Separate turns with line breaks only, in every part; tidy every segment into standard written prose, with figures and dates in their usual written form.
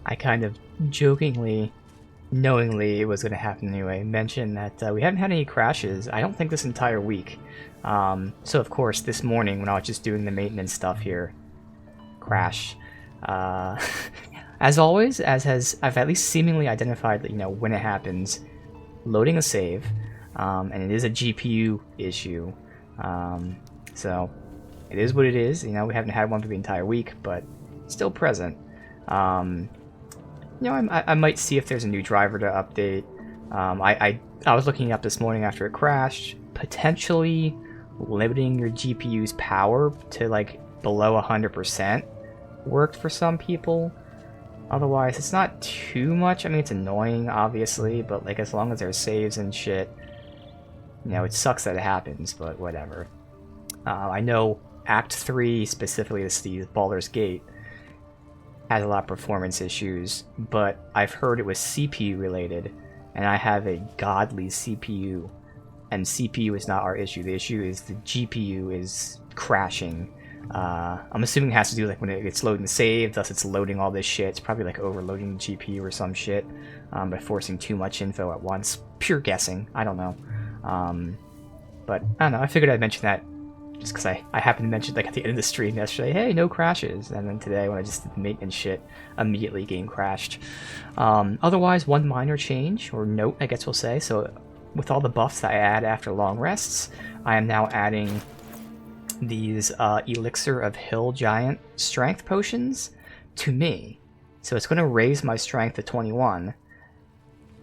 I kind of jokingly, knowingly it was going to happen anyway, mentioned that we haven't had any crashes, I don't think this entire week. So of course this morning when I was just doing the maintenance stuff here, crash. As always, I've at least seemingly identified, when it happens, loading a save, and it is a GPU issue. So it is what it is. We haven't had one for the entire week, but still present. I might see if there's a new driver to update. I was looking up this morning after it crashed, potentially limiting your GPU's power to like below 100% worked for some people. Otherwise, it's not too much. I mean, it's annoying, obviously, but like as long as there's saves and shit, it sucks that it happens, but whatever. I know Act 3, specifically the Baldur's Gate, has a lot of performance issues, but I've heard it was CPU related, and I have a godly CPU, and CPU is not our issue. The issue is the GPU is crashing. I'm assuming it has to do like when it's loading the save, thus it's loading all this shit. It's probably like overloading the GPU or some shit by forcing too much info at once. Pure guessing. I don't know. But I don't know. I figured I'd mention that just because I happened to mention like at the end of the stream yesterday, hey, no crashes. And then today when I just did the maintenance shit, immediately game crashed. Otherwise, one minor change, or note, I guess we'll say. So with all the buffs that I add after long rests, I am now adding these Elixir of Hill Giant strength potions to me. So it's going to raise my strength to 21,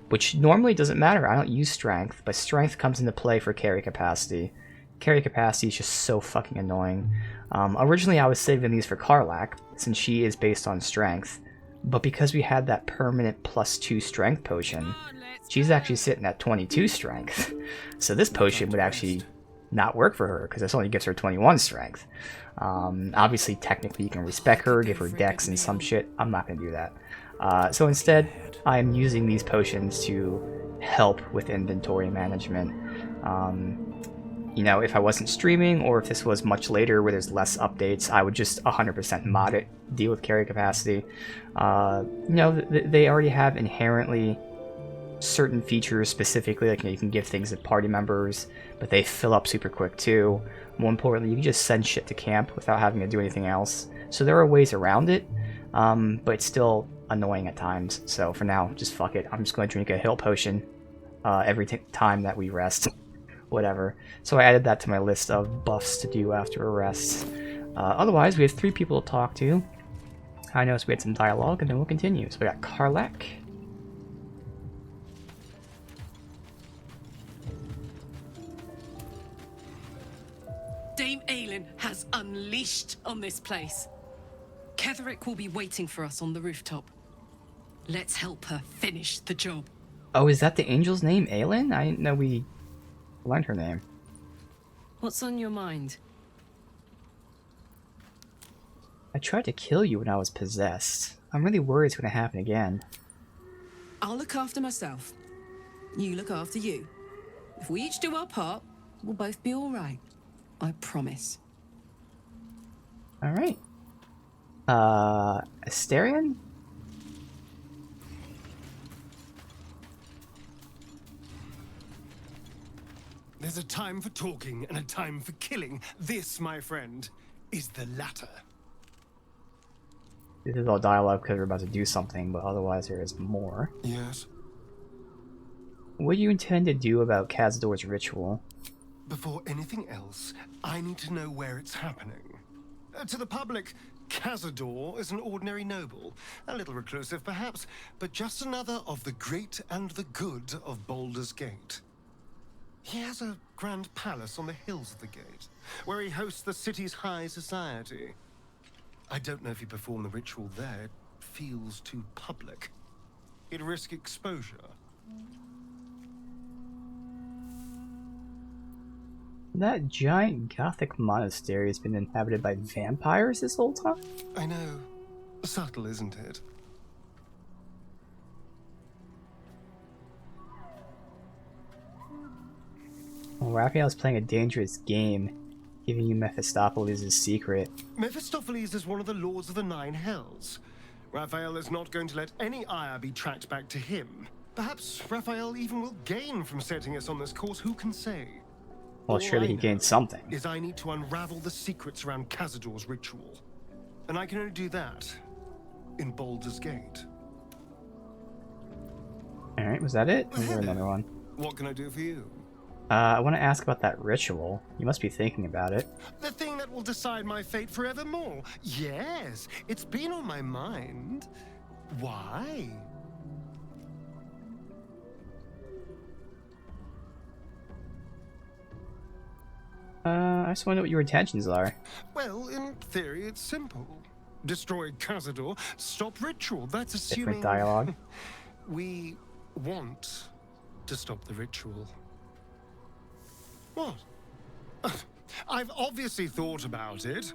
which normally doesn't matter. I don't use strength, but strength comes into play for carry capacity. Carry capacity is just so fucking annoying. Originally I was saving these for Karlach, since she is based on strength, but because we had that permanent +2 strength potion, she's actually sitting at 22 strength. So this potion would actually not work for her, because this only gives her 21 strength. Obviously, technically, you can respec her, give her dex and some shit. I'm not going to do that. So instead, I'm using these potions to help with inventory management. If I wasn't streaming, or if this was much later where there's less updates, I would just 100% mod it, deal with carry capacity. They already have inherently certain features specifically, like you can give things to party members, but they fill up super quick too. More importantly, you can just send shit to camp without having to do anything else. So there are ways around it, but it's still annoying at times. So for now, just fuck it. I'm just going to drink a hill potion every time that we rest. Whatever. So I added that to my list of buffs to do after a rest. Otherwise, we have 3 people to talk to. I noticed we had some dialogue, and then we'll continue. So we got Karlach.
Dame Aelin has unleashed on this place. Ketherick will be waiting for us on the rooftop. Let's help her finish the job.
Oh, is that the angel's name, Aelin? I didn't know we learned her name.
What's on your mind?
I tried to kill you when I was possessed. I'm really worried it's going to happen again.
I'll look after myself. You look after you. If we each do our part, we'll both be all right. I promise.
All right. Asterion?
There's a time for talking and a time for killing. This, my friend, is the latter.
This is all dialogue because we're about to do something, but otherwise there is more.
Yes?
What do you intend to do about Khazador's ritual?
Before anything else, I need to know where it's happening. To the public, Khazador is an ordinary noble. A little reclusive, perhaps, but just another of the great and the good of Baldur's Gate. He has a grand palace on the hills of the gate, where he hosts the city's high society. I don't know if he performed the ritual there. It feels too public. He'd risk exposure.
That giant gothic monastery has been inhabited by vampires this whole time?
I know. Subtle, isn't it?
Well, Raphael's playing a dangerous game, giving you Mephistopheles' secret.
Mephistopheles is one of the Lords of the Nine Hells. Raphael is not going to let any ire be tracked back to him. Perhaps Raphael even will gain from setting us on this course, who can say?
Well,
All
surely
I
he
know
gained something.
Is I need to unravel the secrets around Cazador's ritual. And I can only do that in Baldur's Gate.
Alright, was that it? Or was there another one?
What can I do for you?
I want to ask about that ritual. You must be thinking about it.
The thing that will decide my fate forevermore. Yes, it's been on my mind. Why?
I just want to know what your intentions are.
Well, in theory, it's simple. Destroy Cazador, stop ritual. That's assuming...
Different dialogue.
We want to stop the ritual. What? I've obviously thought about it.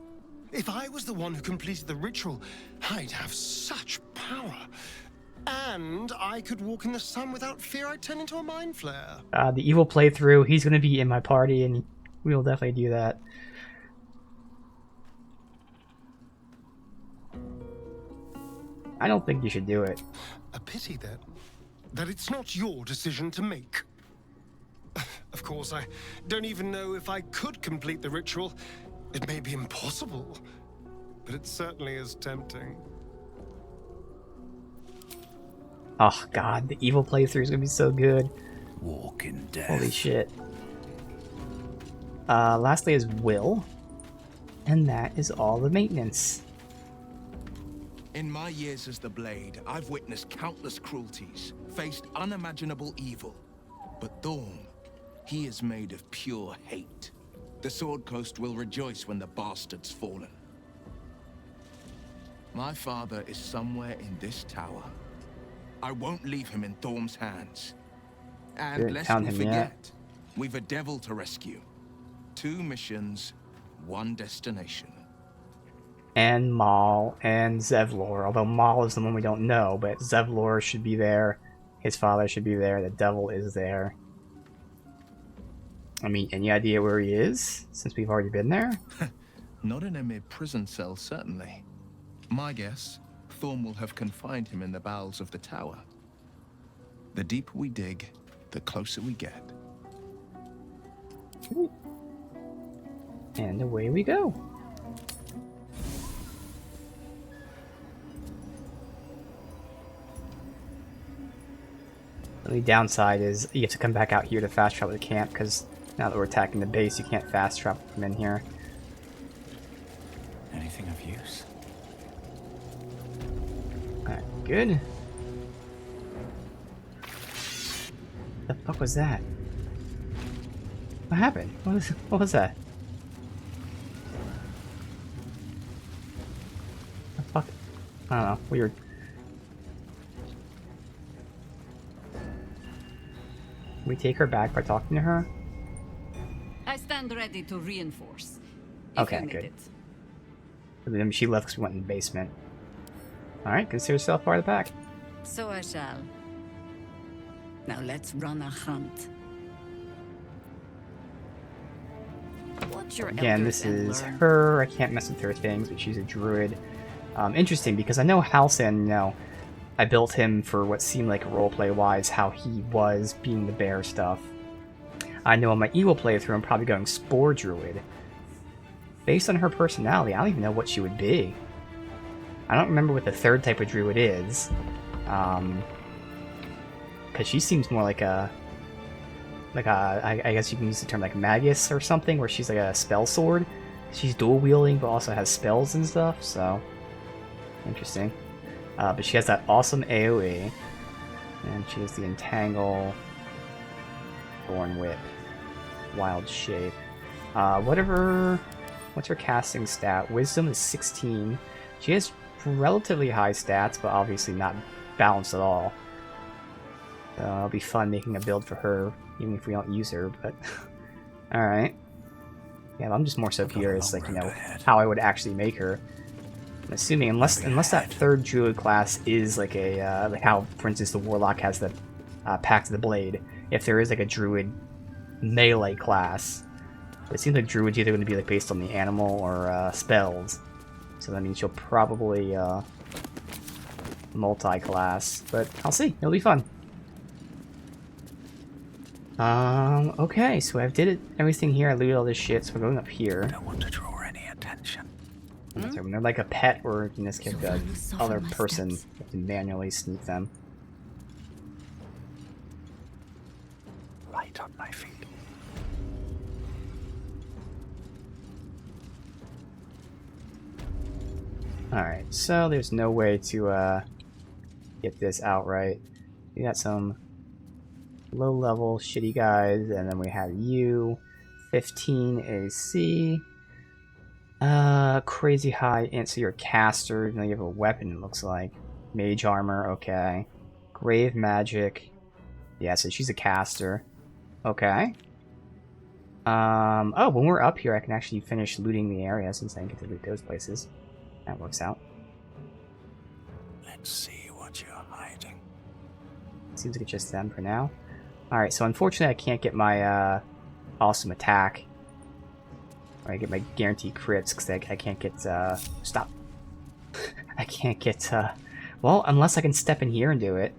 If I was the one who completed the ritual, I'd have such power. And I could walk in the sun without fear I'd turn into a mind flare.
The evil playthrough, he's going to be in my party, and we will definitely do that. I don't think you should do it.
A pity, then, that it's not your decision to make. Of course, I don't even know if I could complete the ritual. It may be impossible, but it certainly is tempting.
Oh god, the evil playthrough is going to be so good.
Walk in death.
Holy shit. Lastly is Will. And that is all the maintenance.
In my years as the Blade, I've witnessed countless cruelties, faced unimaginable evil. But Thorm, he is made of pure hate. The Sword Coast will rejoice when the bastard's fallen. My father is somewhere in this tower. I won't leave him in Thorm's hands. And
Didn't
lest
count
we
him
forget,
yet.
we've a devil to rescue. 2 missions, 1 destination.
And Maul and Zevlor. Although Maul is the one we don't know, but Zevlor should be there. His father should be there. The devil is there. I mean, any idea where he is? Since we've already been there?
Not in a mere prison cell, certainly. My guess, Thorm will have confined him in the bowels of the tower. The deeper we dig, the closer we get.
And away we go. The only downside is you have to come back out here to fast travel the camp, because now that we're attacking the base, you can't fast travel from in here.
Anything of use?
Alright, good. The fuck was that? What happened? What was that? The fuck? I don't know. Weird. Can we take her back by talking to her?
I stand ready to reinforce. If
Okay,
you need
good.
it.
And then she left because we went in the basement. Alright, consider yourself part of the pack.
So I shall. Now let's run a hunt. What's your
Again,
elders
this
and
is
learn?
her. I can't mess with her things, but she's a druid. Interesting, because I know Halsin, you know, I built him for what seemed like roleplay-wise how he was being the bear stuff. I know on my evil playthrough I'm probably going Spore Druid. Based on her personality, I don't even know what she would be. I don't remember what the third type of druid is. Because she seems more like a... I guess you can use the term like Magus or something, where she's like a spell sword. She's dual wielding, but also has spells and stuff, so... Interesting. But she has that awesome AoE. And she has the Entangle, Thorn Whip, Wild Shape. What's her casting stat? Wisdom is 16. She has relatively high stats, but obviously not balanced at all. So it'll be fun making a build for her, even if we don't use her, but... Alright. Yeah, I'm just more so curious, like, you know, how I would actually make her. I'm assuming, unless that third druid class is like a, like how, for instance, the warlock has the Pact of the Blade. If there is like a druid melee class, it seems like druid's either going to be like based on the animal or spells. So that means she'll probably multi-class, but I'll see. It'll be fun. Okay, so I've did everything here. I looted all this shit, so we're going up here.
Don't want to draw any attention.
So when they're like a pet, or in this case, the other person, you have to manually sneak them.
Right on my feet.
Alright, so there's no way to get this outright. We got some low-level shitty guys, and then we have you, 15 AC. Crazy high, and so you're a caster, even though you have a weapon, it looks like. Mage armor, okay. Grave magic. Yeah, so she's a caster. Okay. Oh, when we're up here, I can actually finish looting the area since I can get to loot those places. That works out.
Let's see what you're hiding.
Seems like it's just them for now. Alright, so unfortunately I can't get my awesome attack. Or I get my guaranteed crits because I can't get stop. I can't get well, unless I can step in here and do it,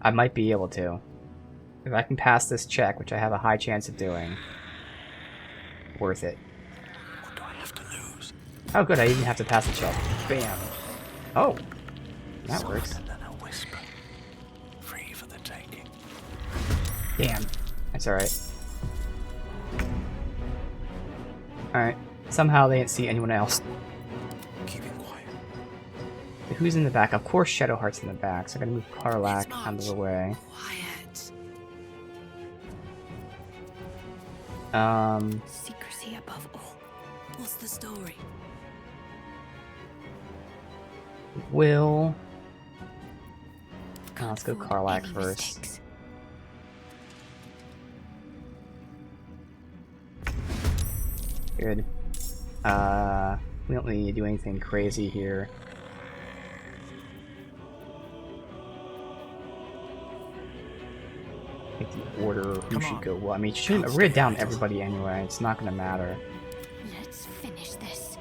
I might be able to. If I can pass this check, which I have a high chance of doing, worth it.
What do I have to lose?
Oh good, I even have to pass the check. Bam. Oh, that works.
Softer than a whisper. Free for the taking.
Damn. That's alright. Alright. Somehow they didn't see anyone else.
Keeping quiet.
Who's in the back? Of course Shadowheart's in the back, so I gotta move Karlak out of the way.
Quiet.
Secrecy above all.
What's the story?
Will... let's go
Can't
Karlak
afford any
first.
mistakes.
Good. We don't need to do anything crazy here. Take the order of who
Come
should
on.
go what. I mean, we're gonna down everybody anyway. It's not gonna matter.
Let's finish this.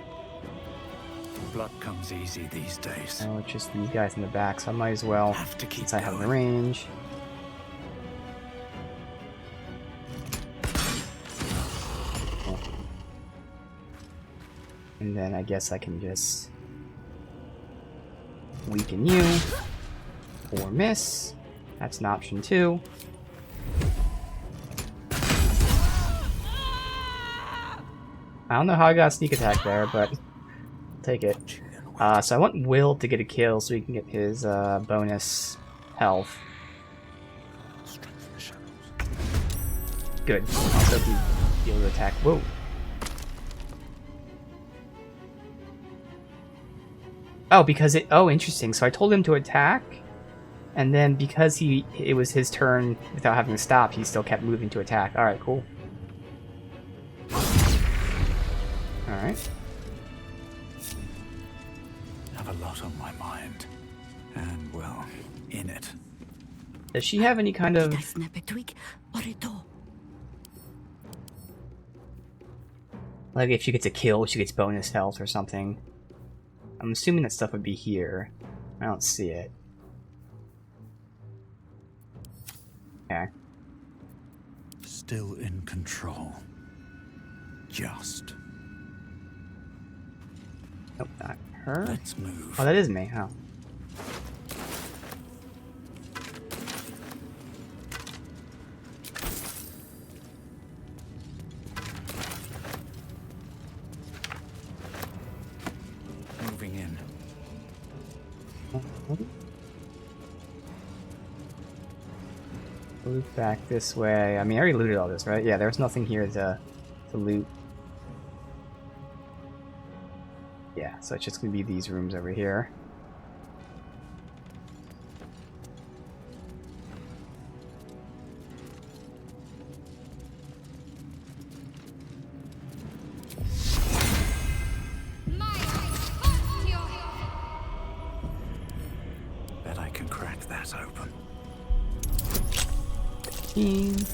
Blood comes easy these days.
Oh, it's just these guys in the back, so I might as well,
Have to keep
since I have the
going.
range. And then I guess I can just weaken you or miss. That's an option too. I don't know how I got a sneak attack there, but I'll take it. So I want Will to get a kill so he can get his bonus health.
Strength in the shadows.
Good. Also, he deal the attack. Whoa. Oh, because it. Oh, interesting. So I told him to attack, and then because it was his turn without having to stop, he still kept moving to attack. All right, cool. All right.
Have a lot on my mind. And, well, in it.
Does she have any kind of?
Did I snap a twig or a toe?
Like, if she gets a kill, she gets bonus health or something. I'm assuming that stuff would be here. I don't see it. Okay.
Still in control. Just.
Nope, not her.
Let's move.
Oh, that is me. Oh.
Moving in.
Loot back this way. I mean, I already looted all this, right? Yeah, there's nothing here to loot. Yeah, so it's just gonna be these rooms over here.
Bet I can crack that open.
15.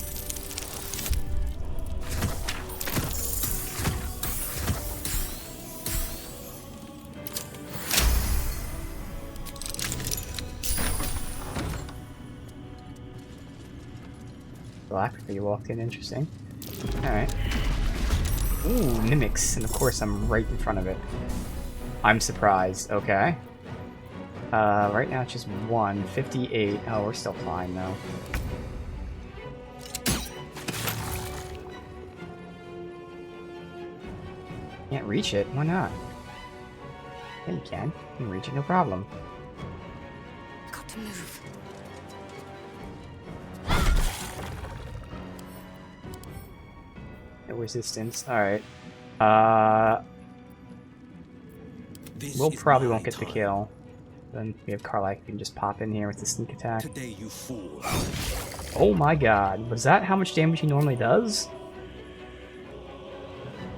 black before you walked in. Interesting. Alright. Ooh, mimics. And of course I'm right in front of it. I'm surprised. Okay. Right now it's just 158. Oh, we're still fine though. Can't reach it. Why not? Yeah, you can. You can reach it, no problem.
Got to move.
No resistance. Alright.
This
We'll
is
probably
my
won't get the
time.
kill. Then we have Karlach who can just pop in here with the sneak attack.
Today, you fool.
Oh my god. Was that how much damage he normally does?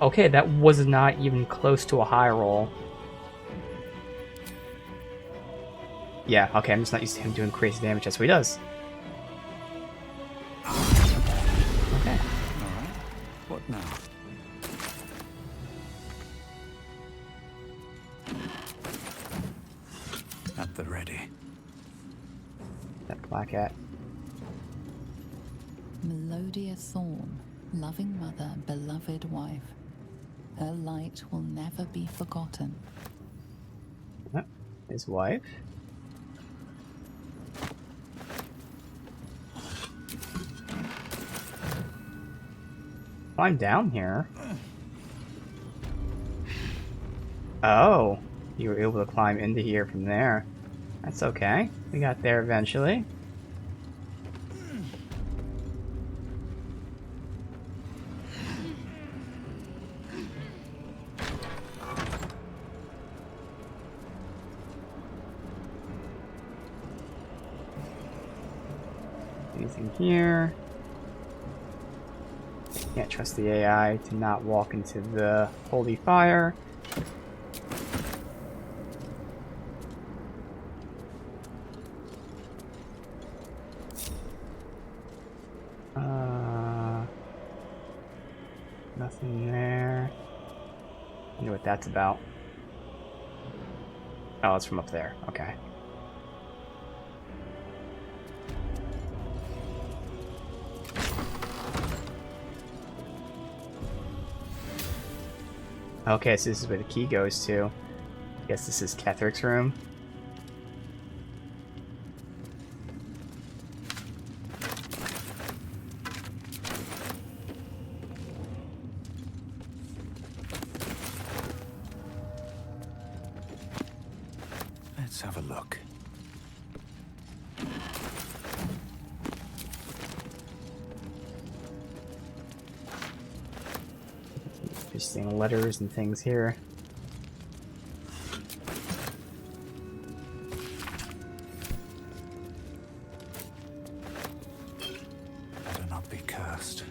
Okay, that was not even close to a high roll. Yeah, okay, I'm just not used to him doing crazy damage. That's what he does. Okay.
Alright. What now? At the ready.
That black cat.
Melodia Thorn, loving mother, beloved wife. Her light will never be forgotten.
His wife. Climb down here. Oh, you were able to climb into here from there. That's okay. We got there eventually. Anything here? Can't trust the AI to not walk into the holy fire. Nothing there. I wonder what that's about. Oh, it's from up there. Okay. Okay, so this is where the key goes to. I guess this is Ketheric's room.
Let's have a look.
Interesting letters and things here.
Better not be cursed.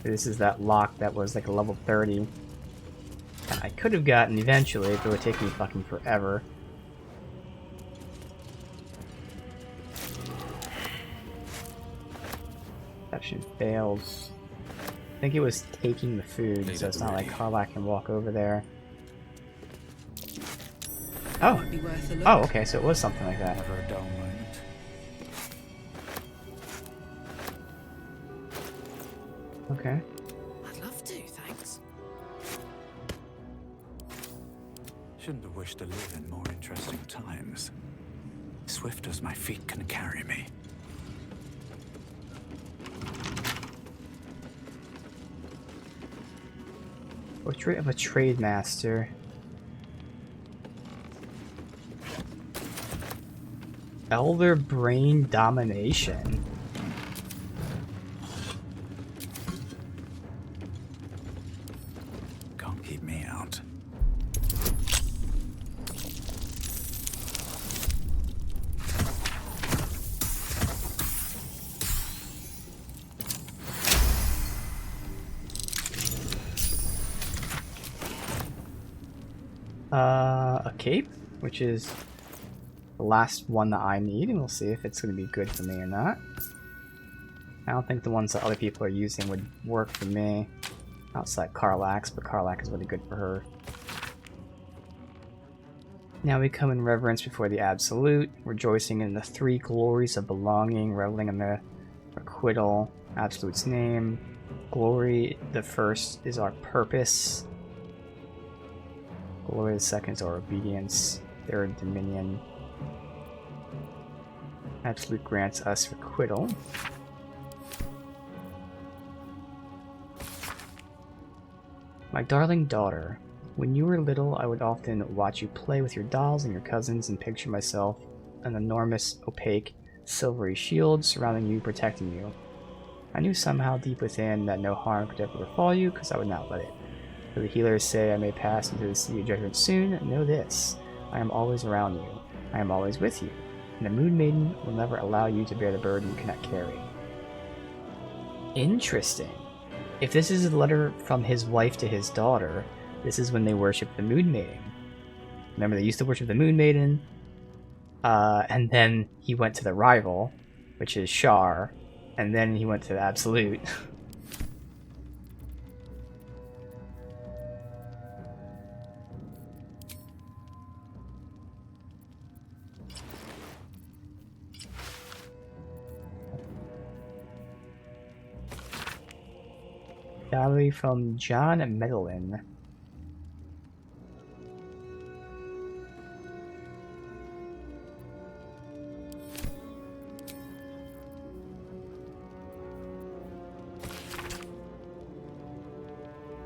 This is that lock that was like a level 30. That I could have gotten eventually, but it would take me fucking forever. Perception fails. I think it was taking the food, so it's not like Karlach can walk over there. Oh!
Might be worth a look.
Oh, okay, so it was something like that.
Never a dull moment.
Okay.
I'd love to, thanks.
Shouldn't have wished to live in more interesting times. Swift as my feet can carry me.
Portrait of a Trade Master. Elder Brain Domination.
Can't keep me out.
A cape, which is the last one that I need, and we'll see if it's going to be good for me or not. I don't think the ones that other people are using would work for me. Outside Karlach's, but Karlach is really good for her. Now we come in reverence before the Absolute, rejoicing in the three glories of belonging, reveling in the requital, Absolute's name. Glory, the first, is our purpose. Glory, the second, is our obedience. Third, dominion. Absolute grants us requital. My darling daughter, when you were little, I would often watch you play with your dolls and your cousins and picture myself an enormous, opaque, silvery shield surrounding you, protecting you. I knew somehow deep within that no harm could ever befall you, because I would not let it. Though the healers say I may pass into the sea of judgment soon, know this: I am always around you. I am always with you, and the Moon Maiden will never allow you to bear the burden you cannot carry. Interesting. If this is a letter from his wife to his daughter, this is when they worship the Moon Maiden. Remember, they used to worship the Moon Maiden, and then he went to the rival, which is Shar, and then he went to the Absolute. Diary from John Medellin.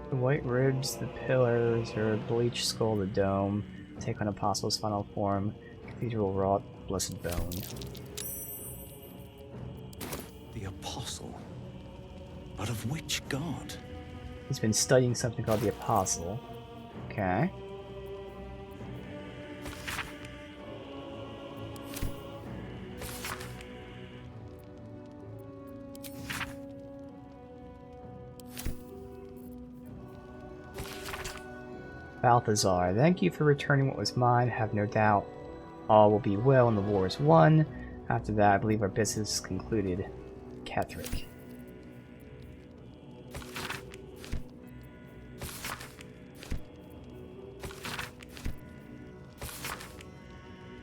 The white ribs, the pillars, or bleached skull, the dome, take on Apostle's final form, cathedral wrought, blessed bone.
The Apostle? But of which god?
He's been studying something called the Apostle. Okay. Balthazar, thank you for returning what was mine. Have no doubt all will be well and the war is won. After that, I believe our business is concluded. Ketheric.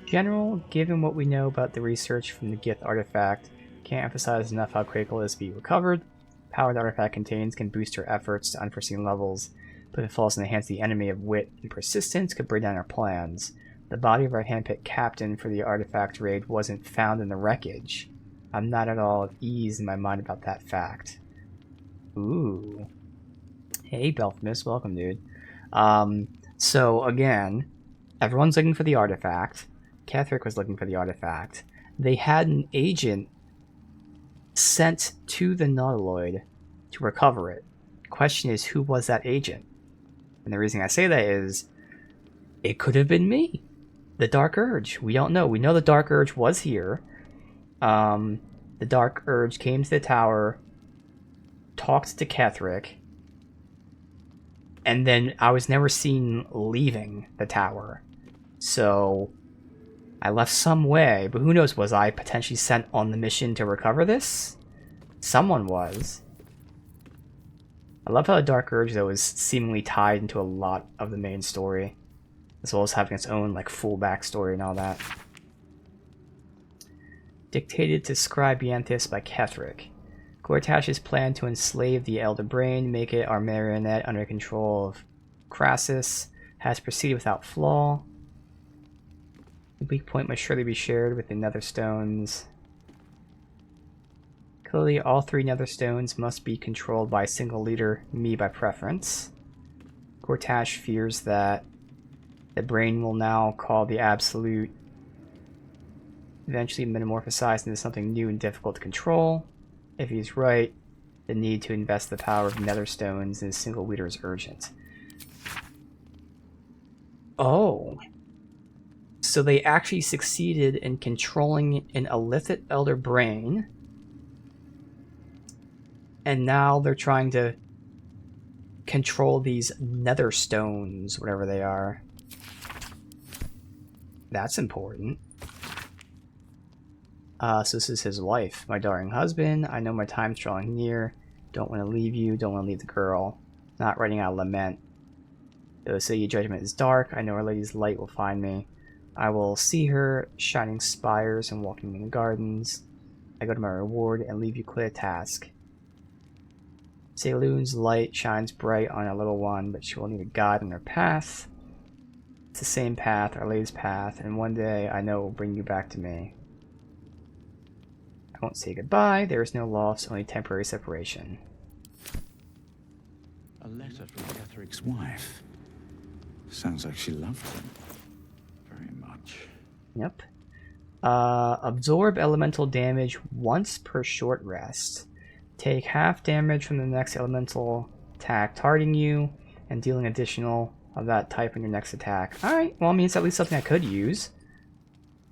General, given what we know about the research from the Gith artifact, can't emphasize enough how critical it is to be recovered. The power the artifact contains can boost our efforts to unforeseen levels, but if it falls in the hands of the enemy of wit and persistence, could bring down our plans. The body of our handpicked captain for the artifact raid wasn't found in the wreckage. I'm not at all at ease in my mind about that fact. Ooh. Hey, Belphmus, welcome, dude. So, again, everyone's looking for the artifact. Ketheric was looking for the artifact. They had an agent sent to the Nautiloid to recover it. The question is, who was that agent? And the reason I say that is, it could have been me. The Dark Urge. We don't know. We know the Dark Urge was here. The Dark Urge came to the tower, talked to Ketheric, and then I was never seen leaving the tower. So I left some way, but who knows, was I potentially sent on the mission to recover this? Someone was. I love how the Dark Urge, though, is seemingly tied into a lot of the main story, as well as having its own, like, full backstory and all that. Dictated to Scribe Yanthus by Ketheric. Gortash's plan to enslave the Elder Brain, make it our marionette under control of Crassus, has proceeded without flaw. The weak point must surely be shared with the Netherstones. Clearly, all three Netherstones must be controlled by a single leader, me by preference. Gortash fears that the Brain will now call the Absolute, eventually metamorphosized into something new and difficult to control. If he's right, the need to invest the power of Netherstones in a single leader is urgent. Oh. So they actually succeeded in controlling an Illithid Elder Brain, and now they're trying to control these Netherstones, whatever they are. That's important. So this is his wife. My darling husband, I know my time's drawing near. Don't want to leave you, don't want to leave the girl. Not writing out a lament. Though the city of judgment is dark, I know Our Lady's light will find me. I will see her shining spires and walking in the gardens. I go to my reward and leave you clear task. Saloon's light shines bright on a little one, but she will need a guide on her path. It's the same path, Our Lady's path, and one day I know it will bring you back to me. I won't say goodbye, there is no loss, only temporary separation.
A letter from Ketheric's wife. Sounds like she loved him very much.
Yep. Absorb elemental damage once per short rest. Take half damage from the next elemental attack targeting you, and dealing additional of that type on your next attack. Alright, well, I mean, it's at least something I could use.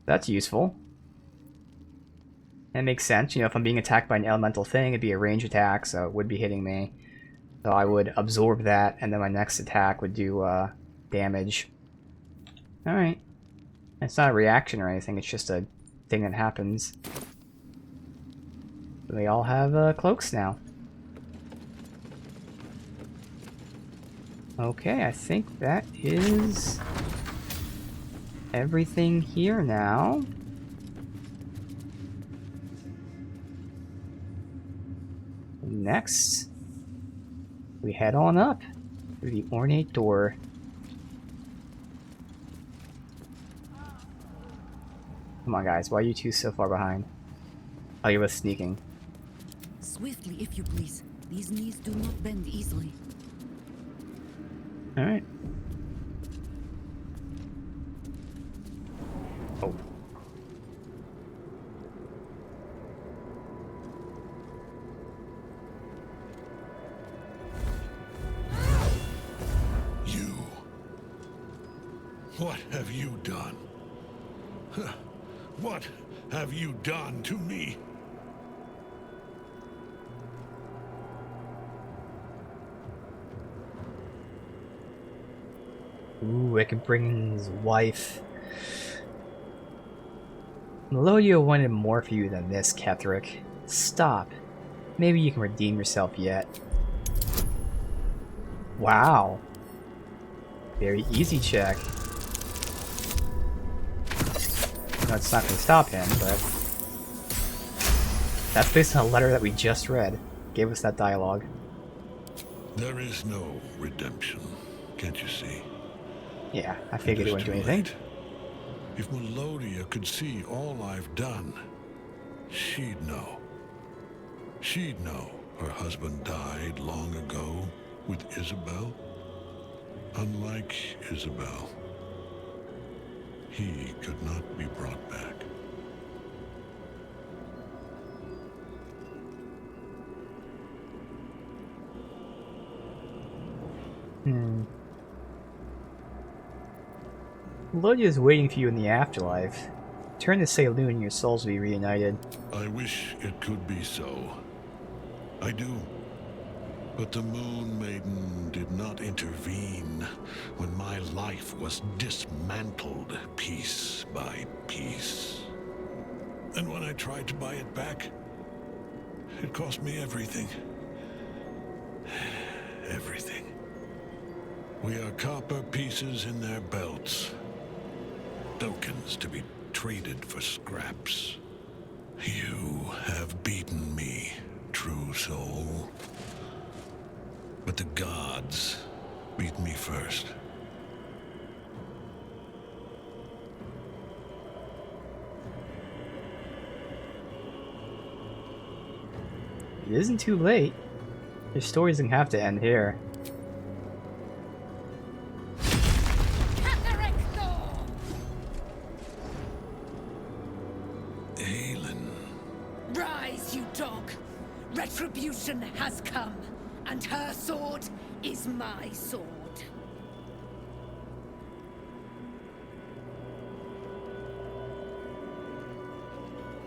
That's useful. That makes sense. You know, if I'm being attacked by an elemental thing, it'd be a range attack, so it would be hitting me. So I would absorb that, and then my next attack would do damage. Alright. It's not a reaction or anything, it's just a thing that happens. They all have cloaks now. Okay, I think that is everything here now. Next, we head on up through the ornate door. Come on, guys, why are you two so far behind? Oh, you're both sneaking.
Swiftly, if you please. These knees do not bend easily.
Alright. Oh.
You. What have you done? What have you done to me?
Ooh, I can bring in his wife. Melodia wanted more for you than this, Ketheric. Stop. Maybe you can redeem yourself yet. Wow. Very easy check. No, it's not going to stop him, but... That's based on a letter that we just read. Gave us that dialogue.
There is no redemption, can't you see?
Yeah, I figured it wouldn't do
It is
anything.
too late. If Melodia could see all I've done, she'd know. She'd know her husband died long ago with Isabel. Unlike Isabel, he could not be brought back.
Melodia's waiting for you in the afterlife. Turn to Saloon and your souls will be reunited.
I wish it could be so. I do. But the Moon Maiden did not intervene when my life was dismantled piece by piece. And when I tried to buy it back, it cost me everything. Everything. We are copper pieces in their belts. Tokens to be traded for scraps. You have beaten me, true soul. But the gods beat me first.
It isn't too late. Your story doesn't have to end here.
Rise, you dog! Retribution has come, and her sword is my sword.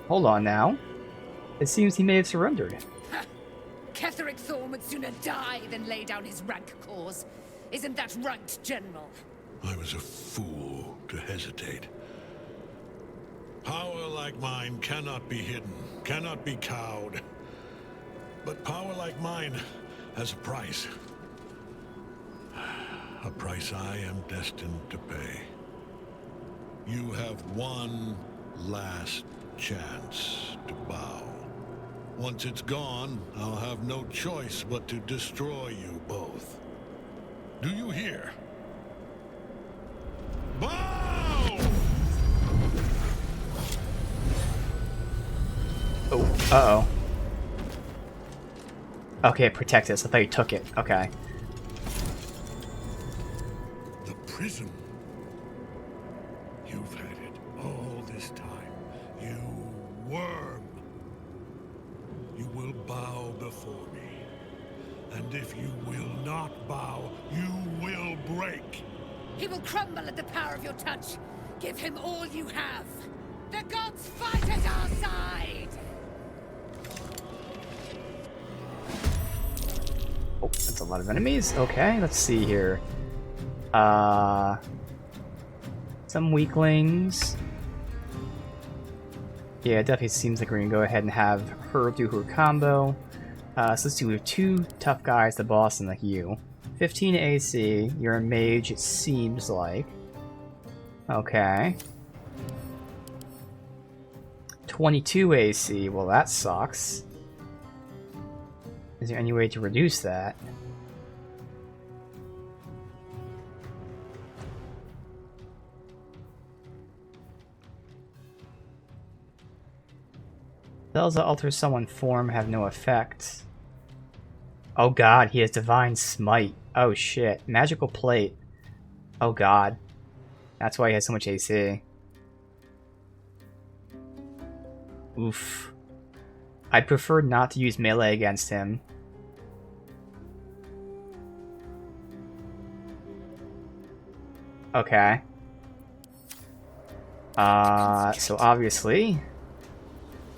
Hold on now. It seems he may have surrendered.
Ketheric Thorm would sooner die than lay down his rank cause. Isn't that right, General?
I was a fool to hesitate. Power like mine cannot be hidden, cannot be cowed. But power like mine has a price. A price I am destined to pay. You have one last chance to bow. Once it's gone, I'll have no choice but to destroy you both. Do you hear? Bow!
Oh, uh-oh. Okay, protect us. I thought you took it. Okay.
The prism. You've had it all this time. You worm. You will bow before me. And if you will not bow, you will break.
He will crumble at the power of your touch. Give him all you have. The gods fight at our side!
Oh, that's a lot of enemies. Okay, let's see here. Some weaklings. Yeah, it definitely seems like we're gonna go ahead and have her do her combo. So let's see, we have two tough guys, the boss and the Hugh. 15 AC, you're a mage, it seems like. Okay. 22 AC, well that sucks. Is there any way to reduce that? Spells that alter someone's form have no effect. Oh god, he has Divine Smite. Oh shit. Magical Plate. Oh god. That's why he has so much AC. Oof. I'd prefer not to use melee against him. Okay. So obviously...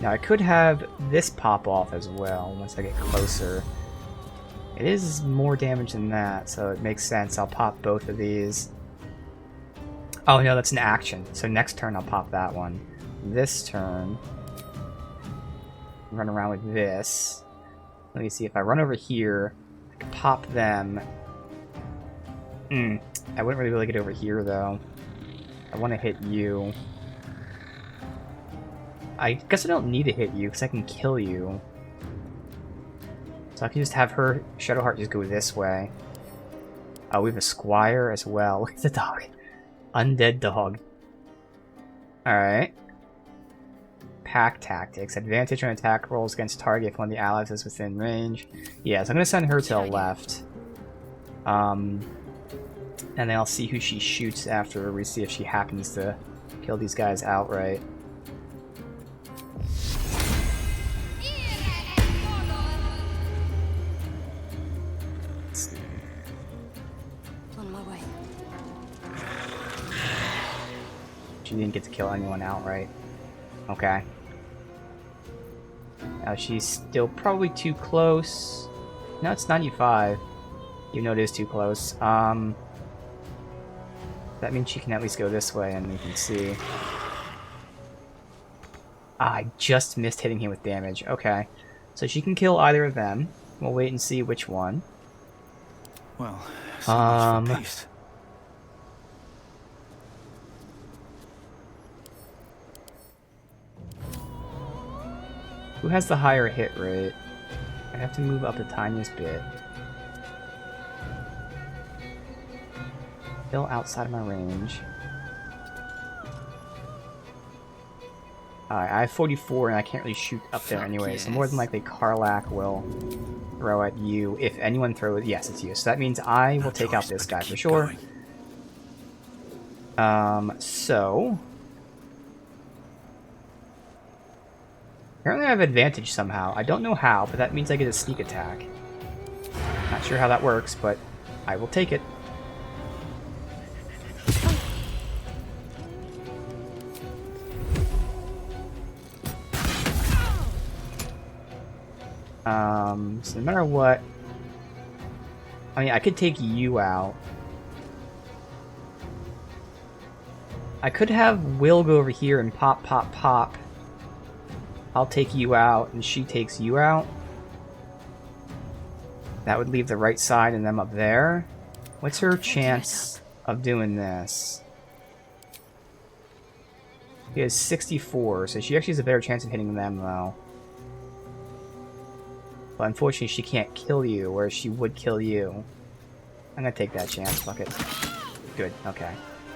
Now I could have this pop off as well once I get closer. It is more damage than that, so it makes sense. I'll pop both of these. Oh no, that's an action. So next turn I'll pop that one. This turn... run around with this. Let me see, if I run over here, I can pop them. I wouldn't really be able to get over here though. I want to hit you. I guess I don't need to hit you because I can kill you. So I can just have her, Shadowheart, just go this way. Oh, we have a squire as well. Look at the dog. Undead dog. Alright. Pack tactics. Advantage on attack rolls against target if one of the allies is within range. Yeah, so I'm going to send her to the left. And then I'll see who she shoots after. We see if she happens to kill these guys outright.
On my way.
She didn't get to kill anyone outright. Okay. Now she's still probably too close. No, it's 95. You know it is too close. That means she can at least go this way and we can see. Ah, I just missed hitting him with damage. Okay. So she can kill either of them. We'll wait and see which one.
Well, so much for peace.
Who has the higher hit rate? I have to move up the tiniest bit. Still outside of my range. Alright, I have 44 and I can't really shoot up there anyway, so more than likely Karlach will throw at you. If anyone throws... Yes, it's you. So that means I will take out this guy for sure. So... Apparently I have advantage somehow. I don't know how, but that means I get a sneak attack. Not sure how that works, but I will take it. So no matter what... I mean, I could take you out. I could have Will go over here and pop, pop, pop. I'll take you out, and she takes you out. That would leave the right side and them up there. What's her chance of doing this? He has 64, so she actually has a better chance of hitting them, though. But unfortunately, she can't kill you, whereas she would kill you. I'm gonna take that chance, fuck it. Good, okay.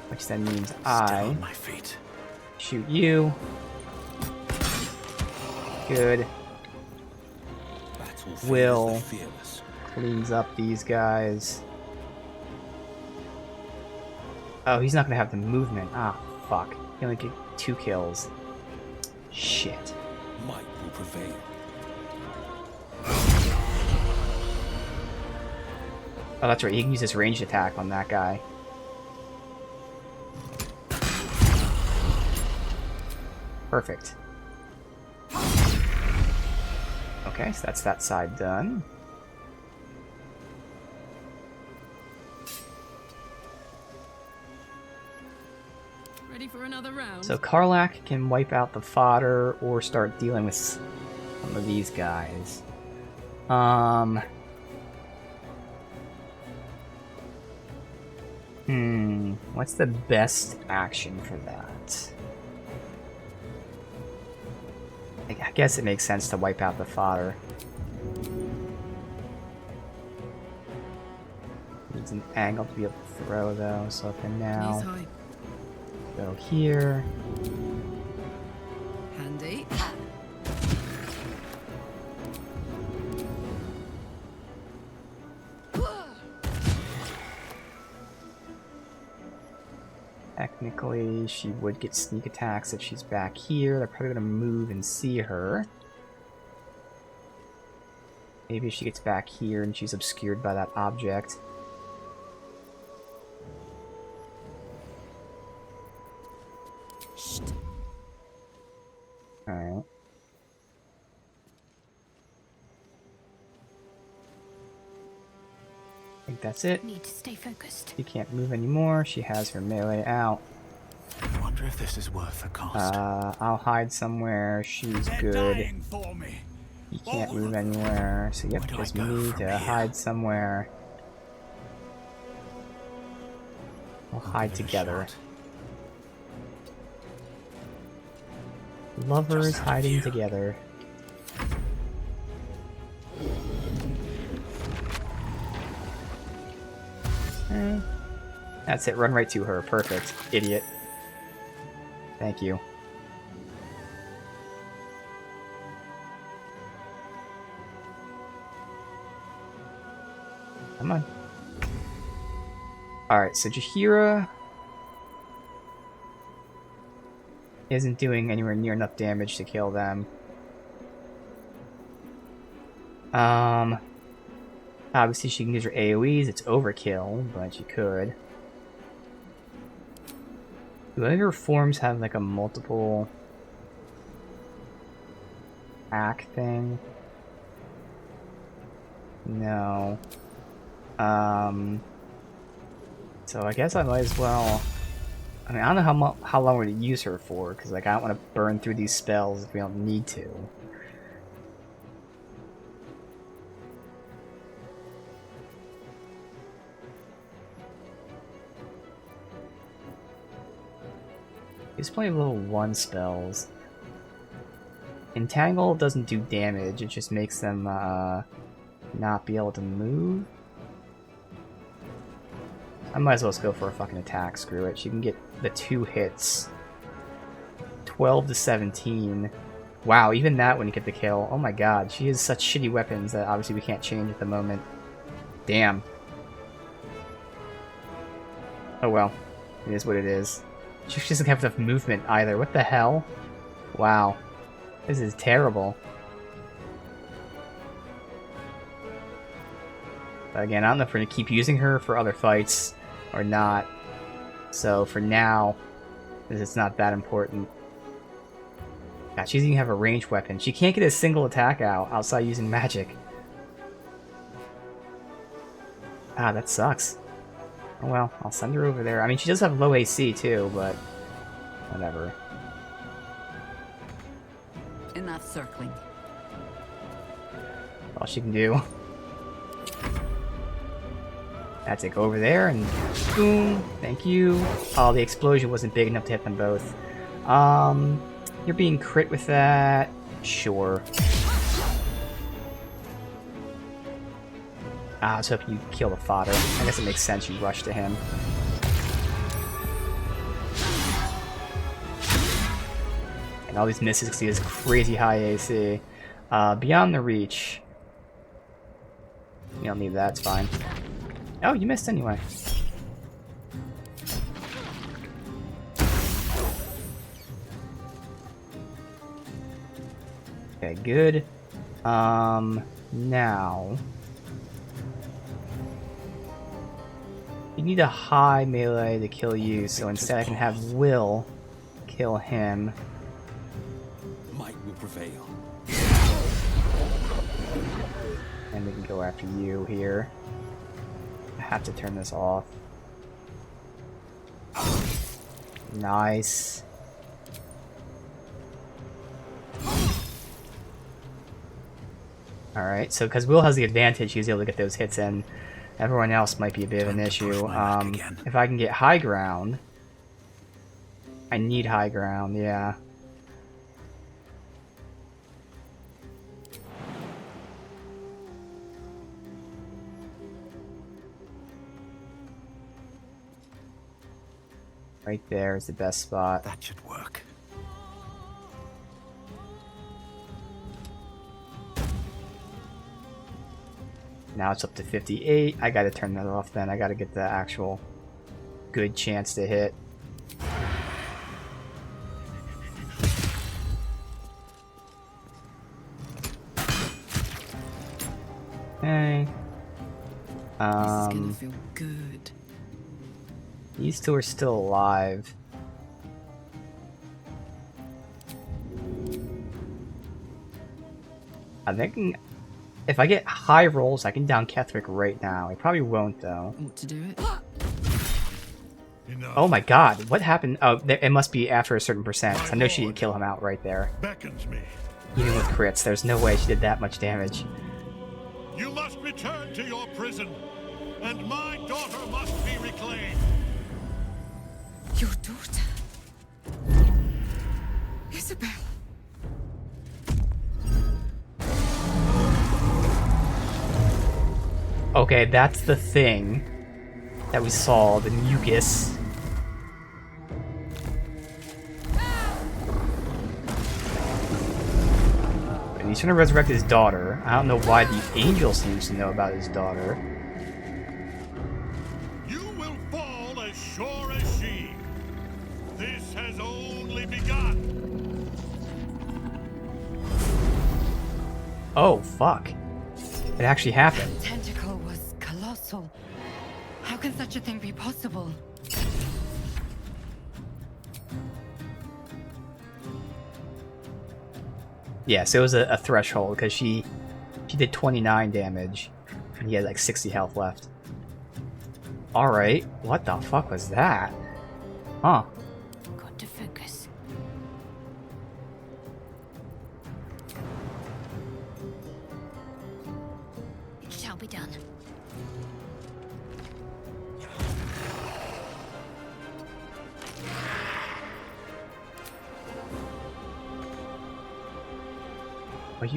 Which then means
Still
I
on my feet.
shoot you. Good. Will cleans up these guys. Oh, he's not gonna have the movement. Ah, fuck. He only get 2 kills. Shit.
Might will prevail.
Oh, that's right. He can use his ranged attack on that guy. Perfect. Okay, so that's that side done.
Ready for another round?
So Karlach can wipe out the fodder or start dealing with some of these guys. What's the best action for that? I guess it makes sense to wipe out the fodder. Needs an angle to be able to throw though, so for
Knees
now,
high.
go here.
Handy.
Technically, she would get sneak attacks if she's back here. They're probably going to move and see her. Maybe if she gets back here and she's obscured by that object. Alright. I think that's it.
Need to stay focused.
She can't move anymore. She has her melee out.
I wonder if this is worth the cost.
I'll hide somewhere. She's good.
For me.
You can't move anywhere. So yep,
Where do I
just
go
me
from
to
here?
hide somewhere. We'll hide
Give it a
together.
shot.
Lovers
Just out of
hiding
view.
together. That's it. Run right to her. Perfect. Idiot. Thank you. Come on. Alright, so Jaheira isn't doing anywhere near enough damage to kill them. Obviously she can use her AoEs, it's overkill, but she could. Do any of her forms have like a multiple attack thing? No. So I guess I might as well. I mean, I don't know how long we're gonna use her for, because like I don't want to burn through these spells if we don't need to. He's playing level 1 spells. Entangle doesn't do damage, it just makes them not be able to move. I might as well just go for a fucking attack, screw it. She can get the 2 hits. 12 to 17. Wow, even that wouldn't get the kill. Oh my god, she has such shitty weapons that obviously we can't change at the moment. Damn. Oh well, it is what it is. She doesn't have enough movement either. What the hell? Wow. This is terrible. But again, I don't know if we're going to keep using her for other fights or not. So for now, it's not that important. God, she doesn't even have a ranged weapon. She can't get a single attack out outside using magic. Ah, that sucks. Oh well, I'll send her over there. I mean, she does have low AC too, but whatever.
Enough circling.
All she can do. That's it. Go over there and boom. Thank you. Oh, the explosion wasn't big enough to hit them both. You're being crit with that. Sure. I was hoping you'd kill the fodder. I guess it makes sense you rush to him. And all these misses because he has crazy high AC. Beyond the reach. You don't need that, it's fine. Oh, you missed anyway. Okay, good. Now... you need a high melee to kill you, so instead I can have Will kill him.
Might will prevail.
And we can go after you here. I have to turn this off. Nice. Alright, so because Will has the advantage, he's able to get those hits in. Everyone else might be a bit of an issue. If I can get high ground... I need high ground, yeah. Right there is the best spot.
That should work.
Now it's up to 58. I gotta turn that off then. I gotta get the actual good chance to hit. Okay.
This is gonna feel good.
These two are still alive. I think if I get high rolls, I can down Ketherick right now. I probably won't, though.
Want to do it?
Enough.
Oh my god, what happened? Oh, it must be after a certain percent. I know she didn't kill him out right there.
Beckons me.
Even with crits, there's no way she did that much damage.
You must return to your prison, and my daughter must be reclaimed.
Your daughter? Isabel.
Okay, that's the thing that we saw, the mucus. And he's trying to resurrect his daughter. I don't know why the angel seems to know about his daughter.
You will fall as sure as she. This has only begun.
Oh, fuck. It actually happened.
Tentacle was colossal. How can such a thing be possible?
Yeah, so it was a threshold, because she did 29 damage, and he had like 60 health left. Alright, what the fuck was that? Huh.
Got to focus. It shall be done.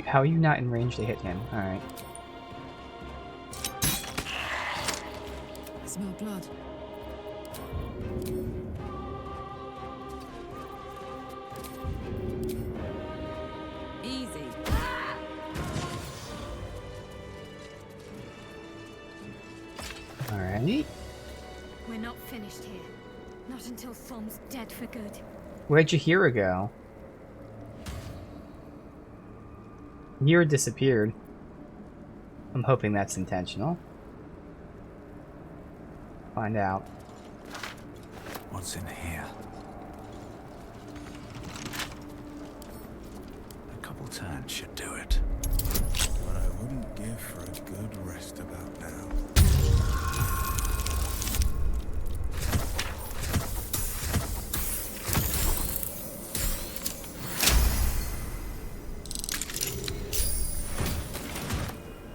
How are you not in range to hit him? Alright.
I smell blood. Easy.
Alright.
We're not finished here. Not until Thom's dead for good.
Where'd Jahira go? Jahira disappeared. I'm hoping that's intentional. Find out.
What's in here? A couple turns should do it.
What I wouldn't give for a good rest about now.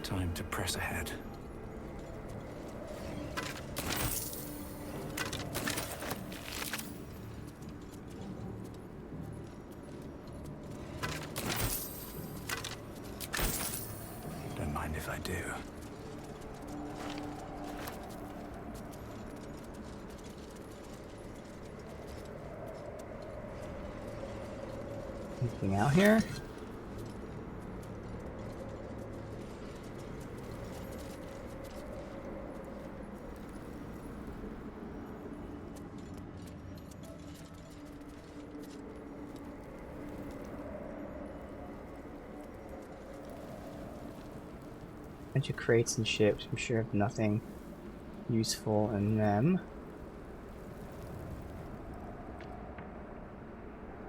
Time to press ahead.
Anything out here? Bunch of crates and ships. I'm sure of nothing useful in them.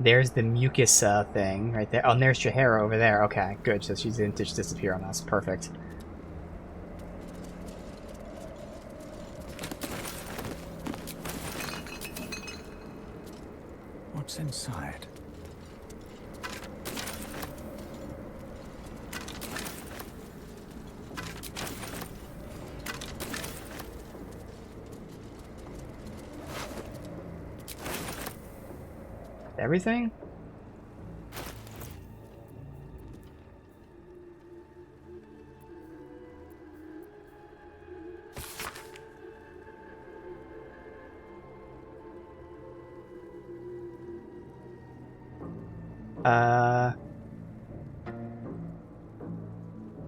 There's the mucus thing right there. Oh, and there's Jahara over there. Okay, good. So she didn't just disappear on us. Perfect.
What's inside?
Everything?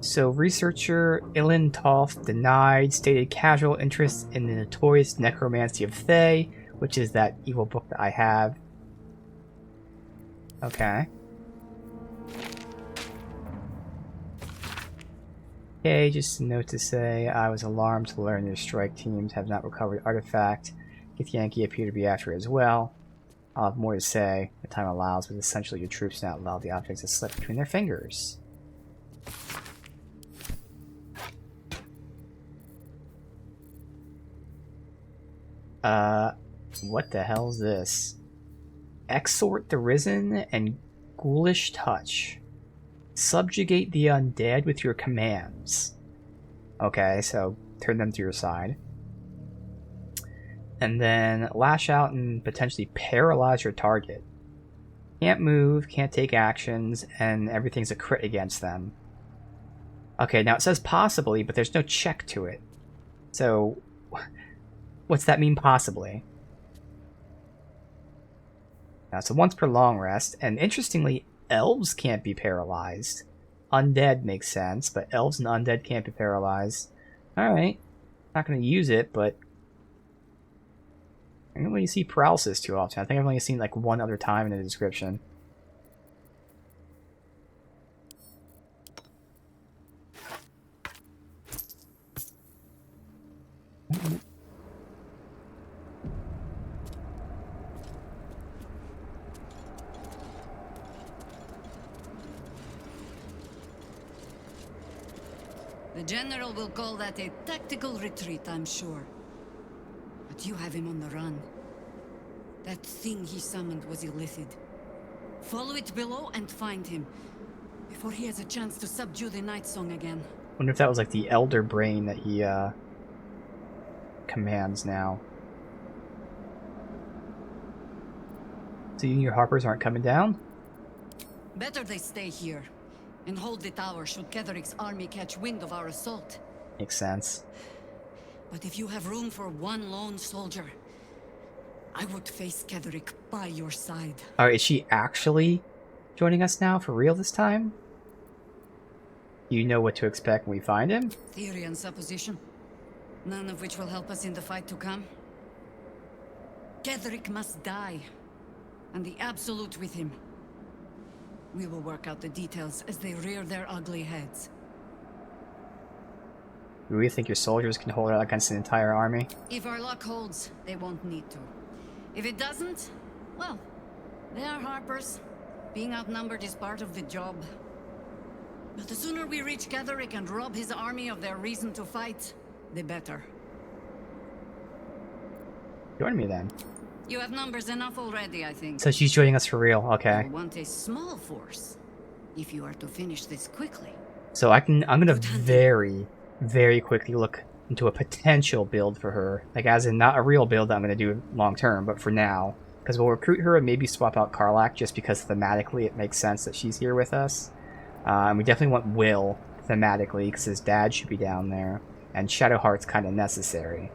So researcher Ilan Toth denied stated casual interest in the notorious necromancy of Thay, which is that evil book that I have. Okay. Okay, just a note to say, I was alarmed to learn your strike teams have not recovered artifact. Githyanki appear to be after it as well. I'll have more to say if time allows, but essentially your troops now allow the objects to slip between their fingers. What the hell is this? Exhort the Risen and Ghoulish Touch. Subjugate the undead with your commands. Okay, so turn them to your side. And then lash out and potentially paralyze your target. Can't move, can't take actions, and everything's a crit against them. Okay, now it says possibly, but there's no check to it. So, what's that mean, possibly? So once per long rest, and interestingly, elves can't be paralyzed. Undead makes sense, but elves and undead can't be paralyzed. Alright, not going to use it, but I don't really see paralysis too often. I think I've only seen like one other time in the description.
The General will call that a tactical retreat, I'm sure. But you have him on the run. That thing he summoned was illithid. Follow it below and find him, before he has a chance to subdue the Night Song again.
Wonder if that was like the Elder Brain that he commands now. So you and your Harpers aren't coming down?
Better they stay here, and hold the tower should Ketheric's army catch wind of our assault.
Makes sense.
But if you have room for one lone soldier, I would face Ketheric by your side.
Alright, is she actually joining us now for real this time? Do you know what to expect when we find him?
Theory and supposition, none of which will help us in the fight to come. Ketheric must die, and the Absolute with him. We will work out the details as they rear their ugly heads.
Do you think your soldiers can hold out against an entire army?
If our luck holds, they won't need to. If it doesn't, well, they are Harpers. Being outnumbered is part of the job. But the sooner we reach Ketheric and rob his army of their reason to fight, the better.
Join me then.
You have numbers enough already, I think.
So she's joining us for real, okay.
You want a small force, if you are to finish this quickly.
So I'm gonna very, very quickly look into a potential build for her. Like, as in, not a real build that I'm gonna do long term, but for now. Because we'll recruit her and maybe swap out Karlach, just because thematically it makes sense that she's here with us. And we definitely want Will, thematically, because his dad should be down there. And Shadowheart's kind of necessary.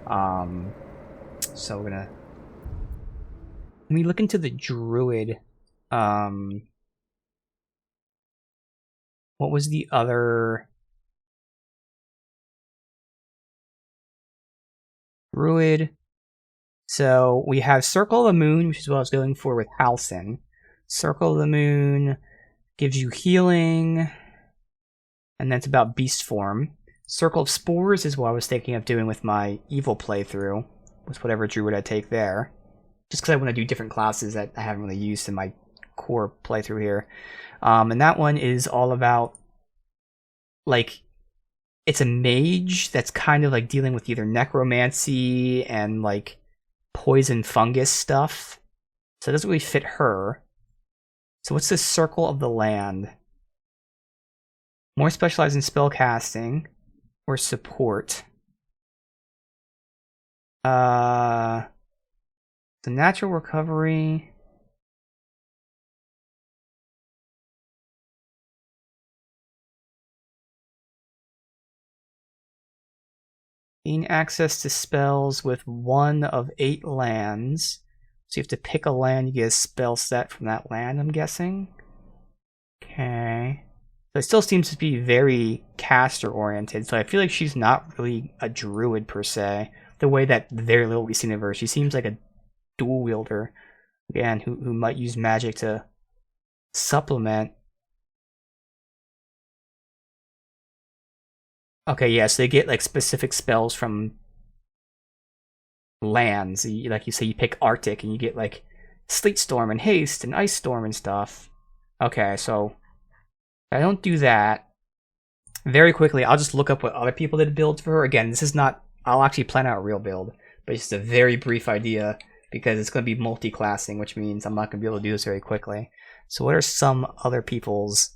So we're gonna... Can we look into the Druid What was the other? Druid. So we have Circle of the Moon, which is what I was going for with Halcyon. Circle of the Moon gives you healing, and that's about beast form. Circle of Spores is what I was thinking of doing with my evil playthrough, with whatever druid I take there. Just because I want to do different classes that I haven't really used in my core playthrough here. And that one is all about, like, it's a mage that's kind of like dealing with either necromancy and like poison fungus stuff. So it doesn't really fit her. So what's this Circle of the Land? More specialized in spell casting or support. The natural recovery. Gain access to spells with 1 of 8 lands. So you have to pick a land, you get a spell set from that land, I'm guessing. Okay. So it still seems to be very caster oriented, so I feel like she's not really a druid per se. The way that very little we've seen of her. She seems like a dual wielder. Again, who might use magic to supplement. Okay, yeah, so they get like specific spells from lands. Like you say, you pick Arctic and you get like Sleet Storm and Haste and Ice Storm and stuff. Okay, so I don't do that. Very quickly, I'll just look up what other people did builds for her. Again, this is not, I'll actually plan out a real build, but it's just a very brief idea because it's going to be multi-classing, which means I'm not going to be able to do this very quickly. So what are some other people's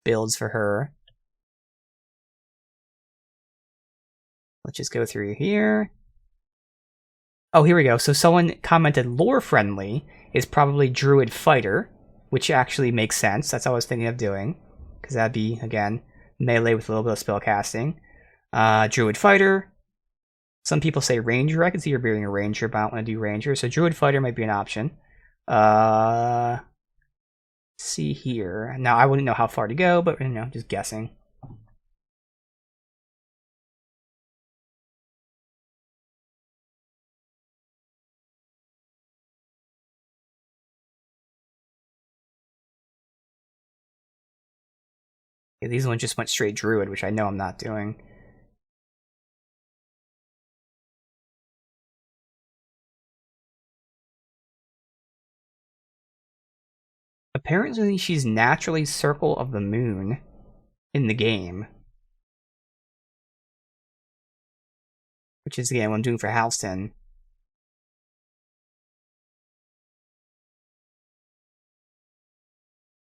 builds for her? Let's just go through here. Oh, here we go. So someone commented lore friendly is probably Druid Fighter, which actually makes sense. That's what I was thinking of doing. Because that'd be, again, melee with a little bit of spell casting. Druid Fighter. Some people say Ranger. I can see you're being a Ranger, but I don't want to do Ranger. So Druid Fighter might be an option. See here. Now, I wouldn't know how far to go, but, you know, just guessing. Yeah, these ones just went straight Druid, which I know I'm not doing. Apparently she's naturally Circle of the Moon in the game. Which is, again, what I'm doing for Halston.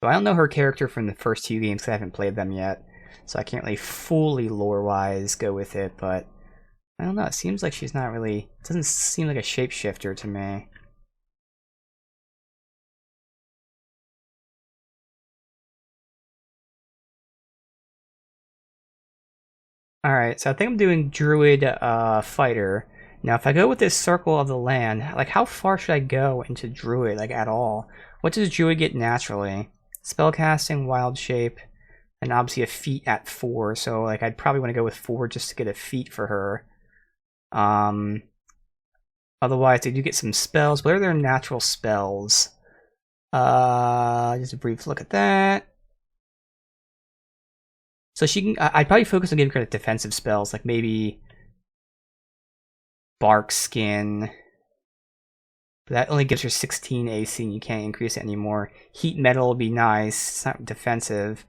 So I don't know her character from the first 2 games because I haven't played them yet. So I can't really fully lore-wise go with it, but I don't know. It seems like she's not really... It doesn't seem like a shapeshifter to me. Alright, so I think I'm doing Druid Fighter. Now, if I go with this Circle of the Land, like, how far should I go into Druid, like, at all? What does Druid get naturally? Spellcasting, Wild Shape, and obviously a feat at 4, so, like, I'd probably want to go with 4 just to get a feat for her. Otherwise, they do get some spells. What are their natural spells? Just a brief look at that. So she can, I'd probably focus on giving her defensive spells, like maybe Bark Skin. But that only gives her 16 AC and you can't increase it anymore. Heat Metal would be nice. It's not defensive.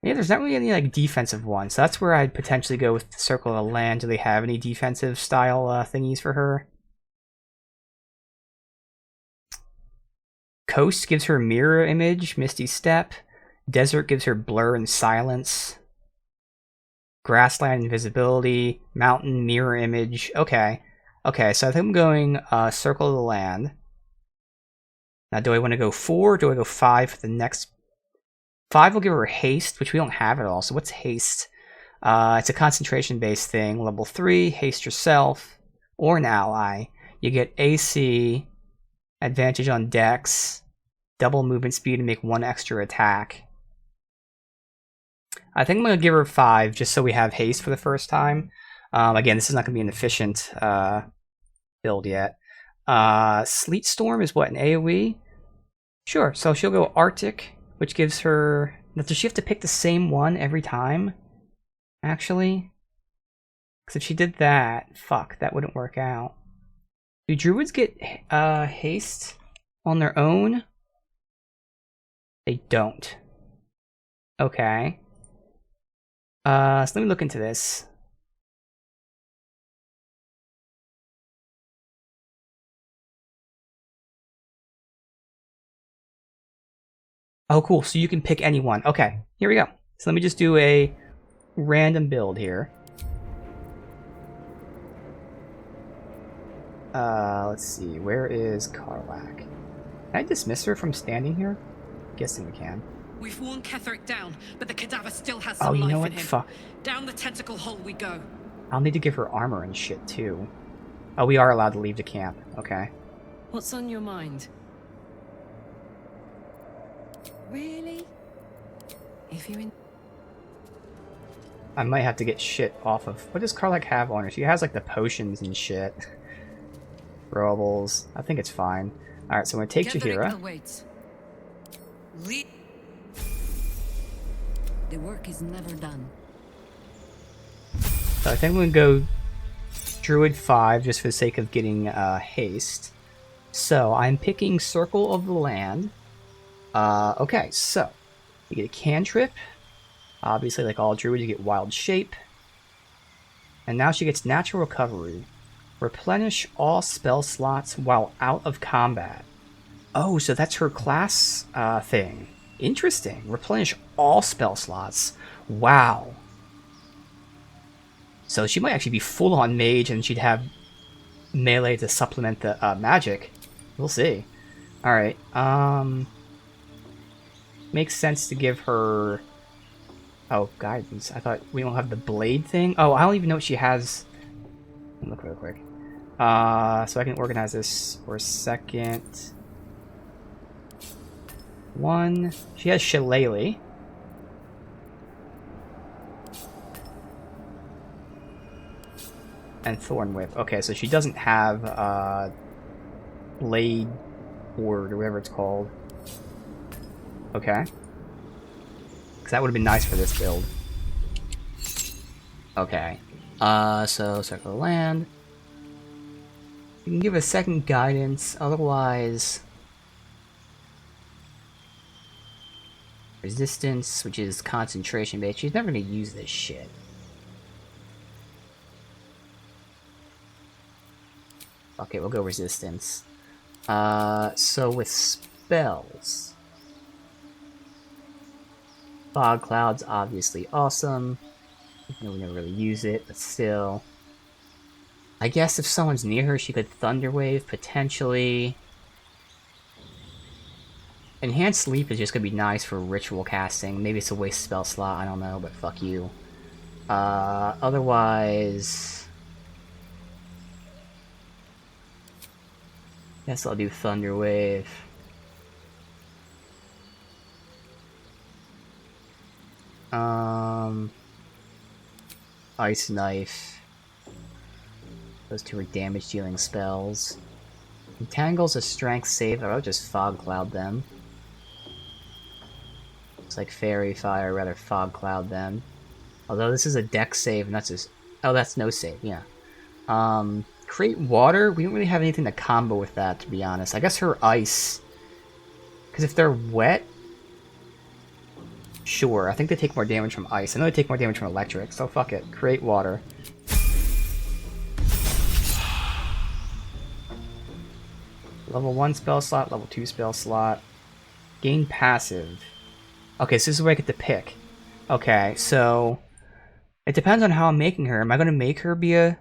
Yeah, there's not really any like defensive ones. So that's where I'd potentially go with the Circle of the Land. Do they have any defensive style thingies for her? Coast gives her Mirror Image, Misty Step. Desert gives her Blur and Silence. Grassland, Invisibility. Mountain, Mirror Image. Okay. Okay, so I think I'm going Circle of the Land. Now, do I want to go 4 or do I go 5 for the next? 5 will give her Haste, which we don't have at all. So what's Haste? It's a concentration-based thing. Level 3, haste yourself or an ally. You get AC, advantage on dex, double movement speed, and make 1 extra attack. I think I'm going to give her 5 just so we have haste for the first time. Again, this is not going to be an efficient build yet. Sleet Storm is what, an AoE? Sure, so she'll go Arctic, which gives her... Does she have to pick the same one every time? Actually? Because if she did that, fuck, that wouldn't work out. Do druids get haste on their own? They don't. Okay. So let me look into this. Oh, cool. So you can pick any one. Okay, here we go. So let me just do a random build here. Let's see. Where is Karlach? Can I dismiss her from standing here? Guessing we can.
We've worn Ketherick down, but the cadaver still has
Oh,
some
you know
life
what?
in him.
Fuck.
Down the tentacle hole we go.
I'll need to give her armor and shit too. Oh, we are allowed to leave the camp. Okay.
What's on your mind?
Really?
If you in
I might have to get shit off of... What does Karlach have on her? She has like the potions and shit. Throwables. I think it's fine. Alright, so I'm gonna take Jaheira.
Awaits. The work is never done.
So I think I'm gonna go Druid 5 just for the sake of getting haste. So I'm picking Circle of the Land. Okay, so you get a cantrip. Obviously, like all druids, you get Wild Shape. And now she gets Natural Recovery. Replenish all spell slots while out of combat. Oh, so that's her class thing. Interesting. Replenish all spell slots. Wow. So she might actually be full on mage and she'd have melee to supplement the magic. We'll see. Alright. Makes sense to give her... Oh, guidance. I thought we don't have the blade thing. Oh, I don't even know what she has. Let me look real quick. So I can organize this for a second. 1. She has Shillelagh. And Thorn Whip. Okay, so she doesn't have Blade Ward or whatever it's called. Okay. Because that would have been nice for this build. Okay. So Circle of Land. You can give a second guidance, otherwise... Resistance, which is concentration based. She's never going to use this shit. Okay, we'll go resistance. So with spells... Fog Cloud's obviously awesome. I know we never really use it, but still. I guess if someone's near her, she could Thunder Wave, potentially. Enhanced Sleep is just gonna be nice for ritual casting. Maybe it's a waste spell slot, I don't know, but fuck you. Otherwise... Guess I'll do Thunder Wave. Ice Knife. Those two are damage dealing spells. Entangle's a strength save, I'll just Fog Cloud them. Looks like Fairy Fire, rather Fog Cloud them. Although this is a dex save, and that's just... Oh, that's no save, yeah. Create Water? We don't really have anything to combo with that, to be honest. I guess her Ice. Because if they're wet... Sure, I think they take more damage from Ice. I know they take more damage from Electric, so fuck it. Create Water. Level 1 spell slot, level 2 spell slot. Gain passive. Okay, so this is where I get to pick. Okay, so... It depends on how I'm making her. Am I going to make her be a...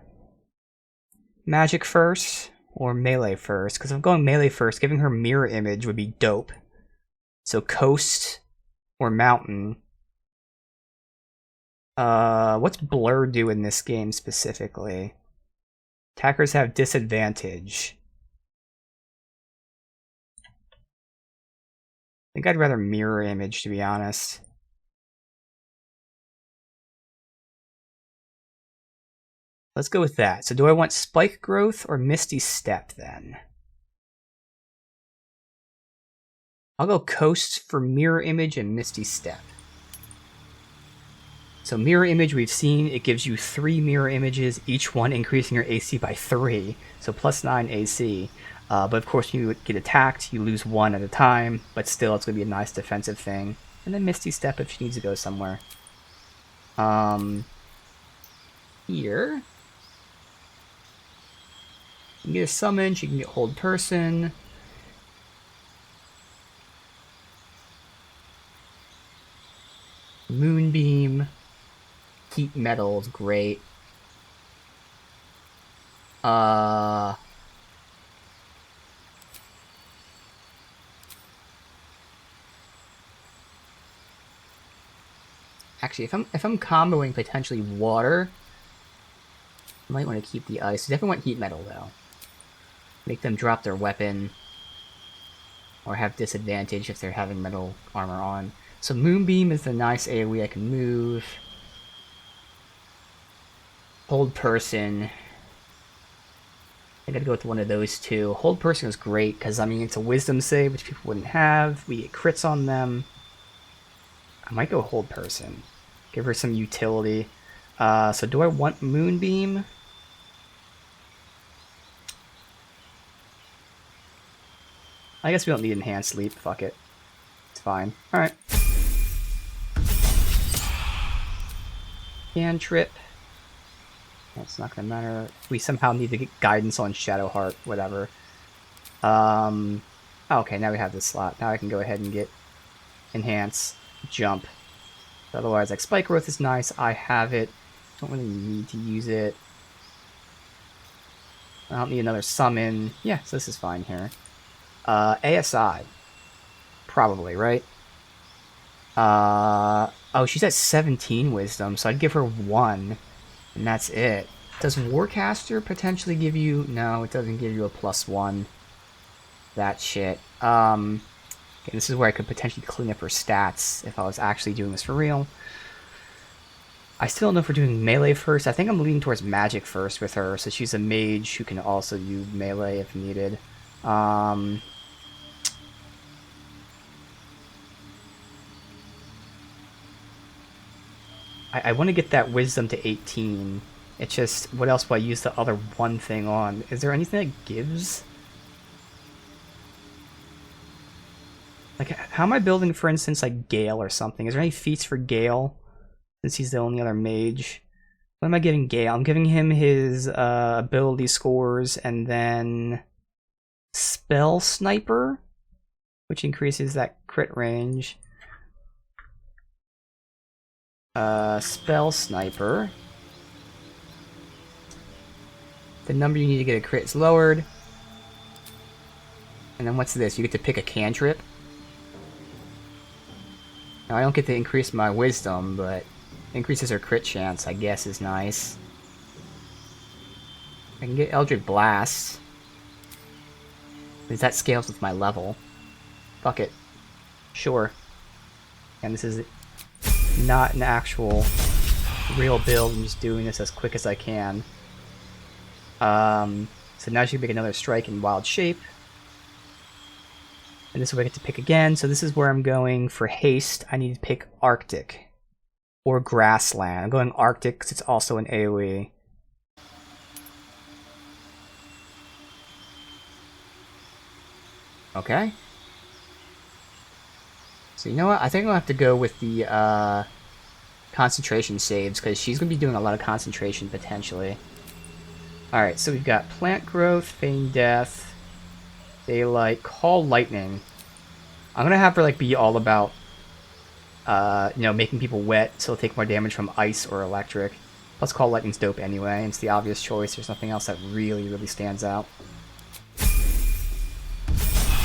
Magic first? Or melee first? Because if I'm going melee first, giving her Mirror Image would be dope. So Coast... Or Mountain. What's Blur do in this game specifically? Attackers have disadvantage. I think I'd rather Mirror Image, to be honest. let's go with that. So do I want Spike Growth or Misty Step then? I'll go Coast for Mirror Image and Misty Step. So Mirror Image, we've seen, it gives you 3 mirror images, each one increasing your AC by 3, so plus 9 AC. But of course, when you get attacked, you lose 1 at a time, but still, it's going to be a nice defensive thing. And then Misty Step if she needs to go somewhere. Here. You can get a summon, she can get Hold Person. Moonbeam. Heat Metal is great. Actually, if I'm comboing potentially water, I might want to keep the ice. I definitely want Heat Metal though. Make them drop their weapon, or have disadvantage if they're having metal armor on. So Moonbeam is the nice AoE I can move. Hold Person. I gotta go with one of those two. Hold Person is great because I mean it's a Wisdom save which people wouldn't have. We get crits on them. I might go Hold Person. Give her some utility. So do I want Moonbeam? I guess we don't need Enhanced Sleep. Fuck it. It's fine. Alright. Cantrip. That's not gonna matter. We somehow need to get guidance on Shadowheart, whatever. Okay, now we have this slot. Now I can go ahead and get Enhance, Jump. Otherwise, like, Spike Growth is nice. I have it. Don't really need to use it. I don't need another summon. Yeah, so this is fine here. ASI. Probably, right? Oh, she's at 17 wisdom, so I'd give her 1. And that's it. Does Warcaster potentially give you... No, it doesn't give you a +1. That shit. Okay, this is where I could potentially clean up her stats if I was actually doing this for real. I still don't know if we're doing melee first. I think I'm leaning towards magic first with her, so she's a mage who can also use melee if needed. I want to get that wisdom to 18. It's just, what else will I use the other one thing on? Is there anything that gives? Like, how am I building, for instance, like Gale or something? Is there any feats for Gale? Since he's the only other mage. What am I giving Gale? I'm giving him his ability scores and then Spell Sniper, which increases that crit range. Spell Sniper. The number you need to get a crit is lowered. And then what's this? You get to pick a cantrip. Now I don't get to increase my wisdom, but increases her crit chance, I guess, is nice. I can get Eldritch Blast. Because that scales with my level. Fuck it. Sure. And this is not an actual real build. I'm just doing this as quick as I can. So now she can make another strike in Wild Shape. And this is where I get to pick again. So this is where I'm going for haste. I need to pick Arctic. Or Grassland. I'm going Arctic because it's also an AoE. Okay. So you know what? I think I'll have to go with the concentration saves because she's going to be doing a lot of concentration potentially. Alright, so we've got Plant Growth, Feign Death, Daylight, Call Lightning. I'm going to have her like be all about you know, making people wet so they'll take more damage from ice or electric. Plus Call Lightning's dope anyway, it's the obvious choice. There's nothing else that really, really stands out.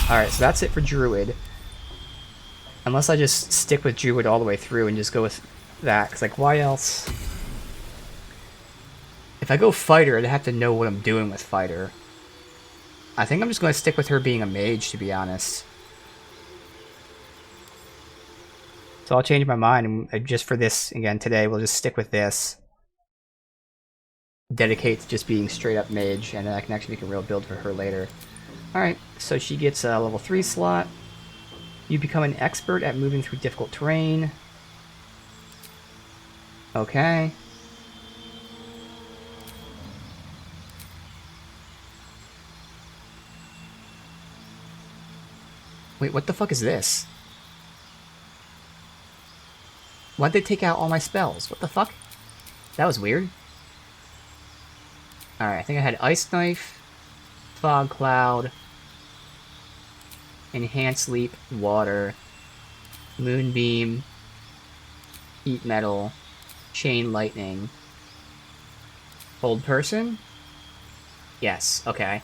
Alright, so that's it for Druid. Unless I just stick with Druid all the way through and just go with that, because like, why else? If I go Fighter, I'd have to know what I'm doing with Fighter. I think I'm just going to stick with her being a mage, to be honest. So I'll change my mind, and just for this, again, today, we'll just stick with this. dedicate to just being straight up mage, and then I can actually make a real build for her later. Alright, so she gets a level 3 slot. You become an expert at moving through difficult terrain. Okay. Wait, what the fuck is this? Why'd they take out all my spells? What the fuck? That was weird. Alright, I think I had Ice Knife, Fog Cloud, Enhanced Leap, Water, Moonbeam, Heat Metal, Chain Lightning. Hold Person? Yes, okay.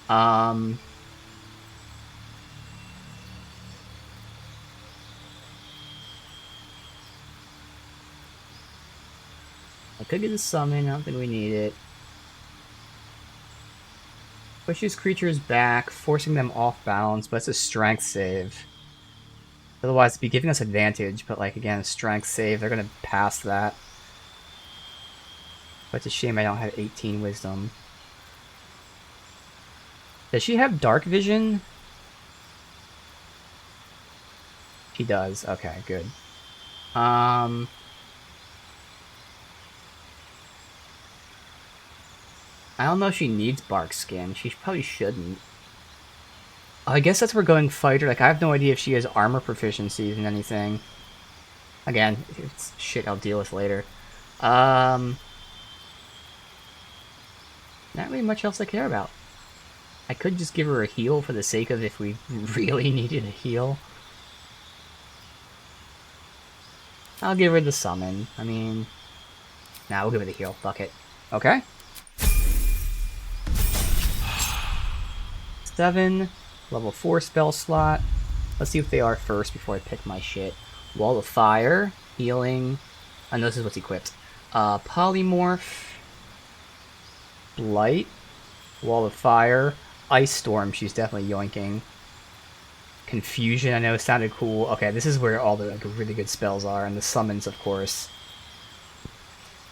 I could get a summon, I don't think we need it. Pushes creatures back, forcing them off balance, but it's a strength save. Otherwise it'd be giving us advantage, but like again, strength save, they're gonna pass that. But it's a shame I don't have 18 wisdom. Does she have dark vision? She does, okay, good. I don't know if she needs bark skin. She probably shouldn't. I guess that's where we're going fighter. Like, I have no idea if she has armor proficiencies in anything. Again, it's shit I'll deal with later. Not really much else I care about. I could just give her a heal for the sake of if we really needed a heal. I'll give her the summon. I mean... Nah, we'll give her the heal. Fuck it. Okay. 7, level 4 spell slot. Let's see what they are first before I pick my shit. Wall of Fire, healing. I know this is what's equipped. Polymorph, Blight, Wall of Fire, Ice Storm. She's definitely yoinking. Confusion. I know it sounded cool. Okay, this is where all the like, really good spells are, and the summons, of course.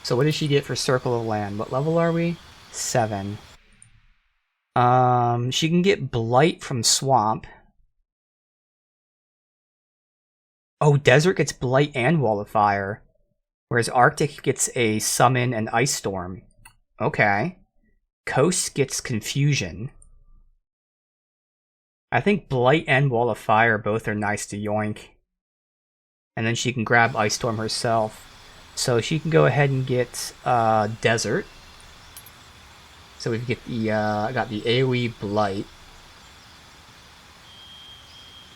So what does she get for Circle of Land? What level are we? 7. She can get Blight from Swamp. Oh, Desert gets Blight and Wall of Fire. Whereas Arctic gets a Summon and Ice Storm. Okay. Coast gets Confusion. I think Blight and Wall of Fire both are nice to yoink. And then she can grab Ice Storm herself. So she can go ahead and get Desert. So we get the got the AoE Blight,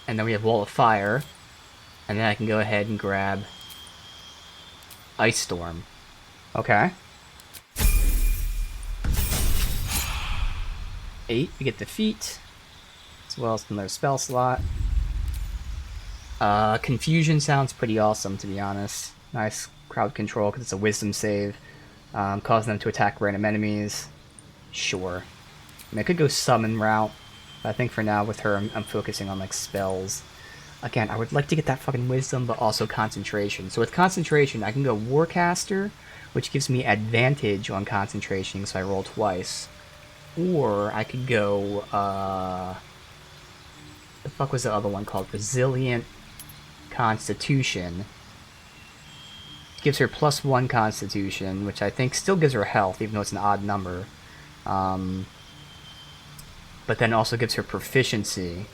and then we have Wall of Fire, and then I can go ahead and grab Ice Storm. Okay. 8, we get Defeat, as well as another spell slot. Confusion sounds pretty awesome, to be honest. Nice crowd control because it's a Wisdom save, causing them to attack random enemies. Sure. I mean, I could go summon route, but I think for now with her, I'm focusing on like spells. Again, I would like to get that fucking wisdom, but also concentration. So with concentration, I can go Warcaster, which gives me advantage on concentration, so I roll twice. Or I could go, the fuck was the other one called? Resilient Constitution. Gives her +1 Constitution, which I think still gives her health, even though it's an odd number. But then also gives her proficiency.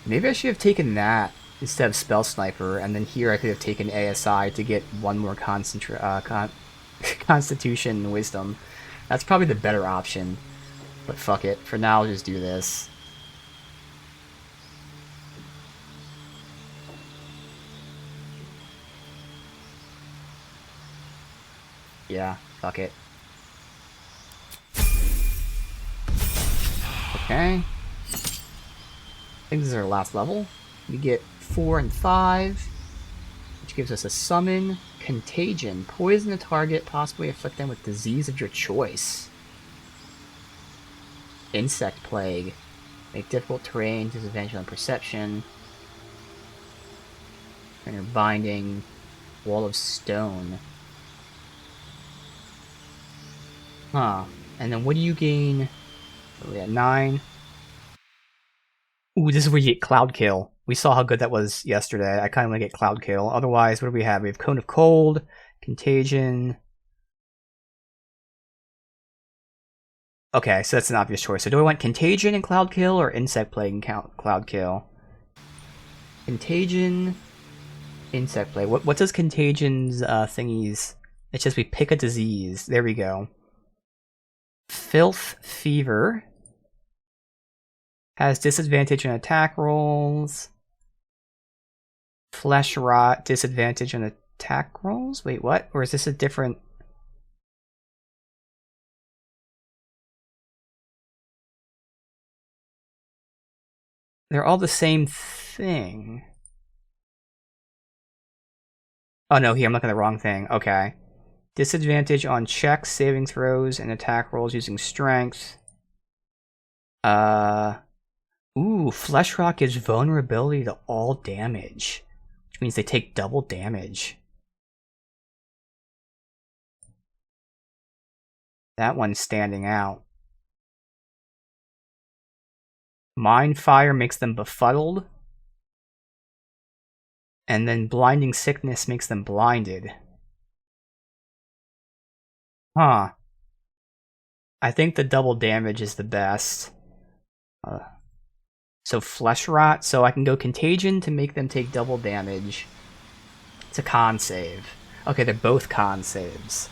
Maybe I should have taken that instead of Spell Sniper, and then here I could have taken ASI to get one more Constitution and Wisdom. That's probably the better option. But fuck it. For now, I'll just do this. Yeah, fuck it. Okay. I think this is our last level. We get 4 and 5, which gives us a summon, contagion, poison a target, possibly afflict them with disease of your choice. Insect plague, make difficult terrain, disadvantage on perception. Trainer binding, wall of stone. Huh. And then what do you gain? Oh, yeah, 9. Ooh, this is where you get Cloud Kill. We saw how good that was yesterday. I kind of want to get Cloud Kill. Otherwise, what do we have? We have Cone of Cold, Contagion. Okay, so that's an obvious choice. So do I want Contagion and Cloud Kill or Insect Plague and Cloud Kill? Contagion, Insect Plague. What does Contagion's thingies? It says we pick a disease. There we go. Filth Fever has disadvantage on attack rolls. Flesh Rot, disadvantage on attack rolls? Wait, what? Or is this a different... They're all the same thing. Oh no, here, I'm looking at the wrong thing. Okay. Disadvantage on checks, saving throws, and attack rolls using strength. Ooh, Flesh Rot gives vulnerability to all damage. Which means they take double damage. That one's standing out. Mind Fire makes them befuddled. And then Blinding Sickness makes them blinded. Huh. I think the double damage is the best. So Flesh Rot, so I can go Contagion to make them take double damage. It's a con save. Okay, they're both con saves.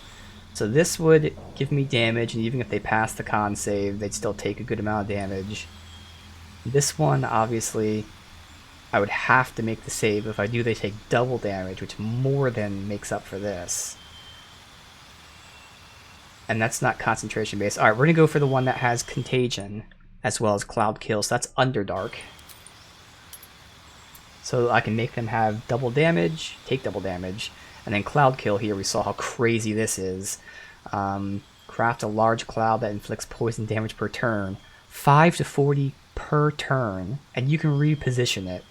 So this would give me damage, and even if they pass the con save, they'd still take a good amount of damage. This one, obviously, I would have to make the save. If I do, they take double damage, which more than makes up for this. And that's not concentration based. Alright, we're going to go for the one that has Contagion, as well as Cloud Kill, so that's Underdark. So I can make them have double damage, take double damage, and then Cloud Kill here, we saw how crazy this is. Craft a large cloud that inflicts poison damage per turn. 5 to 40 per turn, and you can reposition it.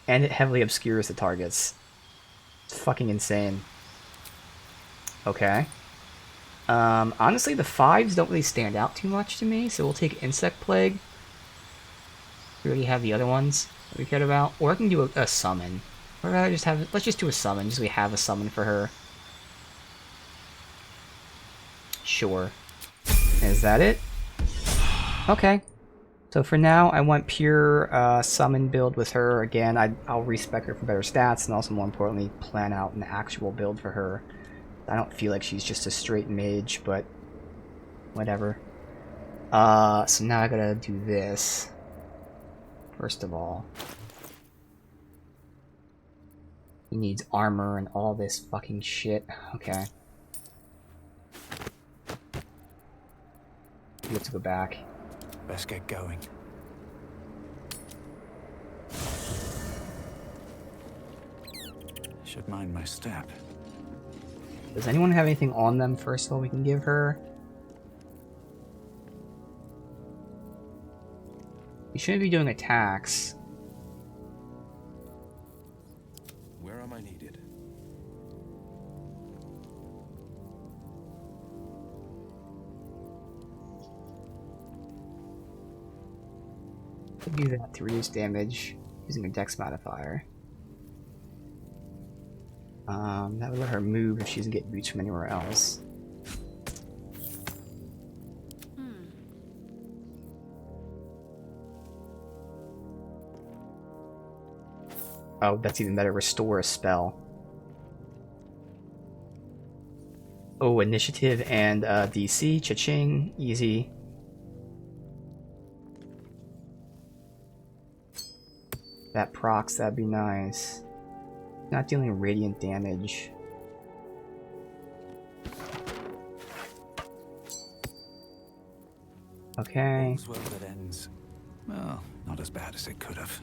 And it heavily obscures the targets. It's fucking insane. Okay. Honestly, the 5s don't really stand out too much to me, so we'll take Insect Plague. We already have the other ones that we cared about. Or I can do a summon. Or rather just have, let's just do a summon, just so we have a summon for her. Sure. Is that it? Okay. So for now, I want pure summon build with her. Again, I'll respec her for better stats, and also more importantly, plan out an actual build for her. I don't feel like she's just a straight mage, but whatever. So now I gotta do this. First of all. He needs armor and all this fucking shit. Okay. You have to go back.
Best get going. Should mind my step.
Does anyone have anything on them first of all we can give her? You shouldn't be doing attacks.
Where am I needed?
Could do that to reduce damage using a dex modifier. That would let her move if she doesn't get boots from anywhere else. Oh, that's even better. Restore a spell. Oh, initiative and DC. Cha-ching. Easy. That procs, that'd be nice. Not dealing radiant damage. Okay.
All's well that ends. Well, not as bad as it could have.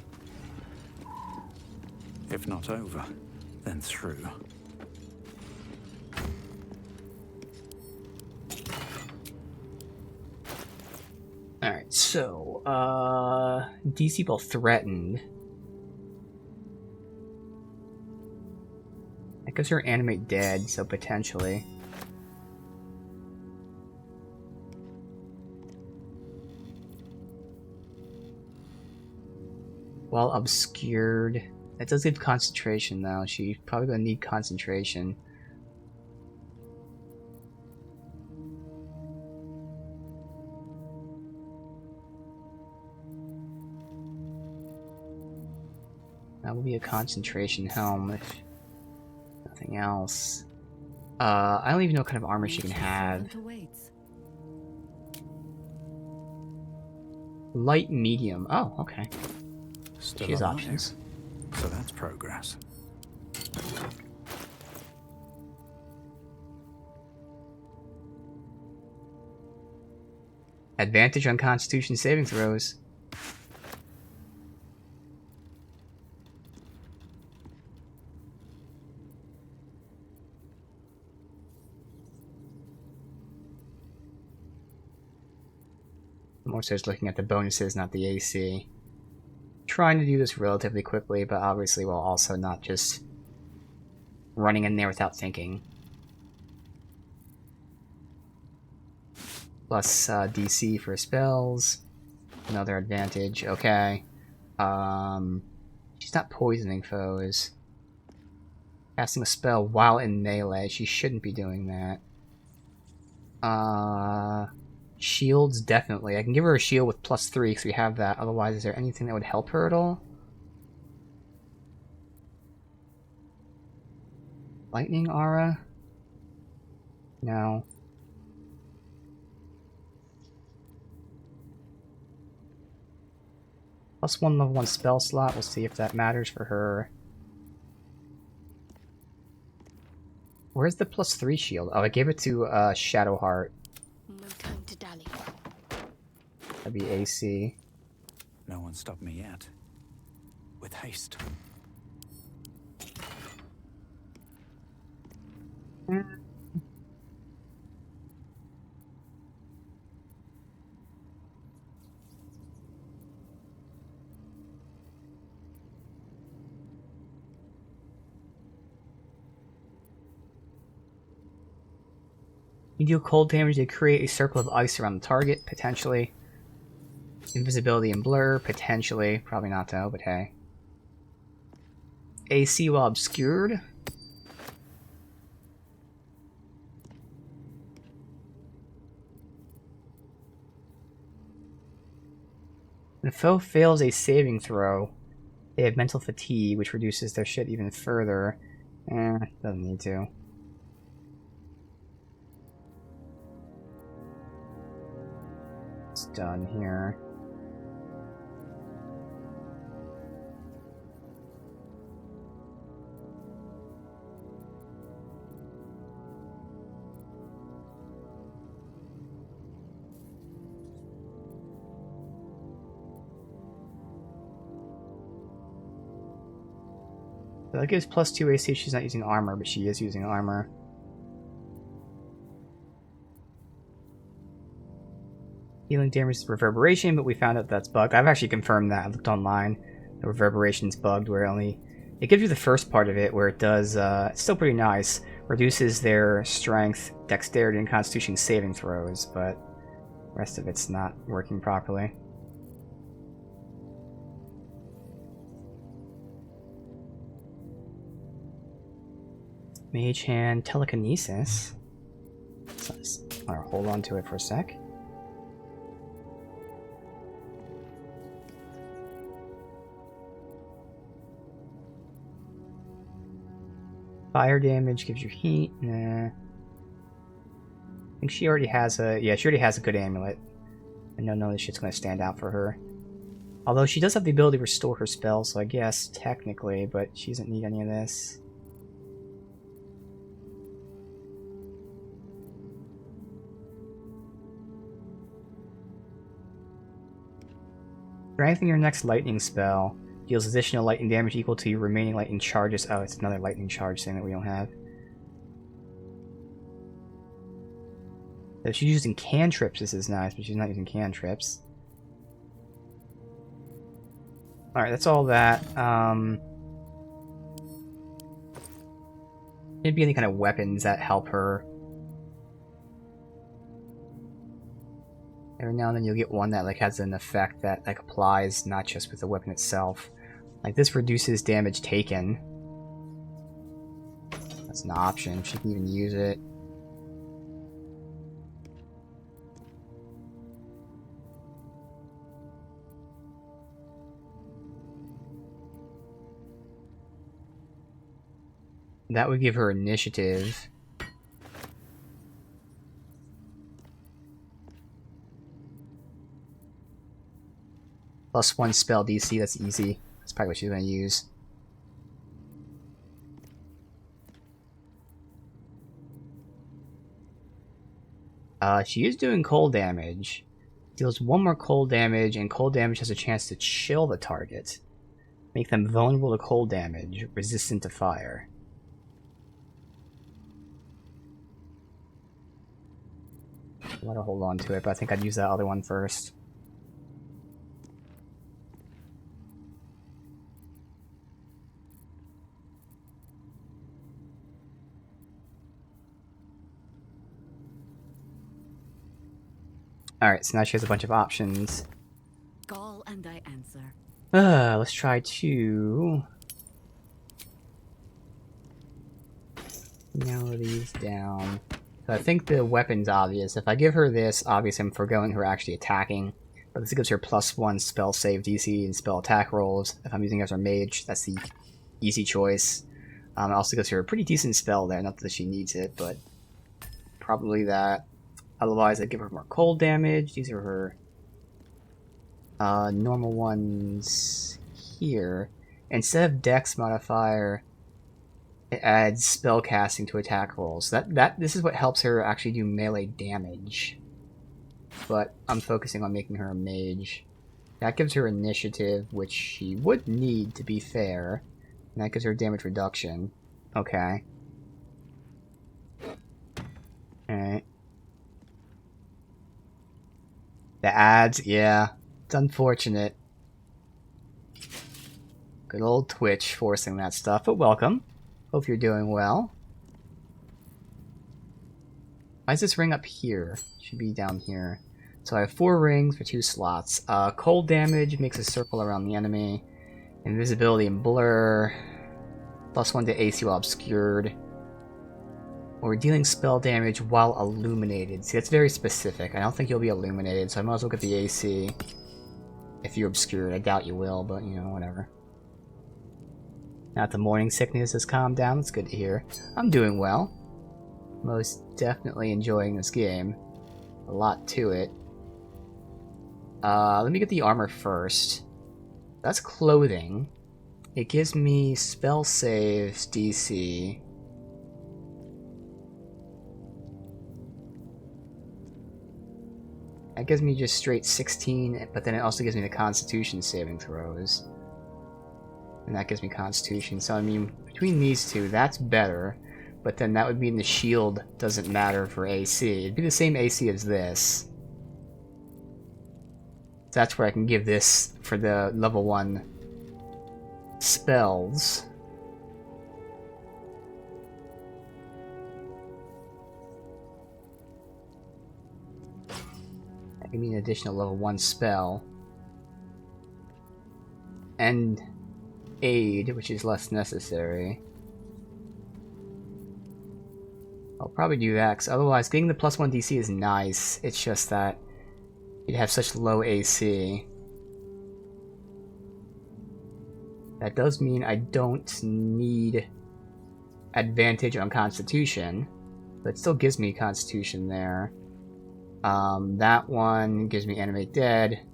If not over, then through.
Alright, so, DC ball threatened. That gives her animate dead, so potentially. Well obscured. That does give concentration though. She's probably gonna need concentration. That will be a concentration helm if nothing else. I don't even know what kind of armor she can have. Light medium. Oh, okay.
Still
She has
alive.
options.
So that's progress.
Advantage on Constitution saving throws. More so just looking at the bonuses, not the AC. Trying to do this relatively quickly, but obviously while also not just running in there without thinking. Plus DC for spells. Another advantage. Okay. She's not poisoning foes. Casting a spell while in melee. She shouldn't be doing that. Shields, definitely. I can give her a shield with +3 because we have that. Otherwise, is there anything that would help her at all? Lightning aura? No. +1 level 1 spell slot. We'll see if that matters for her. Where's the +3 shield? Oh, I gave it to Shadowheart.
No time to dally.
That'd be AC.
No one stopped me yet. With haste.
You deal cold damage to create a circle of ice around the target, potentially. Invisibility and blur, potentially. Probably not though, but hey. AC while obscured. When a foe fails a saving throw, they have mental fatigue, which reduces their shit even further. Doesn't need to. It's done here. So that gives +2 AC. She's not using armor, but she is using armor. Healing damage is reverberation, but we found out that's bugged. I've actually confirmed that. I looked online. The reverberation's bugged where it gives you the first part of it where it does, it's still pretty nice. Reduces their strength, dexterity, and constitution saving throws, but the rest of it's not working properly. Mage Hand Telekinesis. Alright, hold on to it for a sec. Fire damage gives you heat. Nah. I think she already has a... Yeah, she already has a good amulet. I know none of this shit's going to stand out for her. Although she does have the ability to restore her spells, so I guess technically, but she doesn't need any of this. Strengthening your next lightning spell deals additional lightning damage equal to your remaining lightning charges. Oh, it's another lightning charge thing that we don't have. So she's using cantrips, this is nice, but she's not using cantrips. Alright, that's all that. Maybe any kind of weapons that help her. Every now and then you'll get one that like has an effect that like applies not just with the weapon itself. Like, this reduces damage taken. That's an option. She can even use it. That would give her initiative. +1 spell DC, that's easy. That's probably what she's going to use. She is doing cold damage. Deals 1 more cold damage, and cold damage has a chance to chill the target. Make them vulnerable to cold damage, resistant to fire. I want to hold on to it, but I think I'd use that other one first. Alright, so now she has a bunch of options.
Call and I answer.
Let's try to narrow these down. So I think the weapon's obvious. If I give her this, obviously I'm foregoing her actually attacking. But this gives her +1 spell save DC and spell attack rolls. If I'm using her as her mage, that's the easy choice. It also gives her a pretty decent spell there, not that she needs it, but probably that. Otherwise, I'd give her more cold damage. These are her normal ones here. Instead of dex modifier, it adds spell casting to attack rolls. This is what helps her actually do melee damage. But I'm focusing on making her a mage. That gives her initiative, which she would need to be fair. And that gives her damage reduction. Okay. Alright. The ads, yeah. It's unfortunate. Good old Twitch forcing that stuff, but welcome. Hope you're doing well. Why is this ring up here? Should be down here. So I have 4 rings for 2 slots. Cold damage makes a circle around the enemy. Invisibility and blur. +1 to AC while obscured. Or dealing spell damage while illuminated. See, that's very specific. I don't think you'll be illuminated, so I might as well get the AC. If you're obscured. I doubt you will, but, you know, whatever. Now that the morning sickness has calmed down, it's good to hear. I'm doing well. Most definitely enjoying this game. A lot to it. Let me get the armor first. That's clothing. It gives me spell saves DC. That gives me just straight 16, but then it also gives me the Constitution saving throws. And that gives me Constitution, so I mean, between these two, that's better. But then that would mean the shield doesn't matter for AC. It'd be the same AC as this. That's where I can give this for the level 1 spells. Give me an additional level 1 spell. And aid, which is less necessary. I'll probably do that, because otherwise getting the +1 DC is nice. It's just that you'd have such low AC. That does mean I don't need advantage on Constitution, but it still gives me Constitution there. That one gives me Animate Dead.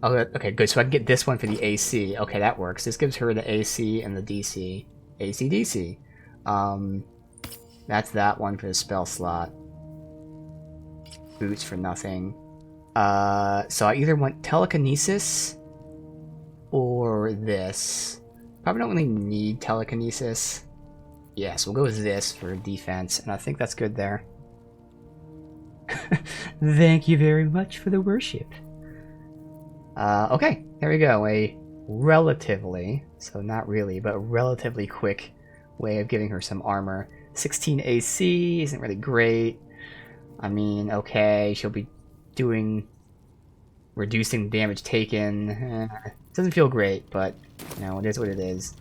Oh, okay, good. So I can get this one for the AC. Okay, that works. This gives her the AC and the DC. AC, DC. That's that one for the spell slot. Boots for nothing. So I either want Telekinesis or this. Probably don't really need Telekinesis. Yeah, so we'll go with this for defense, and I think that's good there. Thank you very much for the worship. Okay, there we go. A relatively, so not really, but relatively quick way of giving her some armor. 16 AC isn't really great. I mean, okay, she'll be doing reducing the damage taken. Doesn't feel great, but you know, it is what it is.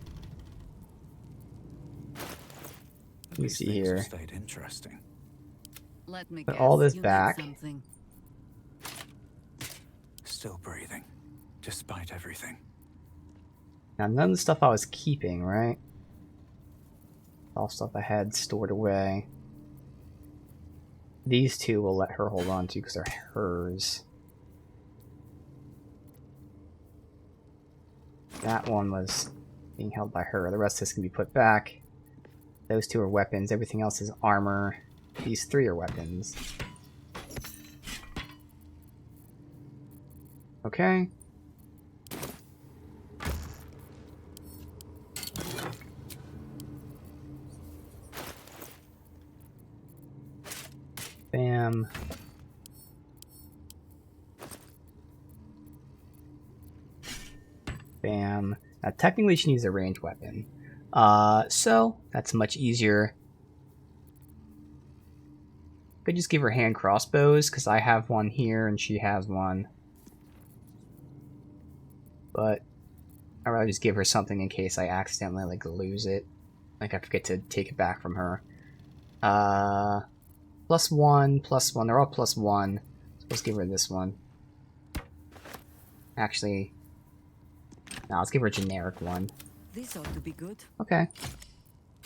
Let me see here.
Stayed interesting.
Let me
Put
guess,
all this
you need
back.
something.
Still breathing, despite everything.
Now, none of the stuff I was keeping, right? All stuff I had stored away. These two will let her hold on to because they're hers. That one was being held by her. The rest of this can be put back. Those two are weapons. Everything else is armor. These three are weapons. Okay. Bam. Bam. Now, technically she needs a ranged weapon. So that's much easier. Could just give her hand crossbows, because I have one here and she has one. But I'd rather just give her something in case I accidentally like lose it. Like I forget to take it back from her. +1, +1. They're all +1. So let's give her this one. Actually, no, let's give her a generic one.
This ought to be good.
Okay.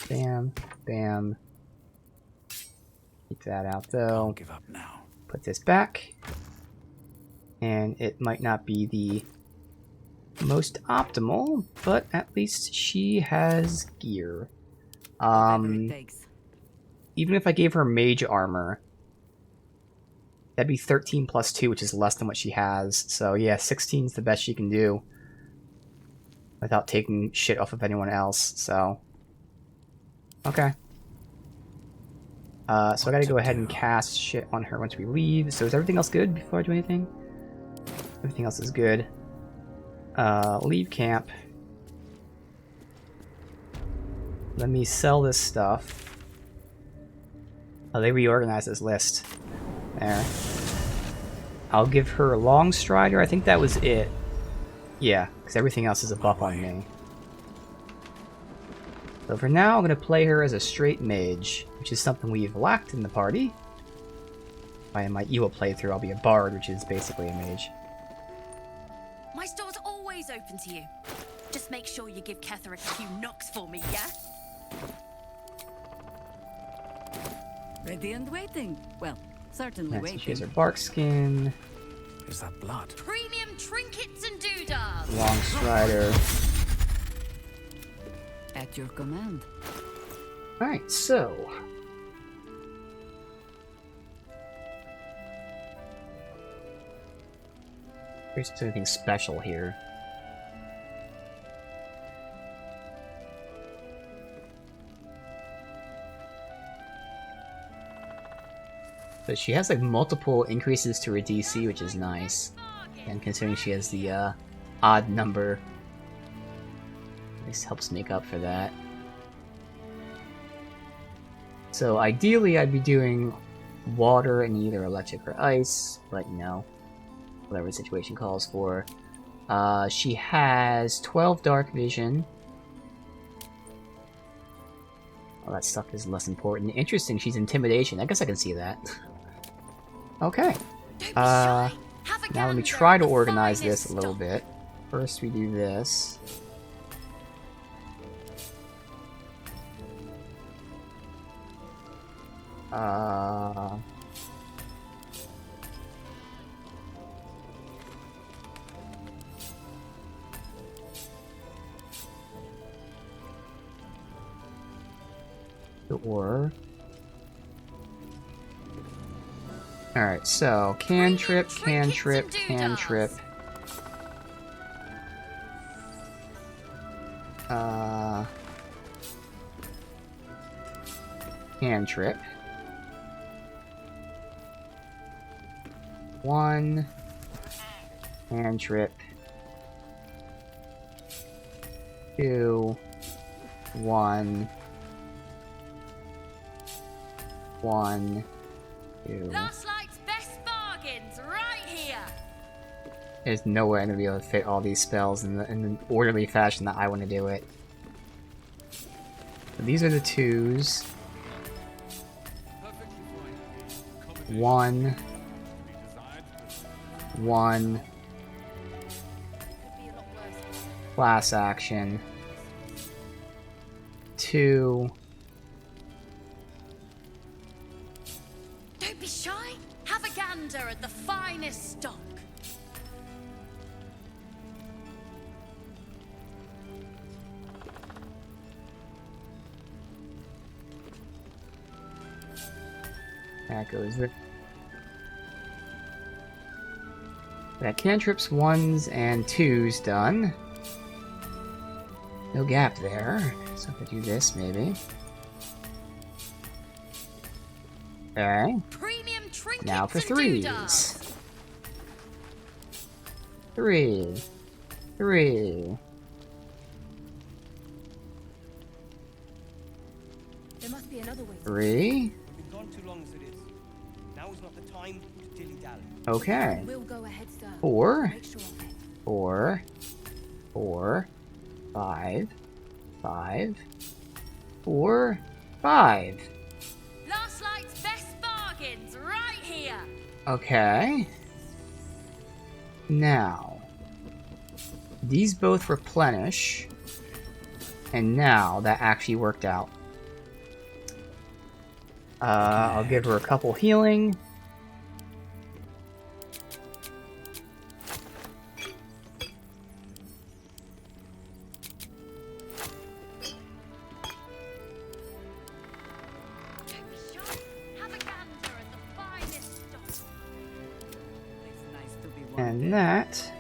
Bam, bam. Keep that out though.
Give up now.
Put this back. And it might not be the most optimal, but at least she has gear. Even if I gave her mage armor, that'd be 13 + 2, which is less than what she has. So yeah, 16 is the best she can do without taking shit off of anyone else. So okay. So I gotta go ahead and cast shit on her once we leave. So is everything else good before I do anything? Everything else is good. Leave camp. Let me sell this stuff. Oh, they reorganized this list. There. I'll give her a long strider. I think that was it. Yeah, because everything else is a buff on me. So for now, I'm going to play her as a straight mage, which is something we've lacked in the party. By my evil playthrough, I'll be a bard, which is basically a mage.
My store's always open to you. Just make sure you give Ketherick a few knocks for me, yeah?
Ready and waiting. Well, certainly
Next,
waiting.
she has her bark skin.
Is that blood?
Premium trinkets and doodads.
Long strider.
At your command.
Alright, so... There's something special here. But she has like multiple increases to her DC, which is nice. And considering she has the odd number, this helps make up for that. So ideally I'd be doing water and either electric or ice, but you know, whatever the situation calls for. She has 12 dark vision. All that stuff is less important. Interesting, she's intimidation. I guess I can see that. Okay. Now let me try to organize this a little bit. First we do this. Or alright, so cantrip, cantrip, cantrip. Cantrip. 1 cantrip. 2 1 1 2.
Last night's best bargains right here.
There's no way I'm gonna be able to fit all these spells in the orderly fashion that I want to do it. So these are the 2s. 1. 1. Class action. 2.
Don't be shy. Have a gander at the finest stock.
That goes there. That cantrips 1s and 2s done. No gap there. So if I do this, maybe. Okay.
Premium trinkets
Now for
and
3s.
doodads.
3. 3.
There must be another way.
3.
We've been gone too long as it is. Now is not the time to dilly-dally.
Okay.
We'll go ahead, sir.
4.
Make sure of it.
4. 4. 5. 5. 4. 5.
Last night's best bargains right here.
Okay. Now, these both replenish, and now that actually worked out. I'll give her a couple healing.
Don't be shy. Have a gander at the finest stock.
And that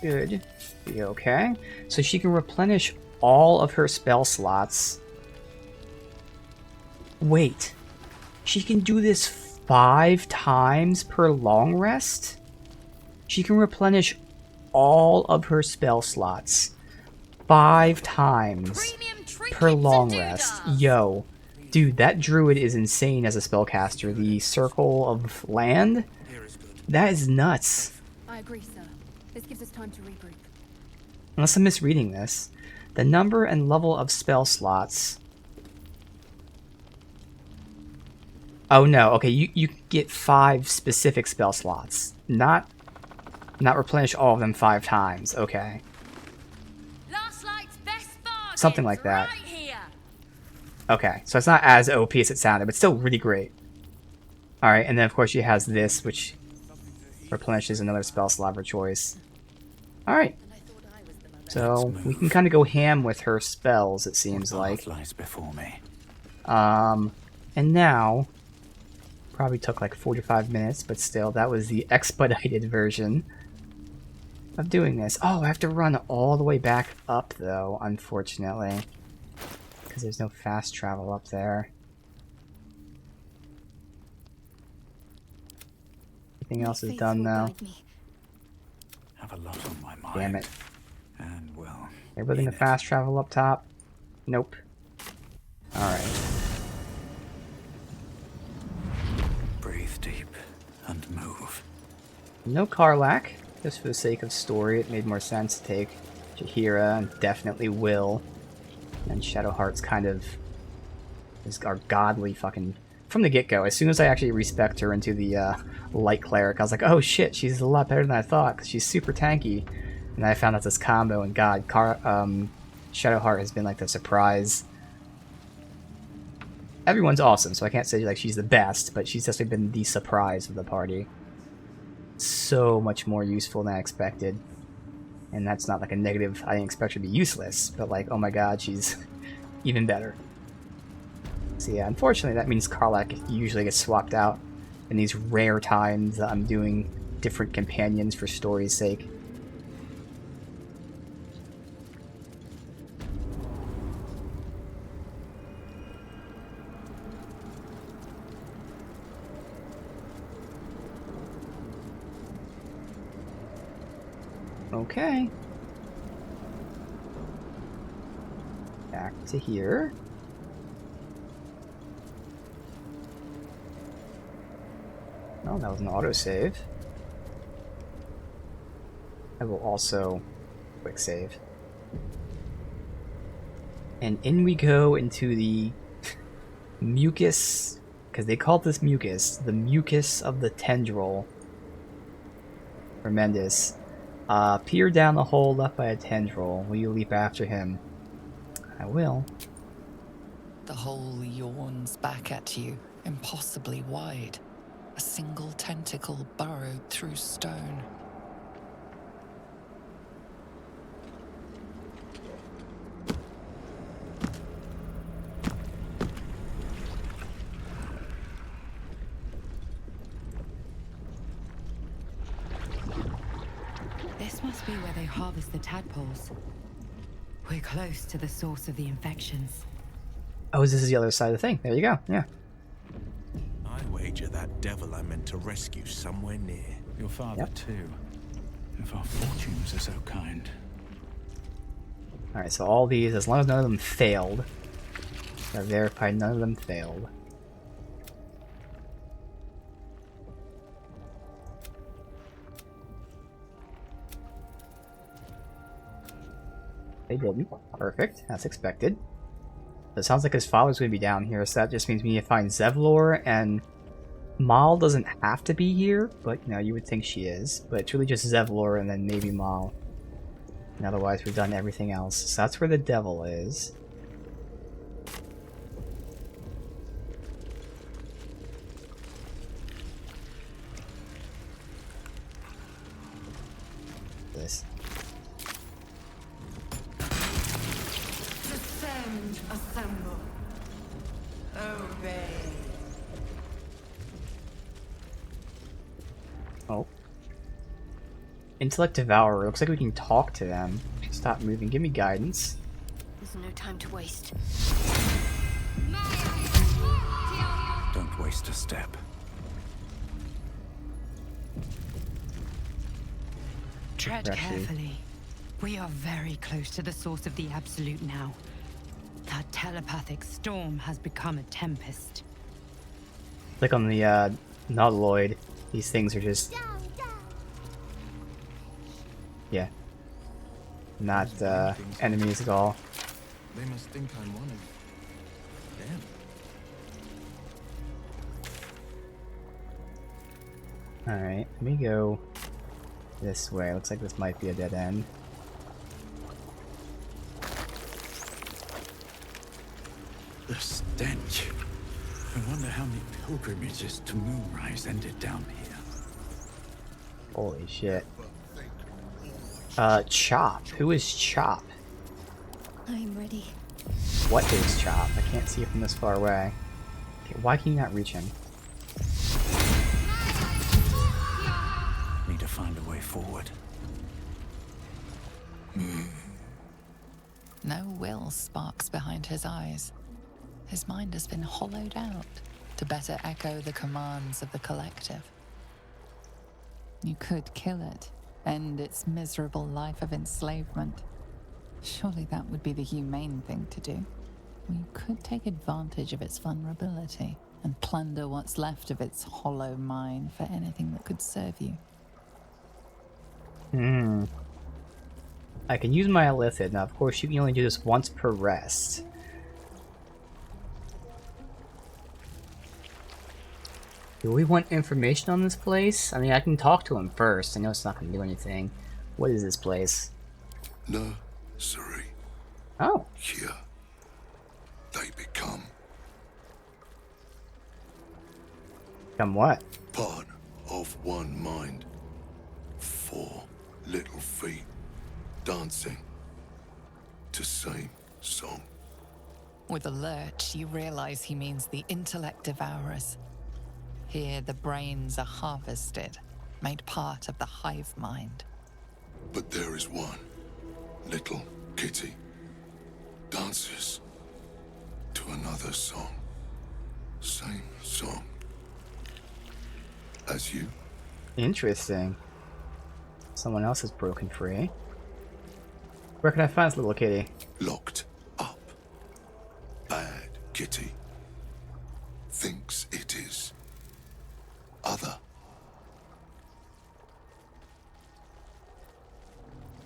should be okay. So she can replenish all of her spell slots. Wait, she can do this 5 times per long rest? She can replenish all of her spell slots 5 times
Premium trinkets
per long
and
rest.
doodads.
Yo, dude, that druid is insane as a spellcaster. The Circle of Land? That is nuts.
I agree, sir. This gives us time to regroup.
Unless I'm misreading this. The number and level of spell slots. Oh no, okay, you get 5 specific spell slots. Not replenish all of them 5 times. Okay.
Last night's best bargains
Something like that.
right here.
Okay, so it's not as OP as it sounded, but still really great. Alright, and then of course she has this, which replenishes another spell slot of her choice. Alright. So we can kind of go ham with her spells, it seems like.
Lies before me.
And now, probably took like 45 minutes, but still, that was the expedited version of doing this. Oh, I have to run all the way back up, though, unfortunately. Because there's no fast travel up there. Everything else is done, though.
Have a lot on my mind.
Damn it.
And well,
They're building the fast travel up top. Nope. Alright.
breathe deep and move.
No Karlach. Just for the sake of story, it made more sense to take Jaheira and definitely Will. And Shadowheart's kind of is our godly fucking from the get-go. As soon as I actually respect her into the light cleric, I was like, oh shit, she's a lot better than I thought, because she's super tanky. And I found out this combo, and god, Shadowheart has been like the surprise. Everyone's awesome, so I can't say like she's the best, but she's definitely been the surprise of the party. So much more useful than I expected. And that's not like a negative, I didn't expect her to be useless, but like, oh my god, she's even better. So yeah, unfortunately that means Karlach usually gets swapped out in these rare times that I'm doing different companions for story's sake. Okay. Back to here. Oh, that was an autosave. I will also quick save. And in we go into the mucus, because they call this mucus, the mucus of the tendril. Tremendous. Peer down the hole left by a tendril. Will you leap after him? I will.
The hole yawns back at you, impossibly wide. A single tentacle burrowed through stone.
This must be where they harvest the tadpoles. We're close to the source of the infections.
Oh, this is the other side of the thing. There you go. Yeah.
I wager that devil I meant to rescue somewhere near.
Your father, too. If our fortunes are so kind.
Alright, so all these, as long as none of them failed. I've verified none of them failed. They didn't. Perfect. That's expected. It sounds like his father's going to be down here, so that just means we need to find Zevlor, and Mal doesn't have to be here, but you know, you would think she is. But it's really just Zevlor and then maybe Mal. And otherwise we've done everything else. So that's where the devil is. This.
Descend, assemble. Obey.
Oh. Intellect Devourer. Looks like we can talk to them. Stop moving. Give me guidance.
There's no time to waste.
Don't waste a step.
Tread
Actually.
carefully. We are very close to the source of the Absolute now. That telepathic storm has become a tempest.
Click on the Nautiloid. These things are just... yeah. Not enemies at all.
They must think I'm one of them.
Alright, let me go this way. Looks like this might be a dead end.
The stench. I wonder how many pilgrimages to Moonrise ended down here.
Holy shit. Chop. Who is Chop?
I'm ready.
What is Chop? I can't see it from this far away. Okay, why can you not reach him?
Need to find a way forward.
No will sparks behind his eyes. His mind has been hollowed out to better echo the commands of the collective. You could kill it, end its miserable life of enslavement. Surely that would be the humane thing to do. Or you could take advantage of its vulnerability and plunder what's left of its hollow mind for anything that could serve you.
I can use my Illithid. Now, of course, you can only do this once per rest. Do we want information on this place? I mean, I can talk to him first. I know it's not going to do anything. What is this place?
Nursery.
Oh.
Here. They become
What?
part of one mind. 4 little feet dancing to same song.
With a lurch, you realize he means the intellect devourers. Here, the brains are harvested, made part of the hive mind.
But there is one little kitty dances to another song. Same song as you.
Interesting. Someone else is broken free. Where can I find this little kitty?
Locked up. Bad kitty. Thinks it is. Other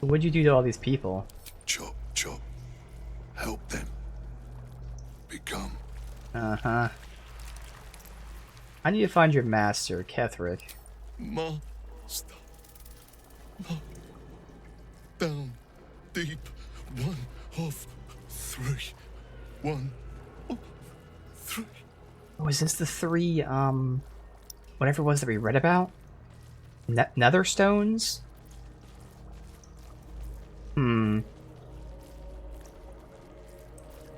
What'd you do to all these people?
Chop, chop. Help them. Become.
Uh-huh. I need to find your master, Ketherick.
Master. Down. Deep. 1 of 3. 1 of 3.
Oh, is this the 3, whatever it was that we read about? Nether stones?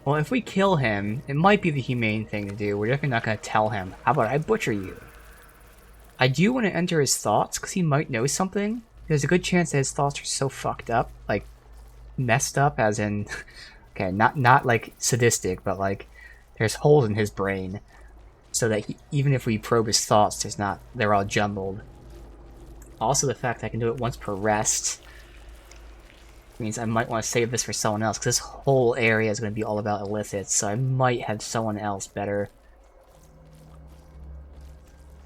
Well, if we kill him, it might be the humane thing to do. We're definitely not going to tell him. How about I butcher you? I do want to enter his thoughts, because he might know something. There's a good chance that his thoughts are so fucked up, like, messed up, as in... okay, not like sadistic, but like, there's holes in his brain. So that even if we probe his thoughts, they're all jumbled. Also, the fact that I can do it once per rest means I might want to save this for someone else, because this whole area is going to be all about illicits, so I might have someone else better.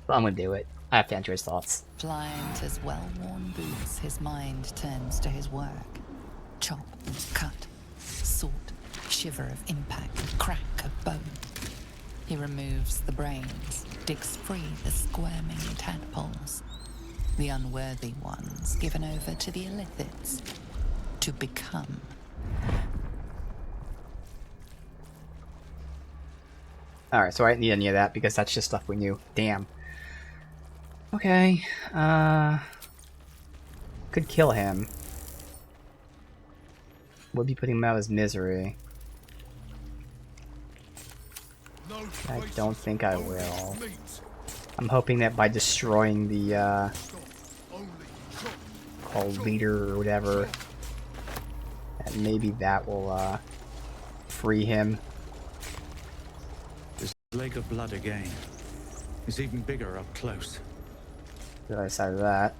But I'm going to do it. I have to enter his thoughts.
Blind as well-worn boots, his mind turns to his work. Chop, cut, sort, shiver of impact, crack of bone. He removes the brains, digs free the squirming tadpoles. The unworthy ones given over to the illithits. To become.
Alright, so I didn't need any of that because that's just stuff we knew. Damn. Okay, could kill him. Would be putting him out of his misery. I don't think I will. I'm hoping that by destroying the, called leader or whatever, that maybe that will, free him.
There's a lake of blood again. It's even bigger up close.
The other side of that.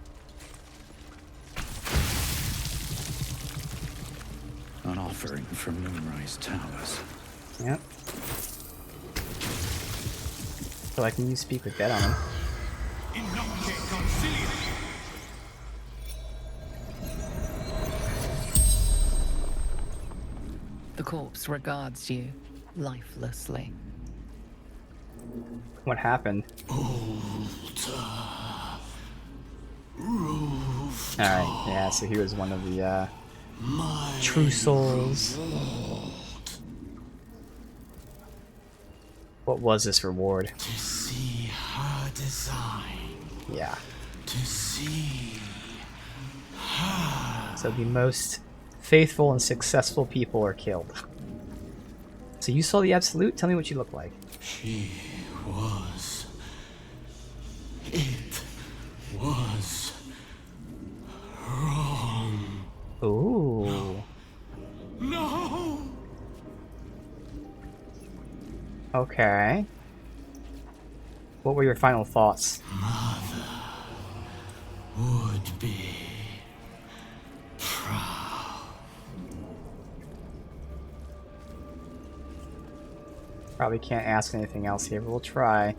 An offering from Moonrise Towers.
Yep. So I can use Speak with Dead on him.
The corpse regards you lifelessly.
What happened? Alright, yeah, so he was one of the, true souls. What was this reward?
To see her design.
Yeah.
To see her.
So the most faithful and successful people are killed. So you saw the Absolute? Tell me what you look like.
She was. It was wrong.
Ooh.
No!
Okay. What were your final thoughts?
Mother would be proud.
Probably can't ask anything else here, but we'll try.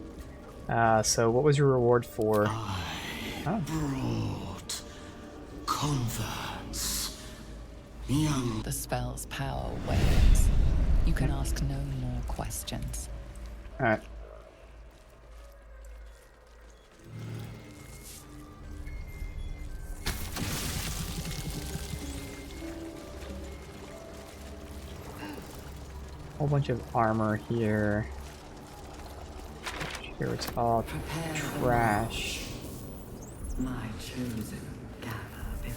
So what was your reward for?
I brought converts. Young.
The spell's power wanes. You can ask no more questions.
Alright. Whole bunch of armor here. Here it's all trash.
My chosen gather below.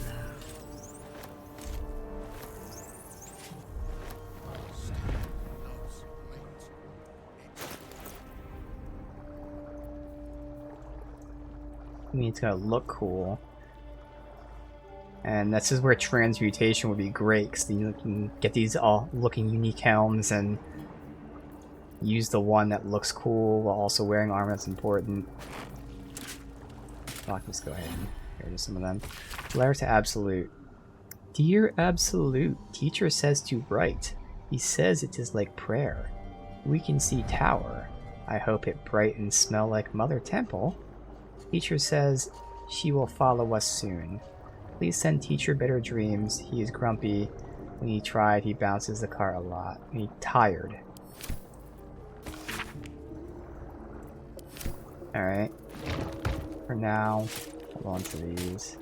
I mean, it's gonna look cool. And this is where transmutation would be great, because you can get these all looking unique helms and use the one that looks cool while also wearing armor that's important. I'll just go ahead and get rid of some of them. Letter to Absolute. Dear Absolute, teacher says to write. He says it is like prayer. We can see tower. I hope it bright and smell like Mother Temple. Teacher says she will follow us soon. Please send teacher better dreams. He is grumpy. When he tried, he bounces the car a lot. And he's tired. Alright. For now, hold on to these.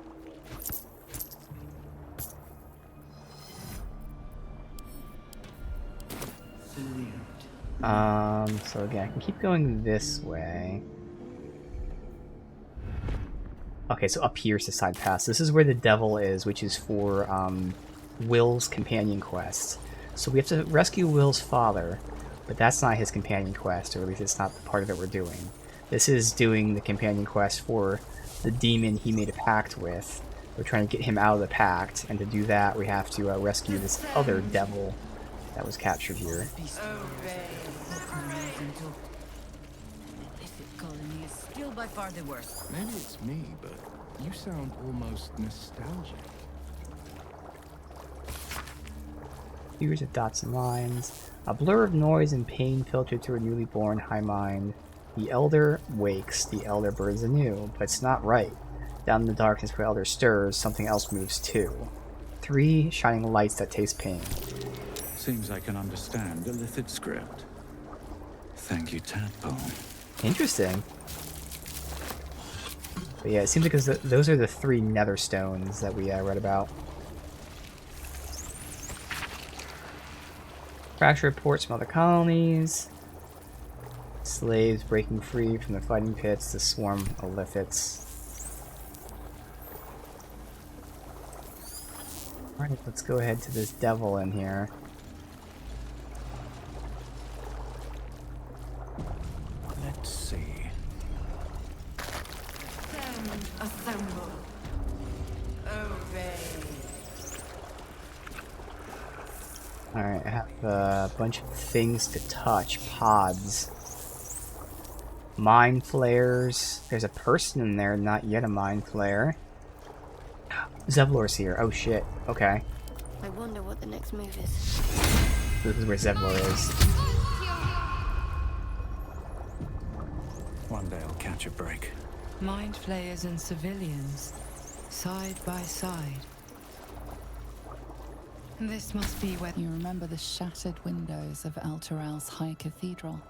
So again, I can keep going this way. Okay, so up here's the side pass. This is where the devil is, which is for Will's companion quest. So we have to rescue Will's father, but that's not his companion quest, or at least it's not the part of it we're doing. This is doing the companion quest for the demon he made a pact with. We're trying to get him out of the pact, and to do that we have to rescue this other devil that was captured here.
Colony is still by far the worst.
Maybe it's me, but you sound almost nostalgic.
Series of dots and lines. A blur of noise and pain filtered through a newly born high mind. The elder wakes, the elder birds anew, but it's not right. Down in the darkness where elder stirs, something else moves too. 3 shining lights that taste pain.
Seems I can understand the Lithid script. Thank you, Tadpole.
Interesting. But yeah, it seems like those are the 3 nether stones that we read about. Crash reports from other colonies. Slaves breaking free from the fighting pits to swarm of Lithids. Alright, let's go ahead to this devil in here.
Let's see.
Assemble. Obey.
Alright, I have a bunch of things to touch. Pods. Mind flares. There's a person in there, not yet a mind flare. Zevlor's here. Oh shit. Okay.
I wonder what the next move is.
This is where Zevlor is.
One day I'll catch a break.
Mind flayers and civilians, side by side. This must be where...
You remember the shattered windows of Alteral's High Cathedral?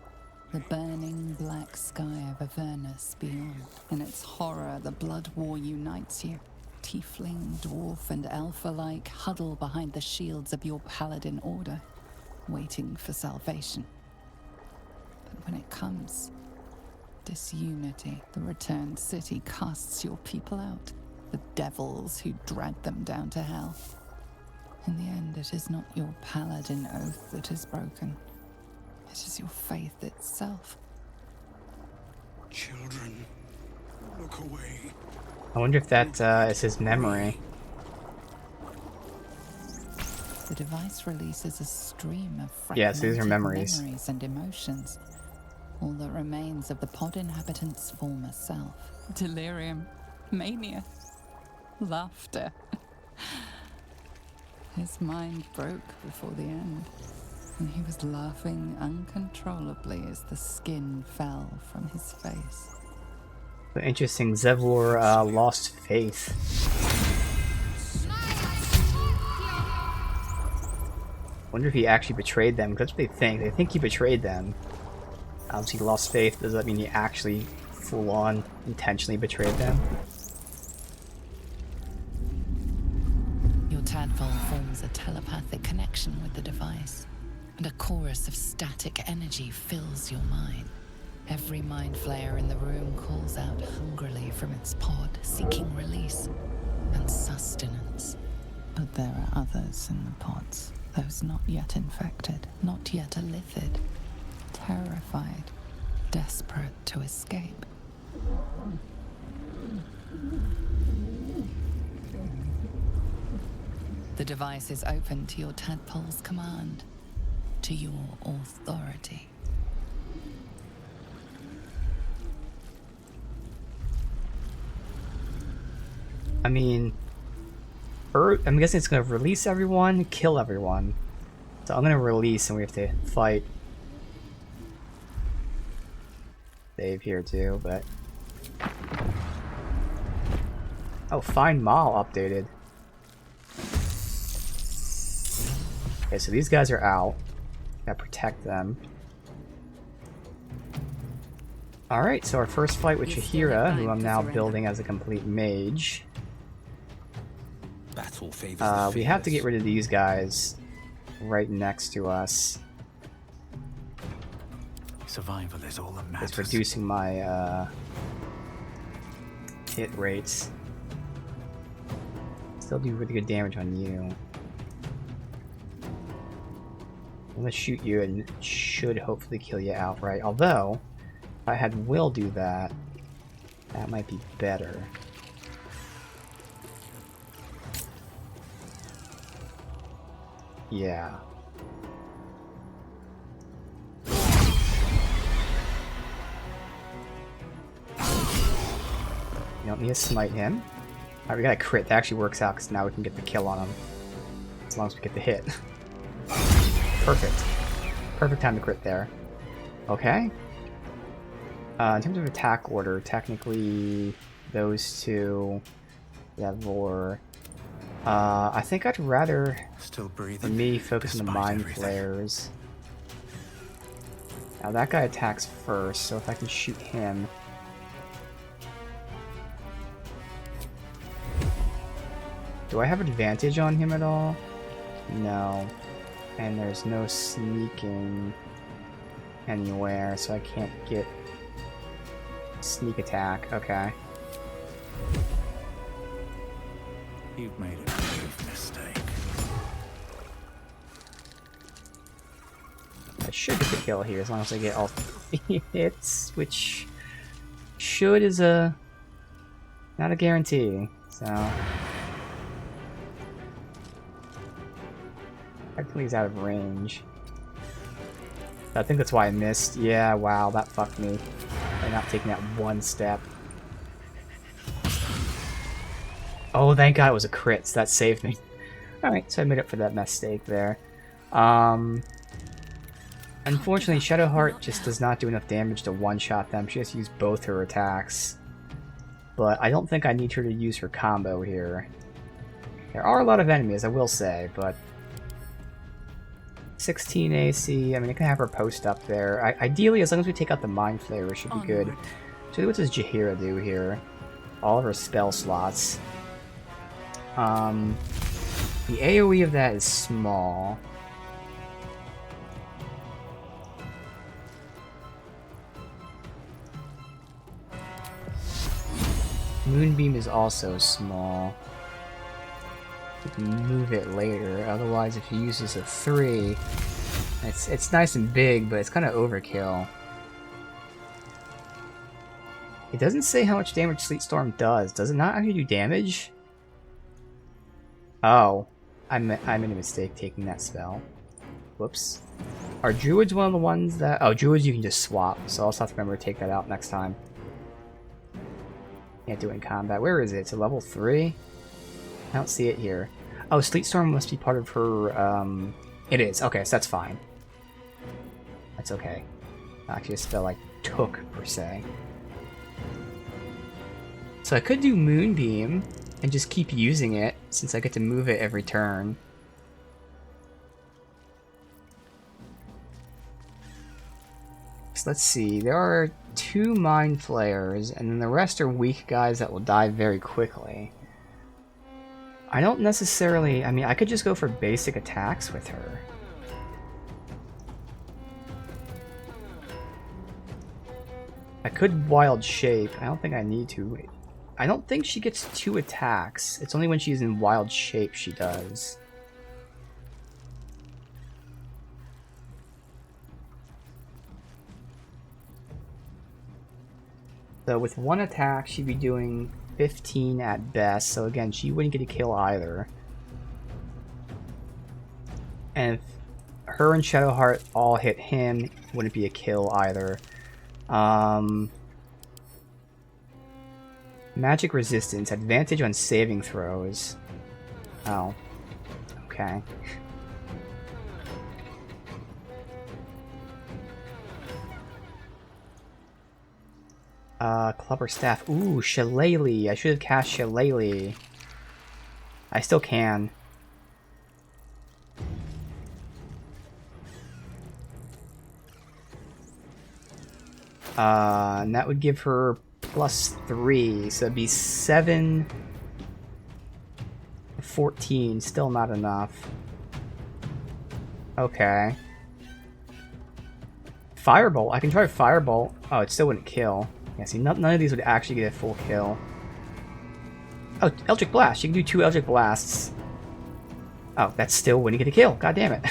The burning black sky of Avernus beyond. In its horror, the blood war unites you. Tiefling, dwarf, and elf alike huddle behind the shields of your paladin order, waiting for salvation. But when it comes, disunity, the returned city casts your people out, the devils who drag them down to hell. In the end, it is not your paladin oath that is broken. It is your faith itself.
Children, look away.
I wonder if that is his memory.
The device releases a stream of
Yes, these are
fragmented
memories.
memories and emotions. All that remains of the pod inhabitant's former self. Delirium, mania, laughter. His mind broke before the end, and he was laughing uncontrollably as the skin fell from his face.
So interesting, Zevlor lost faith. Wonder if he actually betrayed them, because that's what they think. They think he betrayed them. Obviously, he lost faith. Does that mean he actually full-on intentionally betrayed them?
Your tadpole forms a telepathic connection with the device, and a chorus of static energy fills your mind. Every mind flayer in the room calls out hungrily from its pod, seeking release and sustenance. But there are others in the pods, those not yet infected, not yet a Lithid, terrified, desperate to escape. The device is open to your tadpole's command, to your authority.
I mean, I'm guessing it's going to release everyone, kill everyone. So I'm going to release and we have to fight. Save here too, but... Oh, Find Maul updated. Okay, so these guys are out. Gotta protect them. Alright, so our first fight with Chihira, who I'm now building as a complete mage.
Battle favors
We have to get rid of these guys right next to us.
Survival is all that matters.
It's reducing my hit rates. Still do really good damage on you. I'm gonna shoot you and it should hopefully kill you outright. Although, if I had Will do that, that might be better. Yeah. You don't need to smite him. Alright, we got a crit. That actually works out because now we can get the kill on him. As long as we get the hit. Perfect. Perfect time to crit there. Okay. In terms of attack order, technically those two Yavor. I think I'd rather
still breathing,
for me focus on the mind
everything.
flares. Now that guy attacks first, so if I can shoot him. Do I have advantage on him at all? No. And there's no sneaking anywhere, so I can't get sneak attack. Okay.
You've made a grave mistake.
I should get the kill here as long as I get all 3 hits, which should is a not a guarantee. So technically he's out of range. I think that's why I missed. Yeah, wow, that fucked me by not taking that one step. Oh, thank God it was a crit, so that saved me. Alright, so I made up for that mistake there. Unfortunately, Shadowheart just does not do enough damage to one-shot them. She has to use both her attacks. But I don't think I need her to use her combo here. There are a lot of enemies, I will say, but 16 AC, I mean, I can have her post up there. Ideally, as long as we take out the Mind Flayer, it should be good. So what does Jaheira do here? All of her spell slots. The AoE of that is small. Moonbeam is also small. You can move it later, otherwise if he uses a 3, it's nice and big, but it's kind of overkill. It doesn't say how much damage Sleet Storm does. Does it not actually do damage? Oh, I made a mistake taking that spell. Whoops. Are Druids one of the ones that... Oh, Druids you can just swap, so I'll also have to remember to take that out next time. Can't do it in combat. Where is it? It's a level 3? I don't see it here. Oh, Sleet Storm must be part of her, It is. Okay, so that's fine. That's okay. Actually, a spell I took, per se. So I could do Moonbeam and just keep using it, since I get to move it every turn. So let's see. There are 2 Mind Flayers, and then the rest are weak guys that will die very quickly. I don't necessarily... I mean, I could just go for basic attacks with her. I could Wild Shape. I don't think I need to. I don't think she gets 2 attacks. It's only when she's in Wild Shape she does. So with 1 attack, she'd be doing 15 at best. So again, she wouldn't get a kill either. And if her and Shadowheart all hit him, wouldn't be a kill either. Magic resistance, advantage on saving throws. Oh. Okay. Clubber Staff. Ooh, Shillelagh. I should have cast Shillelagh. I still can. And that would give her +3, so it'd be 7, 14, still not enough. Okay. Firebolt, I can try Firebolt. Oh, it still wouldn't kill. Yeah, see, none of these would actually get a full kill. Oh, Eldritch Blast, you can do 2 Eldritch Blasts. Oh, that still wouldn't get a kill, god damn it.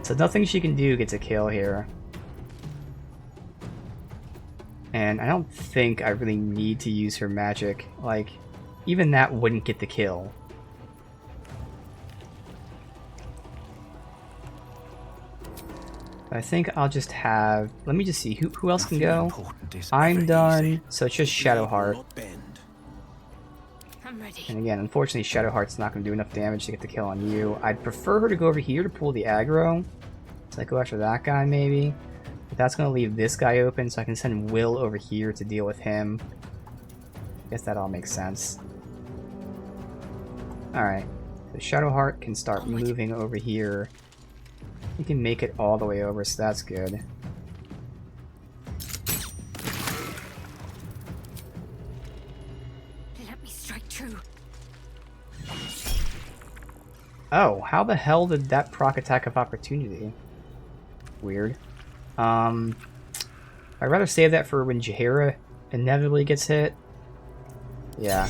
So nothing she can do gets a kill here. And I don't think I really need to use her magic. Like, even that wouldn't get the kill. I think I'll just have... Let me just see. Who else can go? I'm done. So it's just Shadowheart.
I'm ready.
And again, unfortunately, Shadowheart's not going to do enough damage to get the kill on you. I'd prefer her to go over here to pull the aggro. So I go after that guy, maybe. But that's going to leave this guy open, so I can send Will over here to deal with him. Guess that all makes sense. Alright. So Shadowheart can start moving over here. We can make it all the way over, so that's good.
Let me strike true.
Oh, how the hell did that proc attack of opportunity? Weird. I'd rather save that for when Jaheira inevitably gets hit. Yeah.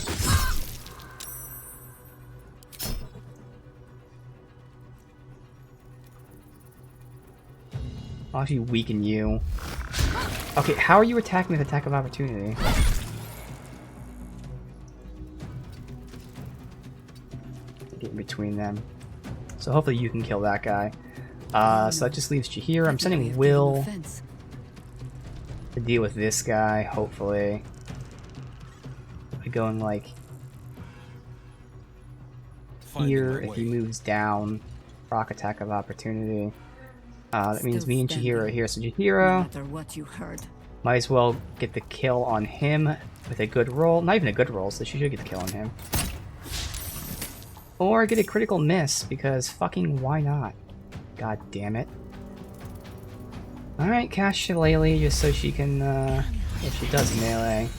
I'll actually weaken you. Okay, how are you attacking with attack of opportunity? Get in between them. So hopefully you can kill that guy. So that just leaves Jaheira. I'm sending Will to deal with this guy, hopefully. By going like here, if he moves down, proc attack of opportunity. That means me and Jaheira are here, so Jaheira might as well get the kill on him with a good roll. Not even a good roll, so she should get the kill on him. Or get a critical miss, because fucking why not? God damn it. Alright, cast Shillelagh just so she can, if she does melee.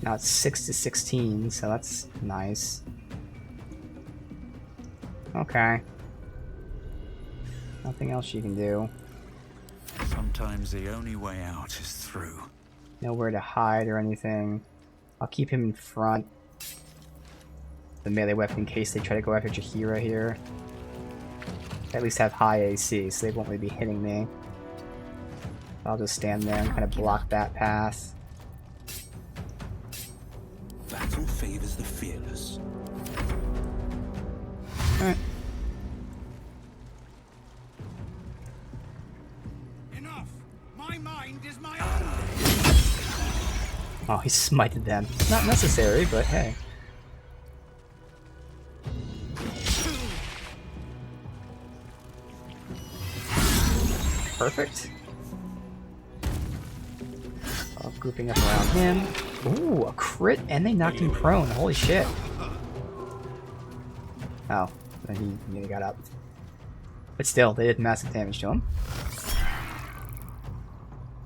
Now it's 6 to 16, so that's nice. Okay. Nothing else you can do.
Sometimes the only way out is through.
Nowhere to hide or anything. I'll keep him in front. The melee weapon in case they try to go after Jaheira here. At least have high AC, so they won't really be hitting me. I'll just stand there and kind of block that path.
Battle favors the fearless.
Alright.
Enough. My mind is my
Oh, he smited them. Not necessary, but hey. Perfect. All grouping up around him. Ooh, a crit, and they knocked him prone. Holy shit. Oh, then he got up. But still, they did massive damage to him.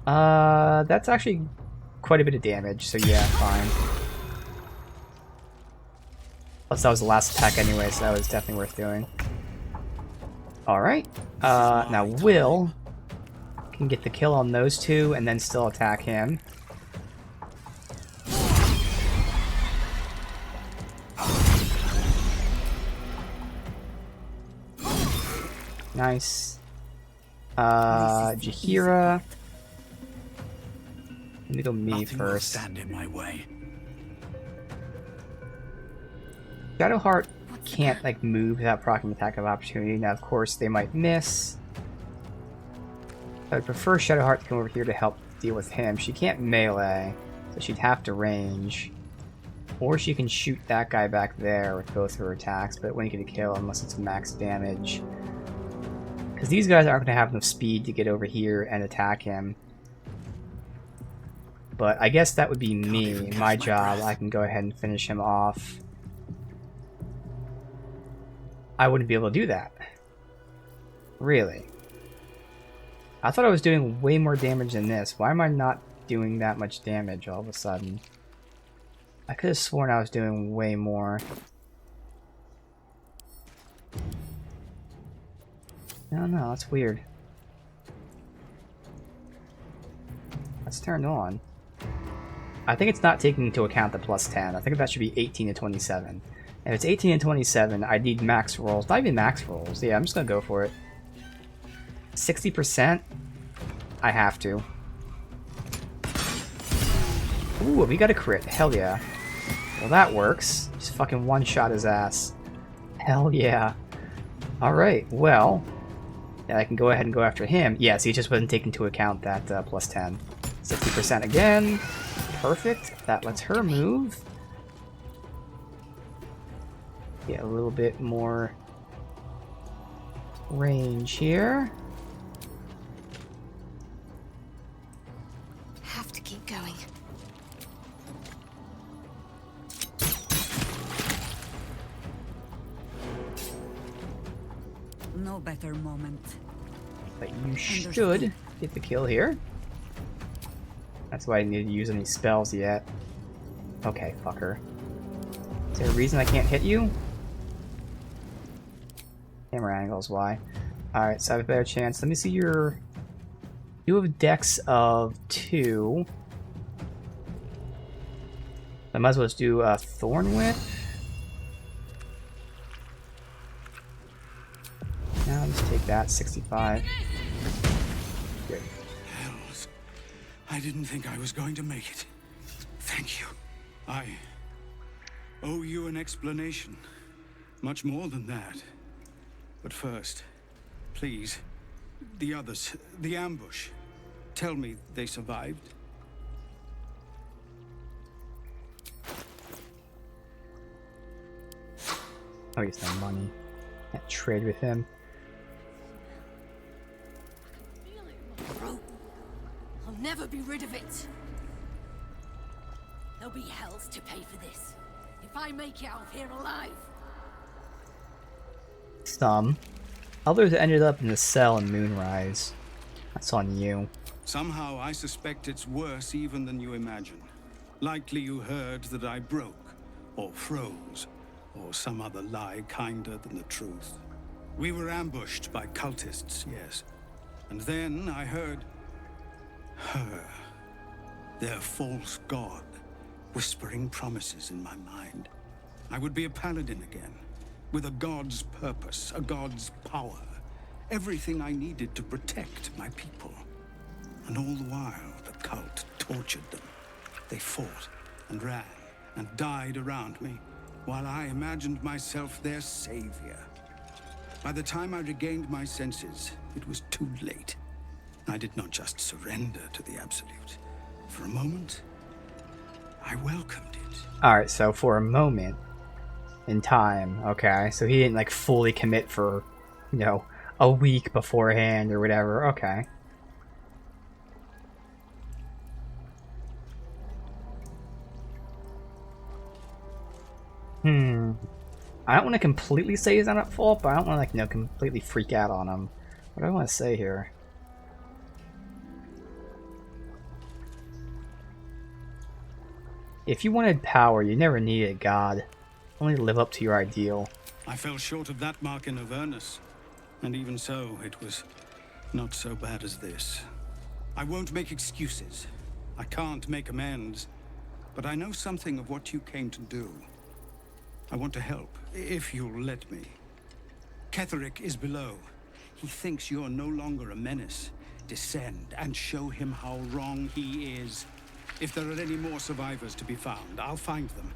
That's actually quite a bit of damage, so yeah, fine. Plus that was the last attack anyway, so that was definitely worth doing. Alright, now Will can get the kill on those two and then still attack him. Nice. Jaheira. Let me go me first.
Stand in my way.
Shadowheart can't like move without proccing attack of opportunity. Now, of course, they might miss. I would prefer Shadowheart to come over here to help deal with him. She can't melee, so she'd have to range. Or she can shoot that guy back there with both her attacks, but it wouldn't get a kill unless it's max damage. Because these guys aren't going to have enough speed to get over here and attack him. But I guess that would be me, my job. I can go ahead and finish him off. I wouldn't be able to do that. Really. I thought I was doing way more damage than this. Why am I not doing that much damage all of a sudden? I could have sworn I was doing way more. No, that's weird. That's turned on. I think it's not taking into account the plus 10. I think that should be 18 to 27. If it's 18 and 27, I need max rolls. Not even max rolls. Yeah, I'm just gonna go for it. 60%? I have to. Ooh, we got a crit. Hell yeah. Well, that works. Just fucking one-shot his ass. Hell yeah. Alright, well... yeah, I can go ahead and go after him. Yeah, so he just wasn't taking into account that plus 10. 60% again. Perfect. That lets her move. Get a little bit more range here.
Have to keep going.
No better moment.
But you should get the kill here. That's why I didn't need to use any spells yet. Okay, fucker. Is there a reason I can't hit you? Camera angles, why? Alright, so I have a better chance. Let me see your... you have dex of 2. I might as well just do a Thorn Whip. Now just take that, 65. Good.
Hells. I didn't think I was going to make it. Thank you. I owe you an explanation. Much more than that. But first, please, the others, the ambush. Tell me they survived.
Oh, he's no money. Can't trade with him.
Bro, I'll never be rid of it. There'll be hells to pay for this. If I make it out of here alive.
Some. Others ended up in the cell in Moonrise. That's on you.
Somehow I suspect it's worse even than you imagine. Likely you heard that I broke, or froze, or some other lie kinder than the truth. We were ambushed by cultists, yes. And then I heard... her. Their false god, whispering promises in my mind. I would be a paladin again, with a god's purpose, a god's power. Everything I needed to protect my people. And all the while, the cult tortured them. They fought and ran and died around me, while I imagined myself their savior. By the time I regained my senses, it was too late. I did not just surrender to the Absolute. For a moment, I welcomed it.
Alright, so for a moment in time, okay, so he didn't like fully commit for, you know, a week beforehand or whatever, okay. I don't want to completely say he's not at fault, but I don't want to, like, you know, completely freak out on him. What do I want to say here? If you wanted power, you never needed a god. Only to live up to your ideal.
I fell short of that mark in Avernus. And even so, it was not so bad as this. I won't make excuses. I can't make amends. But I know something of what you came to do. I want to help, if you'll let me. Ketherick is below. He thinks you're no longer a menace. Descend and show him how wrong he is. If there are any more survivors to be found, I'll find them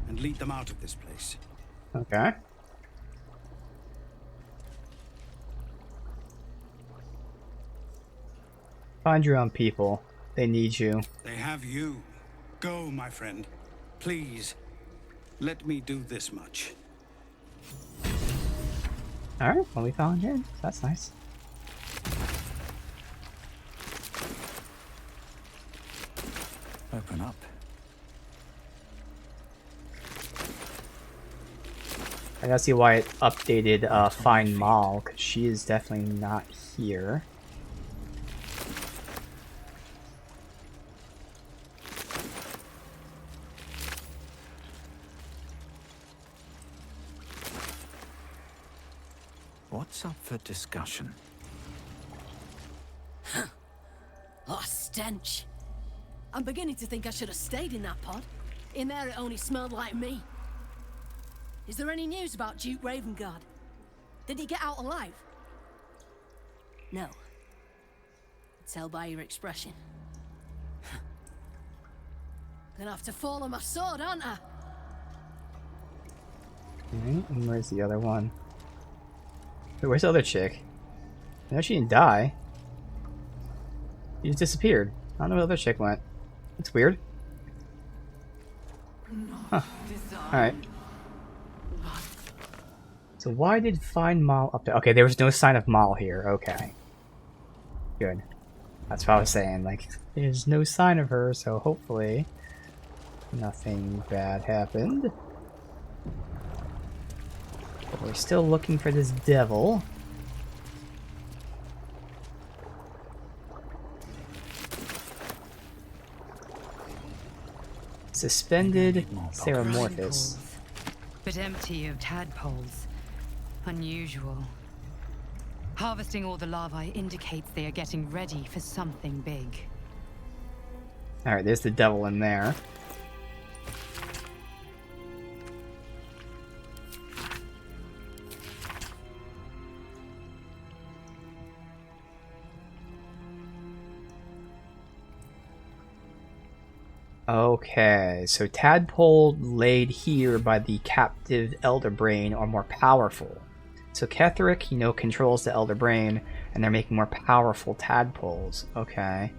and lead them out of this place.
Okay. Find your own people. They need you.
They have you. Go, my friend. Please, let me do this much.
Alright, well, we found him. That's nice.
Open up.
I gotta see why it updated Find Mal, because she is definitely not here.
What's up for discussion?
Oh, stench. I'm beginning to think I should have stayed in that pod. In there it only smelled like me. Is there any news about Duke Ravengard? Did he get out alive? No. Tell by your expression. Gonna have to fall on my sword, aren't I?
Alright, and where's the other one? Wait, where's the other chick? No, she didn't die. She just disappeared. I don't know where the other chick went. That's weird. Huh. Alright. So why did find Mal up there? Okay, there was no sign of Mal here. Okay. Good. That's what I was saying. Like, there's no sign of her, so hopefully nothing bad happened. But we're still looking for this devil. Suspended Ceramorphous.
But empty of tadpoles. Unusual. Harvesting all the larvae indicates they are getting ready for something big.
Alright, there's the devil in there. Okay, so tadpole laid here by the captive Elder Brain are more powerful. So Ketheric, you know, controls the Elder Brain, and they're making more powerful tadpoles. Okay.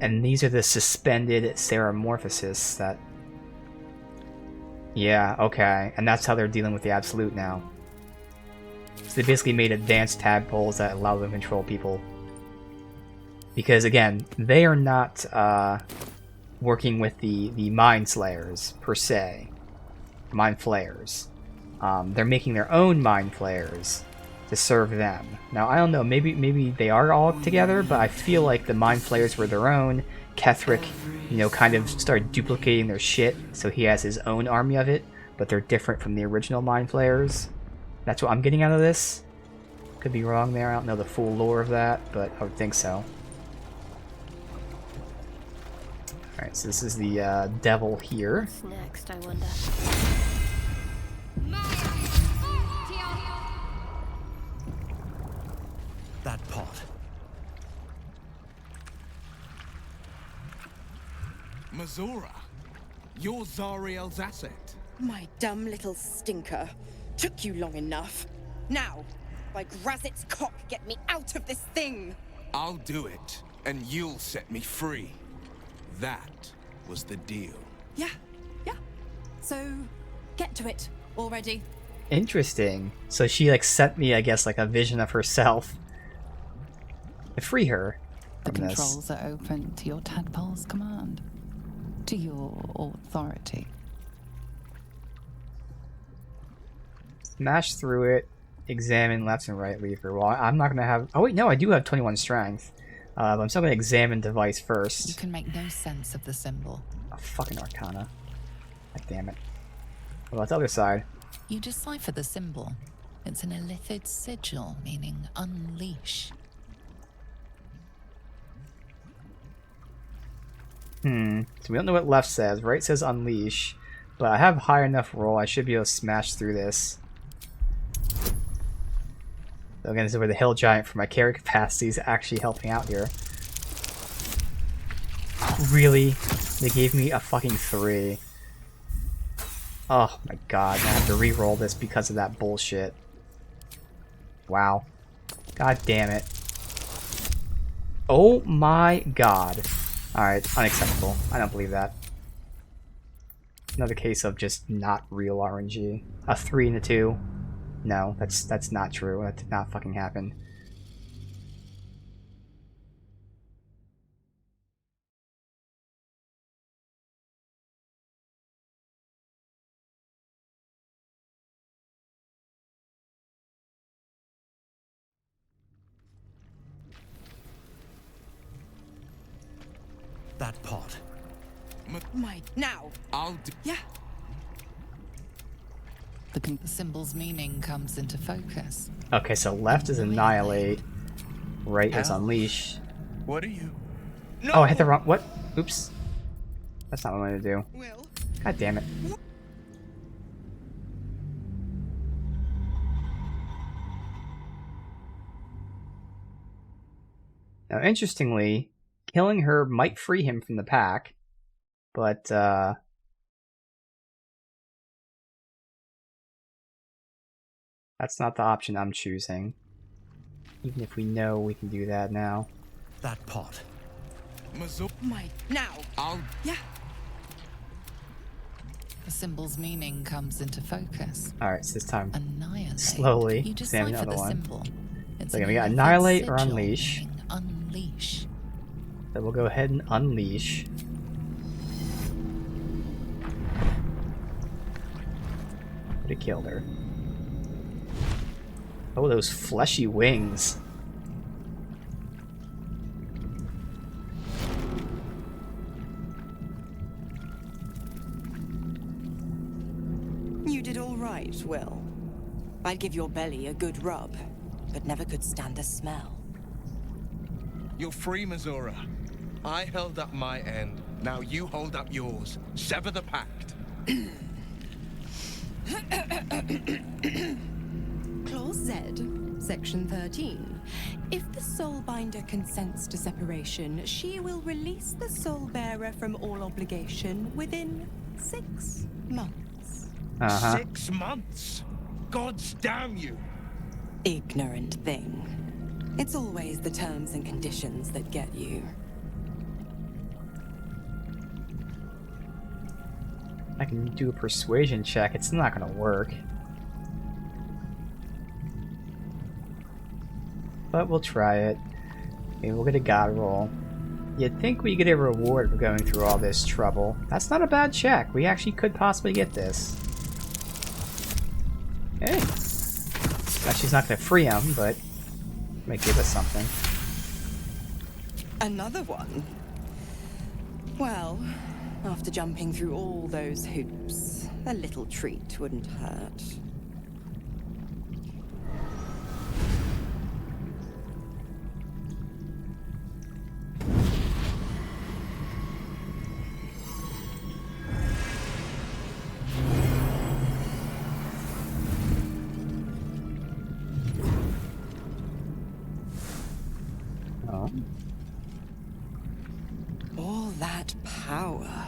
And these are the suspended Ceramorphosis that... Yeah, okay. And that's how they're dealing with the Absolute now. So they basically made advanced tadpoles that allow them to control people. Because, again, they are not, working with the Mind Slayers, per se. Mind Flayers. They're making their own Mind Flayers to serve them. Now, I don't know, maybe they are all together, but I feel like the Mind Flayers were their own. Ketheric, you know, kind of started duplicating their shit, so he has his own army of it, but they're different from the original Mind Flayers. That's what I'm getting out of this. Could be wrong there, I don't know the full lore of that, but I would think so. Alright, so this is the devil here.
What's next, I wonder?
That pot.
Mazora, you're Zariel's asset.
My dumb little stinker. Took you long enough. Now, by Grazit's cock, get me out of this thing!
I'll do it, and you'll set me free. That was the deal.
Yeah. So, get to it already.
Interesting. So she like sent me, I guess, like a vision of herself to free her
The
from this.
controls are open to your tadpole's command. To your authority.
Smash through it, examine left and right lever. Well, I'm not gonna have... Oh wait, no, I do have 21 strength. But I'm still gonna examine device first.
You can make no sense of the symbol.
Oh, fucking Arcana. God damn it. What about the other side?
You decipher the symbol. It's an illithid sigil, meaning unleash.
So we don't know what left says. Right says unleash. But I have high enough roll. I should be able to smash through this. So again, this is where the Hill Giant for my carry capacity is actually helping out here. Really? They gave me a fucking 3. Oh my god, I have to re-roll this because of that bullshit. Wow. God damn it. Oh my god. Alright, unacceptable. I don't believe that. Another case of just not real RNG. A 3 and a 2. No, that's not true. That did not fucking happen.
That pot.
My... Now!
I'll do...
Yeah.
The symbol's meaning comes into focus.
Okay, so left is annihilate, right is unleash.
What are you?
Oh, I hit the wrong. What? Oops. That's not what I wanted to do. God damn it. Now, interestingly, killing her might free him from the pack, but that's not the option I'm choosing. Even if we know we can do that now.
That pot.
My, now! Yeah.
The symbol's meaning comes into focus.
Alright, so this time,
Annihilate.
slowly,
You
save
decipher
another
the
one.
symbol. It's
So again,
an
we got
elephant
annihilate or
sigil,
unleash.
meaning unleash.
So we'll go ahead and unleash. Would have killed her. Oh, those fleshy wings.
You did all right, Will. I'd give your belly a good rub, but never could stand the smell.
You're free, Missoura. I held up my end. Now you hold up yours. Sever the pact.
Clause Z, Section 13. If the Soulbinder consents to separation, she will release the Soulbearer from all obligation within 6 months.
6 months? Gods damn you!
Ignorant thing. It's always the terms and conditions that get you.
I can do a persuasion check. It's not gonna work. But we'll try it. Maybe we'll get a god roll. You'd think we get a reward for going through all this trouble. That's not a bad check. We actually could possibly get this. Hey. Now she's not gonna free him, but might give us something.
Another one? Well, after jumping through all those hoops, a little treat wouldn't hurt. All that power.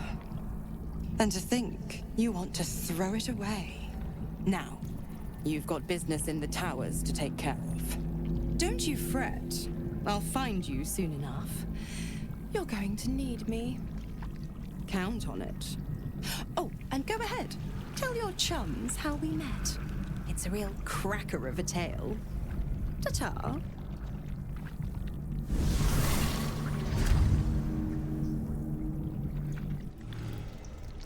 And to think you want to throw it away. Now, you've got business in the towers to take care of. Don't you fret. I'll find you soon enough. You're going to need me. Count on it. Oh, and go ahead. Tell your chums how we met. It's a real cracker of a tale. Ta-ta.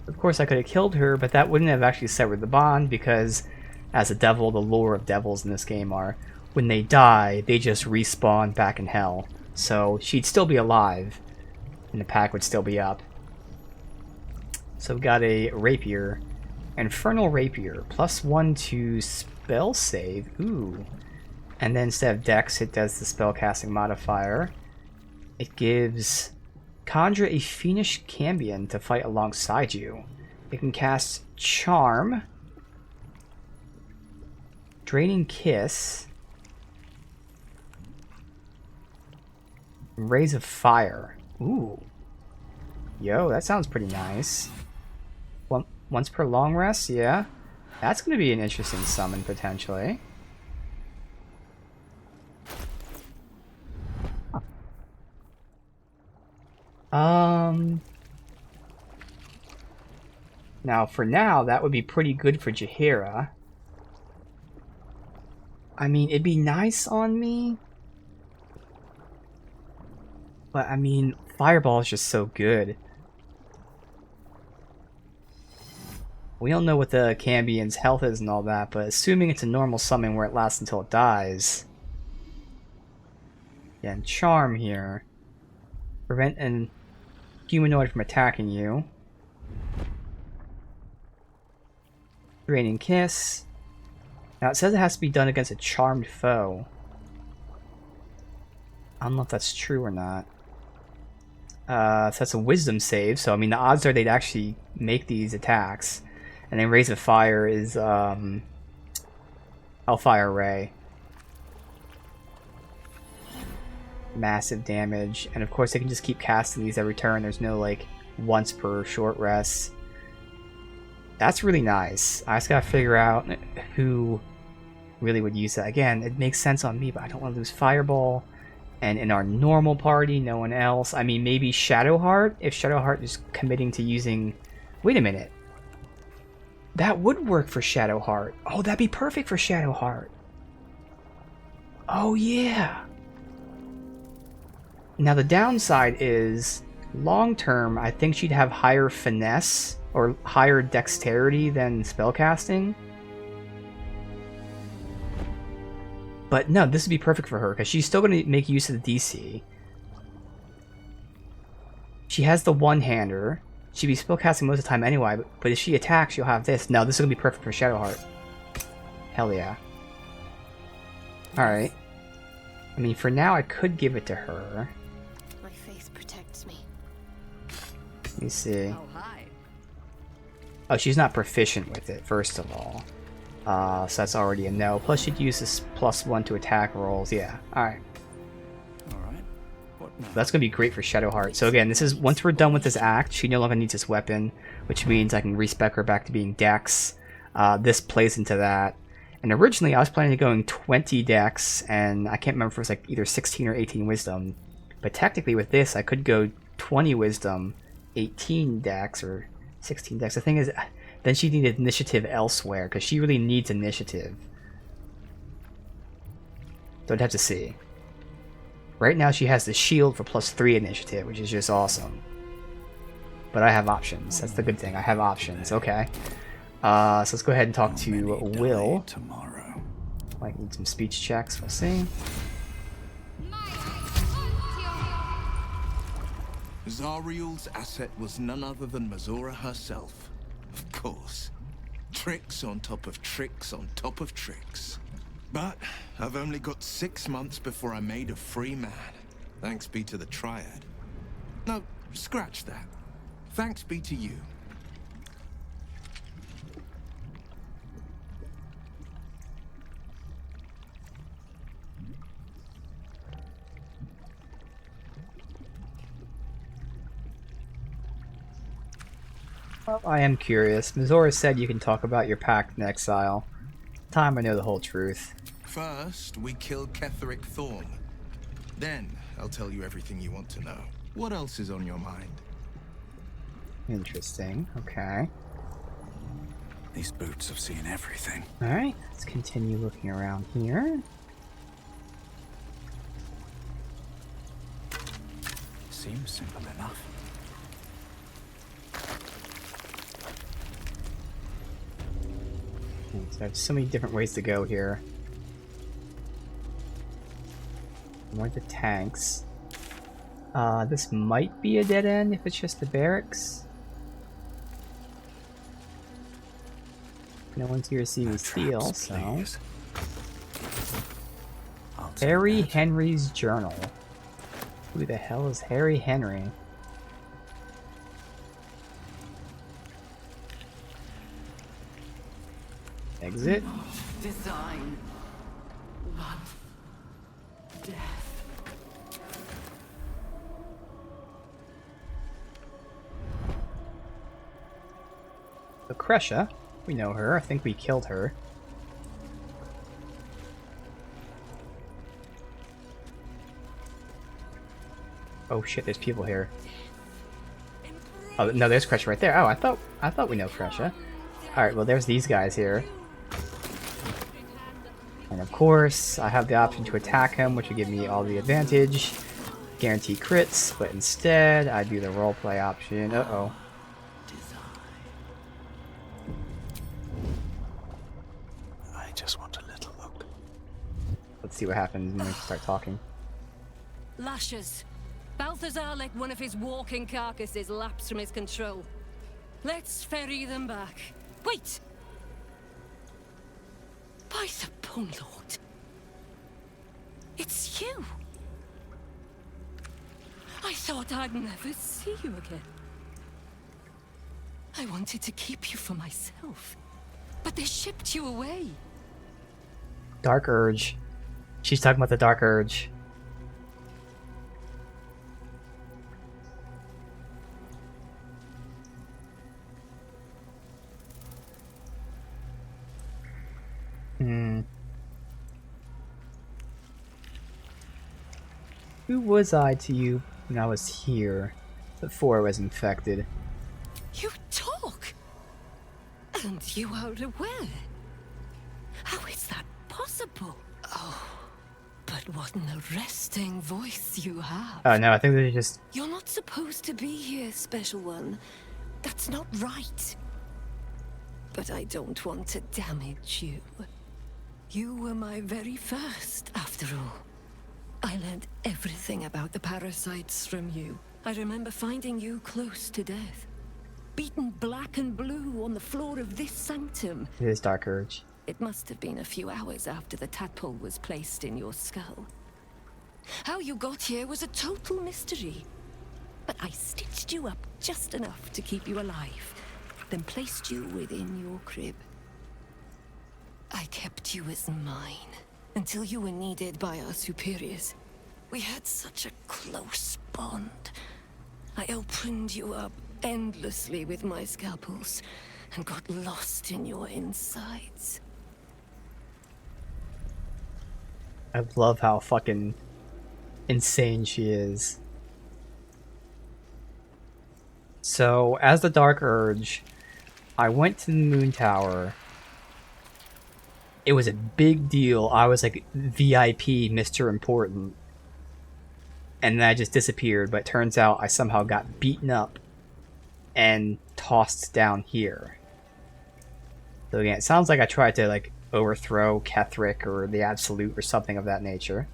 Of course, I could have killed her, but that wouldn't have actually severed the bond, because as a devil, the lore of devils in this game are, when they die, they just respawn back in hell. So she'd still be alive, and the pack would still be up. So we got a rapier. Infernal Rapier. +1 to spell save. Ooh. And then instead of dex, it does the spellcasting modifier. It gives... Conjure a fiendish cambion to fight alongside you. It can cast Charm, Draining Kiss, Rays of Fire. Ooh. Yo, that sounds pretty nice. Once per long rest, yeah. That's going to be an interesting summon, potentially. Now, for now, that would be pretty good for Jaheira. I mean, it'd be nice on me. But, I mean, Fireball is just so good. We don't know what the Cambion's health is and all that, but assuming it's a normal summon where it lasts until it dies. Yeah, and Charm here. Prevent an humanoid from attacking you. Draining Kiss. Now it says it has to be done against a charmed foe. I don't know if that's true or not. So that's a wisdom save, so I mean the odds are they'd actually make these attacks. And then Raise of Fire is Hellfire Ray. Massive damage, and of course they can just keep casting these every turn. There's no like once per short rest. That's really nice. I just gotta figure out who really would use that. Again, it makes sense on me, but I don't want to lose Fireball. And in our normal party, no one else. I mean, maybe Shadowheart, if Shadowheart is committing to using... Wait a minute. That would work for Shadowheart. Oh, that'd be perfect for Shadowheart. Oh, yeah. Now, the downside is, long term, I think she'd have higher finesse or higher dexterity than spellcasting. But no, this would be perfect for her, because she's still going to make use of the DC. She has the one-hander. She'd be spellcasting most of the time anyway, but if she attacks, she'll have this. No, this is going to be perfect for Shadowheart. Hell yeah. Alright. I mean, for now, I could give it to her.
My faith protects me.
Let me see.
Oh, hi.
Oh, she's not proficient with it, first of all. So that's already a no. Plus, she'd use this +1 to attack rolls. Yeah, alright.
Alright. What now?
That's going to be great for Shadowheart. So again, this is once we're done with this act, she no longer needs this weapon, which means I can respec her back to being Dex. This plays into that. And originally, I was planning on going 20 Dex, and I can't remember if it was like either 16 or 18 Wisdom. But technically, with this, I could go 20 Wisdom, 18 Dex, or 16 Dex. The thing is, then she needed initiative elsewhere, because she really needs initiative. So I'd have to see. Right now she has the shield for +3 initiative, which is just awesome. But I have options. That's the good thing. I have options. Okay. So let's go ahead and talk to Will.
Tomorrow.
Might need some speech checks. We'll see.
Zariel's asset was none other than Mazora herself. Of course. Tricks on top of tricks on top of tricks. But I've only got 6 months before I'm made a free man. Thanks be to the Triad. No, scratch that. Thanks be to you.
Well, I am curious. Mazora said you can talk about your pact in exile. Time I know the whole truth.
First, we killed Ketheric Thorn. Then, I'll tell you everything you want to know. What else is on your mind?
Interesting. Okay.
These boots have seen everything.
Alright, let's continue looking around here.
Seems simple enough.
So there's so many different ways to go here. More the tanks. This might be a dead end if it's just the barracks. No one's here to see me steal, so... Harry Henry's journal. Who the hell is Harry Henry? Exit.
Design. What? Death.
Lucretia. We know her. I think we killed her. Oh shit, there's people here. Oh no, there's Crescia right there. Oh, I thought we know Crescia. Alright, well there's these guys here. And of course, I have the option to attack him, which would give me all the advantage. Guarantee crits, but instead, I do the roleplay option. Uh-oh.
I just want a little look.
Let's see what happens when we start talking.
Lashes. Balthazar let one of his walking carcasses lapse from his control. Let's ferry them back. Wait! By the Bone Lord. It's you. I thought I'd never see you again. I wanted to keep you for myself, but they shipped you away.
Dark Urge. She's talking about the Dark Urge. Who was I to you when I was here, before I was infected?
You talk! And you are aware? How is that possible? Oh, but what an arresting voice you have.
Oh no, I think they're just...
You're not supposed to be here, Special One. That's not right. But I don't want to damage you. You were my very first, after all. I learned everything about the parasites from you. I remember finding you close to death. Beaten black and blue on the floor of this sanctum.
It is Dark Urge.
It must have been a few hours after the tadpole was placed in your skull. How you got here was a total mystery. But I stitched you up just enough to keep you alive, then placed you within your crib. I kept you as mine until you were needed by our superiors. We had such a close bond. I opened you up endlessly with my scalpels and got lost in your insides.
I love how fucking insane she is. So, as the Dark Urge, I went to the Moon Tower. It was a big deal. I was like VIP, Mr. Important. And then I just disappeared, but it turns out I somehow got beaten up and tossed down here. So again, it sounds like I tried to like overthrow Ketheric or the Absolute or something of that nature.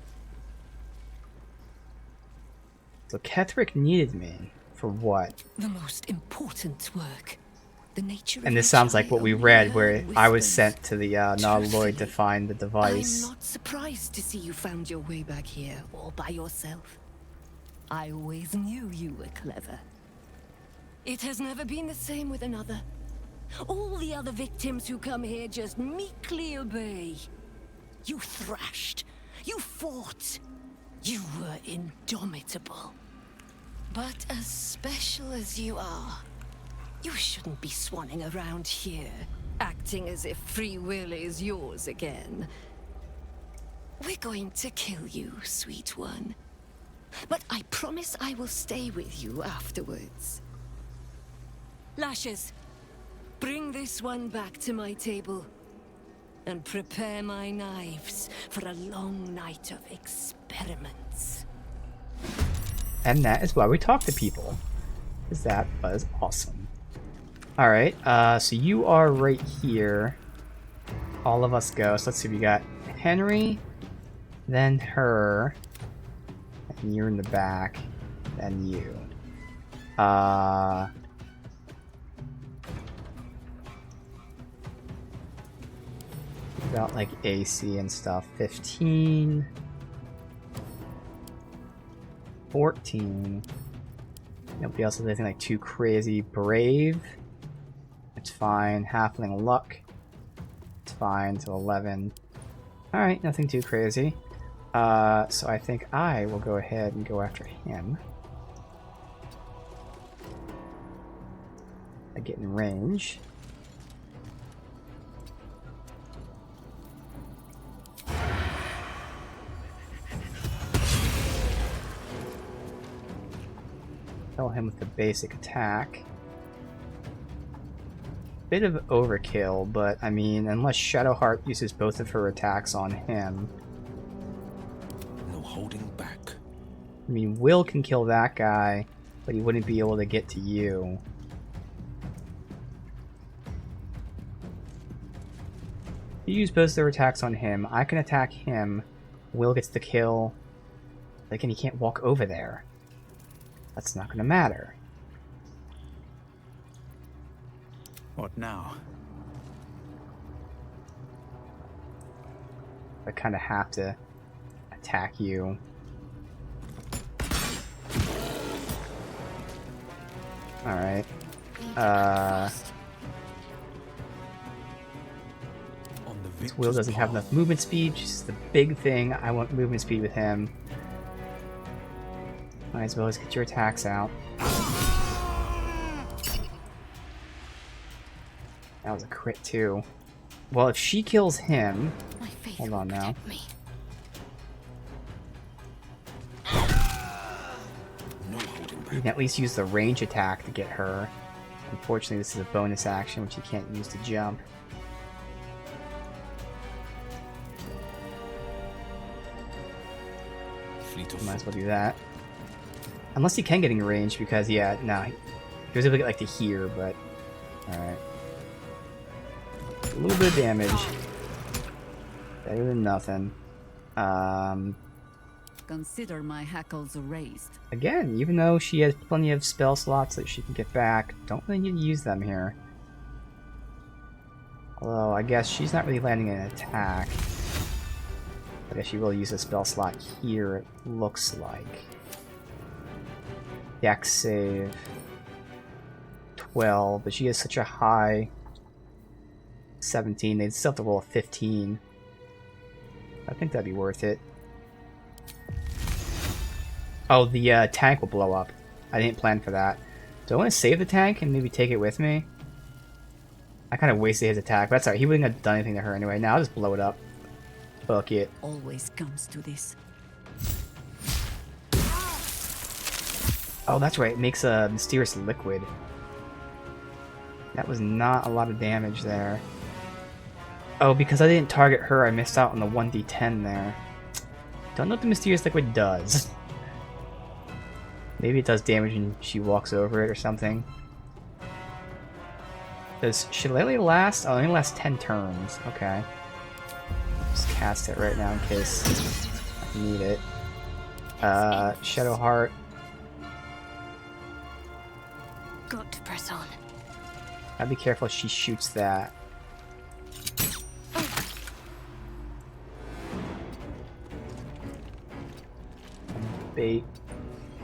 So Ketheric needed me for what?
The most important work. The nature
And this sounds like what we read, where I was sent to the Nautiloid to find the device.
I'm not surprised to see you found your way back here, all by yourself. I always knew you were clever. It has never been the same with another. All the other victims who come here just meekly obey. You thrashed. You fought. You were indomitable. But as special as you are, you shouldn't be swanning around here, acting as if free will is yours again. We're going to kill you, sweet one. But I promise I will stay with you afterwards. Lashes, bring this one back to my table. And prepare my knives for a long night of experiments.
And that is why we talk to people. Because that was awesome. Alright, so you are right here. All of us go. So let's see, we got Henry, then her, and you're in the back, then you. Got like AC and stuff. 15. 14. Nobody else has anything like too crazy. Brave. It's fine. Halfling luck. It's fine. So 11. Alright, nothing too crazy. So I think I will go ahead and go after him. I get in range. Kill him with the basic attack. Bit of overkill, but I mean, unless Shadowheart uses both of her attacks on him.
No holding back.
I mean, Will can kill that guy, but he wouldn't be able to get to you. You use both their attacks on him. I can attack him. Will gets the kill. Like, and he can't walk over there. That's not going to matter.
What now?
I kind of have to attack you. Alright. This Will doesn't have enough movement speed, which is the big thing. I want movement speed with him. Might as well just get your attacks out. That was a crit too. Well, if she kills him... Hold on now. You can at least use the range attack to get her. Unfortunately, this is a bonus action, which you can't use to jump. Might as well do that. Unless he can get in range, because, yeah, no. He was able to get, like, to here, but... Alright. A little bit of damage. Better than nothing.
Consider my hackles raised.
Again, even though she has plenty of spell slots that she can get back, don't really need to use them here. Although, I guess she's not really landing an attack. I guess she will use a spell slot here, it looks like. Dex save 12, but she has such a high 17, they'd still have to roll a 15. I think that'd be worth it. Oh, the tank will blow up. I didn't plan for that. Do I want to save the tank and maybe take it with me? I kind of wasted his attack, but that's alright. He wouldn't have done anything to her anyway. Now I'll just blow it up. Fuck it.
Always comes to this.
Oh, that's right. It makes a mysterious liquid. That was not a lot of damage there. Oh, because I didn't target her, I missed out on the 1d10 there. Don't know what the mysterious liquid does. Maybe it does damage when she walks over it or something. Does Shillelagh last? Oh, it only lasts 10 turns. Okay. Just cast it right now in case I need it. Shadowheart.
Got to press on.
I'd be careful if she shoots that. Bait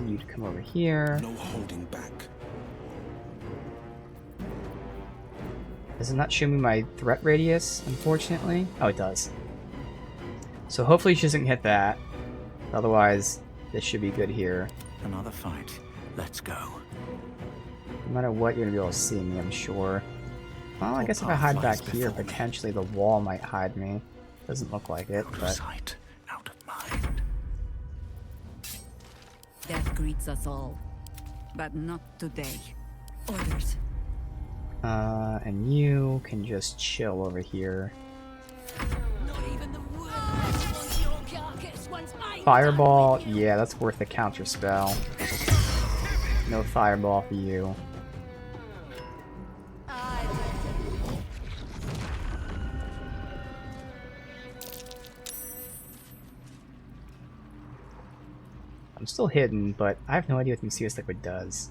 you to come over here.
No holding back.
Does it not show me my threat radius, unfortunately? Oh, it does. So hopefully she doesn't hit that. Otherwise, this should be good here.
Another fight. Let's go.
No matter what, you're gonna be able to see me, I'm sure. Well, I guess if I hide back here, potentially the wall might hide me. Doesn't look like it, but...
Sight, out of mind.
Death greets us all, but not today. Orders.
And you can just chill over here. Fireball, yeah, that's worth a counter spell. No fireball for you. I'm still hidden, but I have no idea what the mysterious liquid does.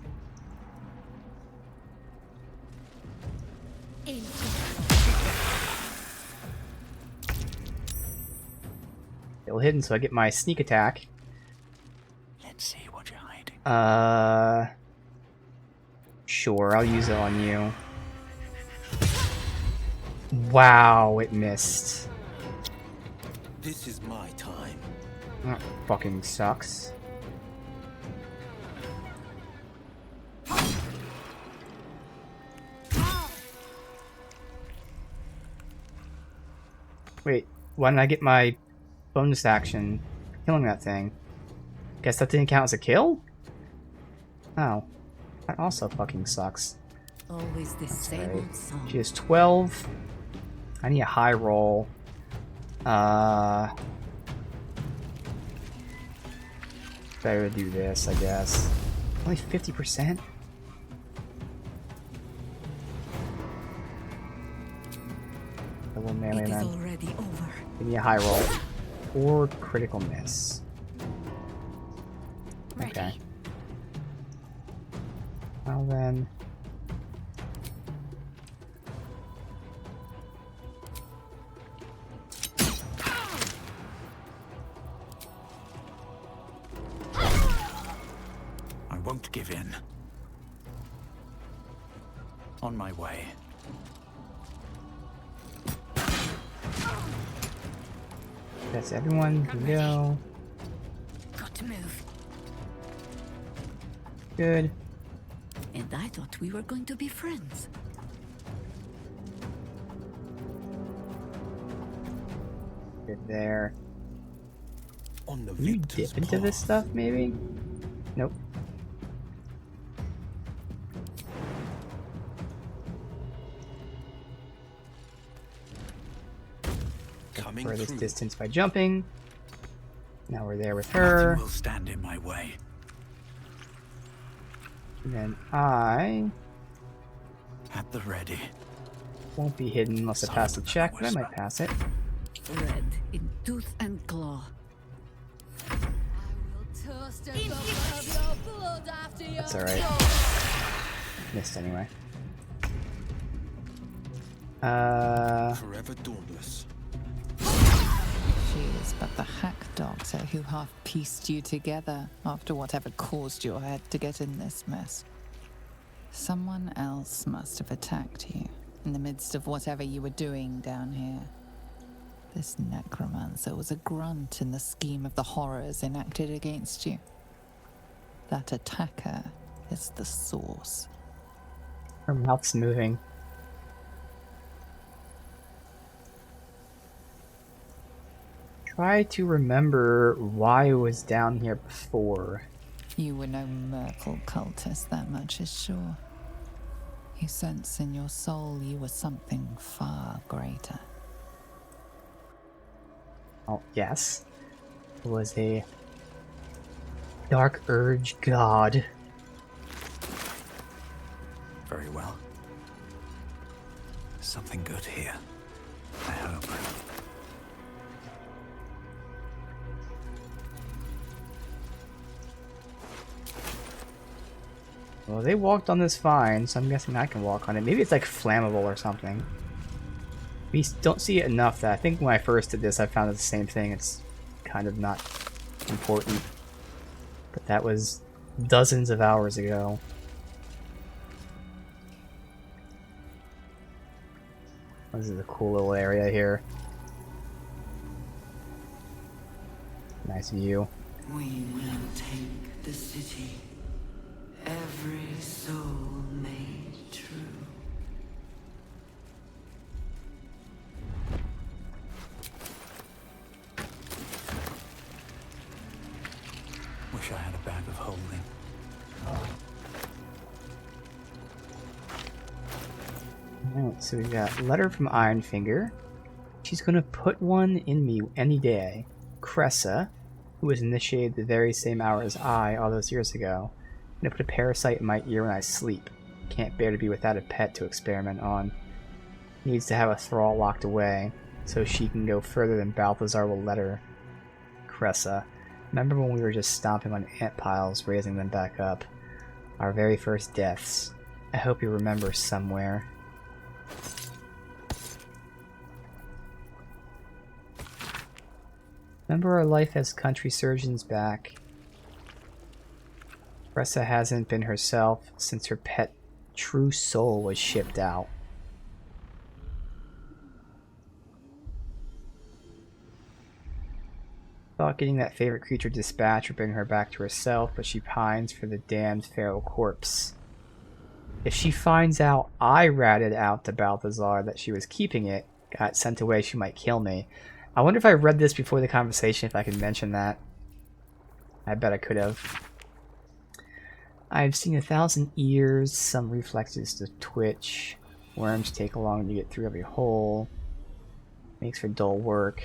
Still hidden, so I get my sneak attack.
Let's see what you're hiding.
Sure, I'll use it on you. Wow, it missed.
This is my time.
That fucking sucks. Wait, why didn't I get my bonus action killing that thing? Guess that didn't count as a kill? Oh. That also fucking sucks.
Always the same old song.
She has 12. I need a high roll. Better do this, I guess. Only 50%? Double melee then.
Already over.
Give me a high roll. Or critical miss. Okay. Well then.
give in. On my way.
That's everyone can go.
Got to move.
Good.
And I thought we were going to be friends.
Good there.
On the
Can you dip into this stuff, maybe? Nope.
Coming
For this
through.
distance by jumping. Now we're there with her.
Nothing will stand in my way.
And then I
At the ready.
won't be hidden unless I pass the check, but I might pass it.
Red in tooth and claw.
That's alright. Missed anyway.
Forever dauntless.
She is but the hack doctor who half pieced you together after whatever caused your head to get in this mess. Someone else must have attacked you in the midst of whatever you were doing down here. This necromancer was a grunt in the scheme of the horrors enacted against you. That attacker is the source.
Her mouth's moving. Try to remember why I was down here before.
You were no Merkel cultist, that much is sure. You sense in your soul you were something far greater.
Oh, yes. It was a dark urge god.
Very well. Something good here. I hope.
Well, they walked on this fine, so I'm guessing I can walk on it. Maybe it's like flammable or something. We don't see it enough that I think when I first did this, I found it the same thing. It's kind of not important. But that was dozens of hours ago. This is a cool little area here. Nice view.
We will take the city. Every soul made true.
Wish I had a bag of holding.
Alright, so we got a letter from Ironfinger. She's gonna put one in me any day. Cressa, who was initiated the very same hour as I all those years ago. I'm gonna put a parasite in my ear when I sleep. Can't bear to be without a pet to experiment on. Needs to have a thrall locked away, so she can go further than Balthazar will let her. Cressa. Remember when we were just stomping on ant piles, raising them back up? Our very first deaths. I hope you remember somewhere. Remember our life as country surgeons back. Cressa hasn't been herself since her pet true soul was shipped out. Thought getting that favorite creature dispatch would bring her back to herself, but she pines for the damned feral corpse. If she finds out I ratted out to Balthazar that she was keeping it, got sent away, she might kill me. I wonder if I read this before the conversation, if I could mention that. I bet I could have. I've seen 1,000 ears, some reflexes to twitch. Worms take long to get through every hole. Makes for dull work.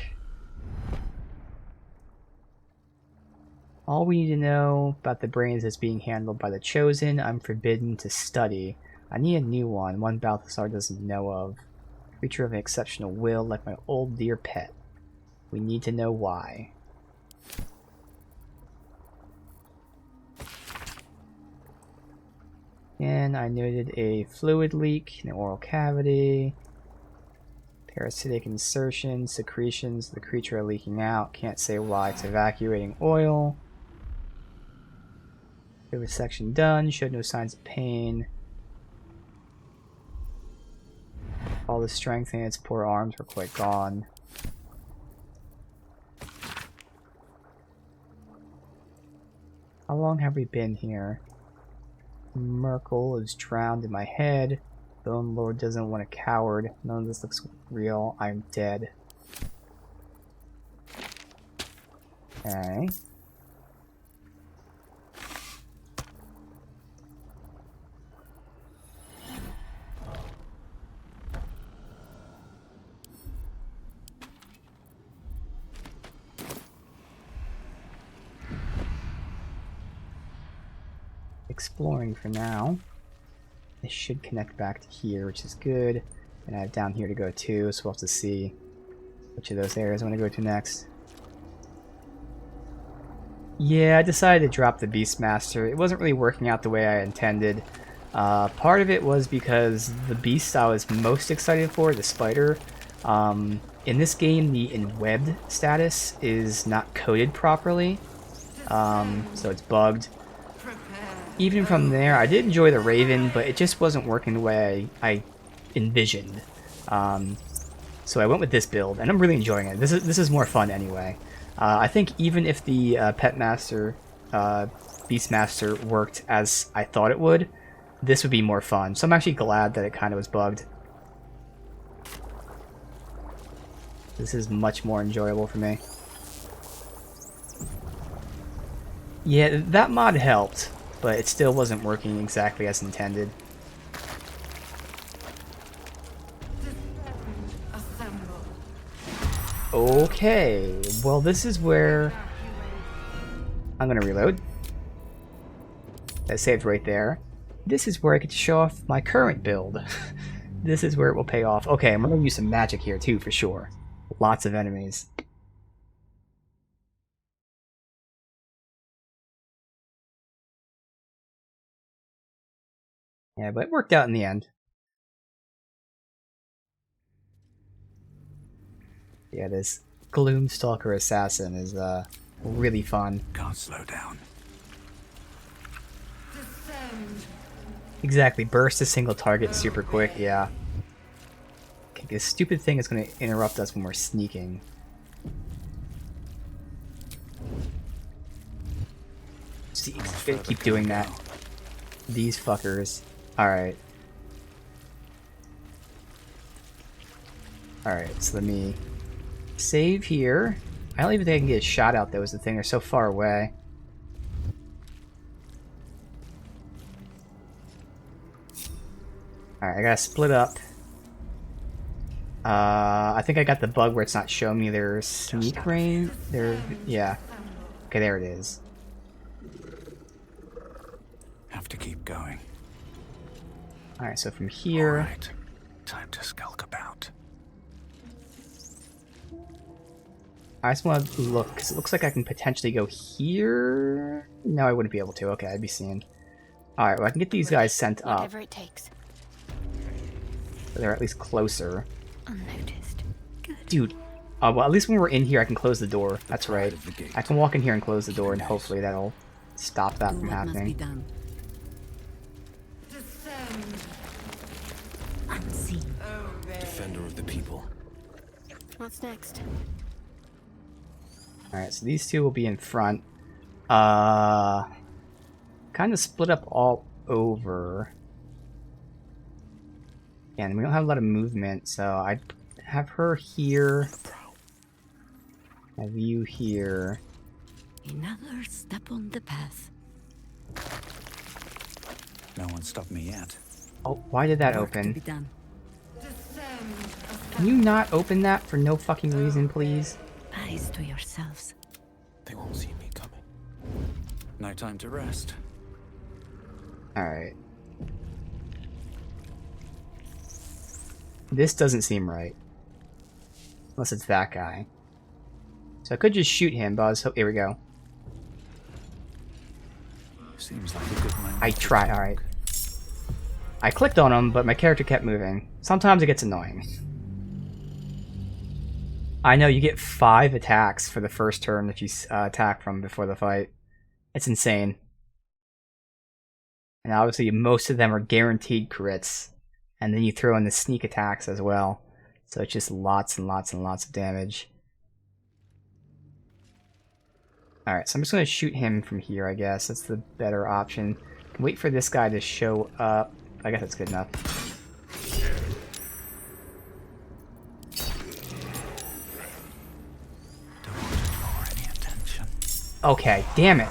All we need to know about the brains is being handled by the Chosen. I'm forbidden to study. I need a new one Balthazar doesn't know of. Creature of an exceptional will, like my old dear pet. We need to know why. And I noted a fluid leak in the oral cavity. Parasitic insertion, secretions, the creature are leaking out. Can't say why, it's evacuating oil. Vivisection done. Showed no signs of pain. All the strength in its poor arms were quite gone. How long have we been here? Merkel is drowned in my head. Bone Lord doesn't want a coward. None of this looks real. I'm dead. Okay. Exploring for now. This should connect back to here, which is good. And I have down here to go too, so we'll have to see which of those areas I want to go to next. Yeah, I decided to drop the Beastmaster. It wasn't really working out the way I intended. Part of it was because the beast I was most excited for, the spider, in this game the enwebbed status is not coded properly, so it's bugged. Even from there, I did enjoy the Raven, but it just wasn't working the way I envisioned. So I went with this build, and I'm really enjoying it. This is more fun anyway. I think even if the Petmaster, Beastmaster worked as I thought it would, this would be more fun. So I'm actually glad that it kind of was bugged. This is much more enjoyable for me. Yeah, that mod helped, but it still wasn't working exactly as intended. Okay, well this is where I'm gonna reload. That saved right there. This is where I get to show off my current build. This is where it will pay off. Okay, I'm gonna use some magic here too, for sure. Lots of enemies. Yeah, but it worked out in the end. Yeah, this Gloom Stalker assassin is really fun.
Can't slow down.
Exactly, burst a single target super quick, yeah. Okay, this stupid thing is going to interrupt us when we're sneaking. See, it's going to keep doing that. These fuckers. Alright. Alright, so let me save here. I don't even think I can get a shot out though, is the thing. They're so far away. Alright, I gotta split up. I think I got the bug where it's not showing me their sneak range. Yeah. Okay, there it is.
Have to keep going.
Alright, so from here...
Alright, time to skulk about.
I just want to look, because it looks like I can potentially go here. No, I wouldn't be able to. Okay, I'd be seen. Alright, well I can get these guys sent up.
Whatever it takes.
So they're at least closer.
Unnoticed. Good.
Dude, well at least when we're in here I can close the door. That's right. I can walk in here and close the door and hopefully that'll stop that from happening.
Unseen.
Defender of the people.
What's next?
Alright, so these two will be in front. Kind of split up all over. Yeah, and we don't have a lot of movement, so I'd have her here. Have you here.
Another step on the path.
No one stopped me yet.
Oh, why did that open? Can you not open that for no fucking reason, please?
Eyes to yourselves.
They won't see me coming.
No time to rest.
Alright. This doesn't seem right. Unless it's that guy. So I could just shoot him, but I was here we go.
Seems like a good moment.
I try, alright. I clicked on him, but my character kept moving. Sometimes it gets annoying. I know, you get 5 attacks for the first turn if you attack from before the fight. It's insane. And obviously most of them are guaranteed crits. And then you throw in the sneak attacks as well. So it's just lots and lots and lots of damage. Alright, so I'm just going to shoot him from here, I guess. That's the better option. Wait for this guy to show up. I guess that's good enough. Okay, damn it.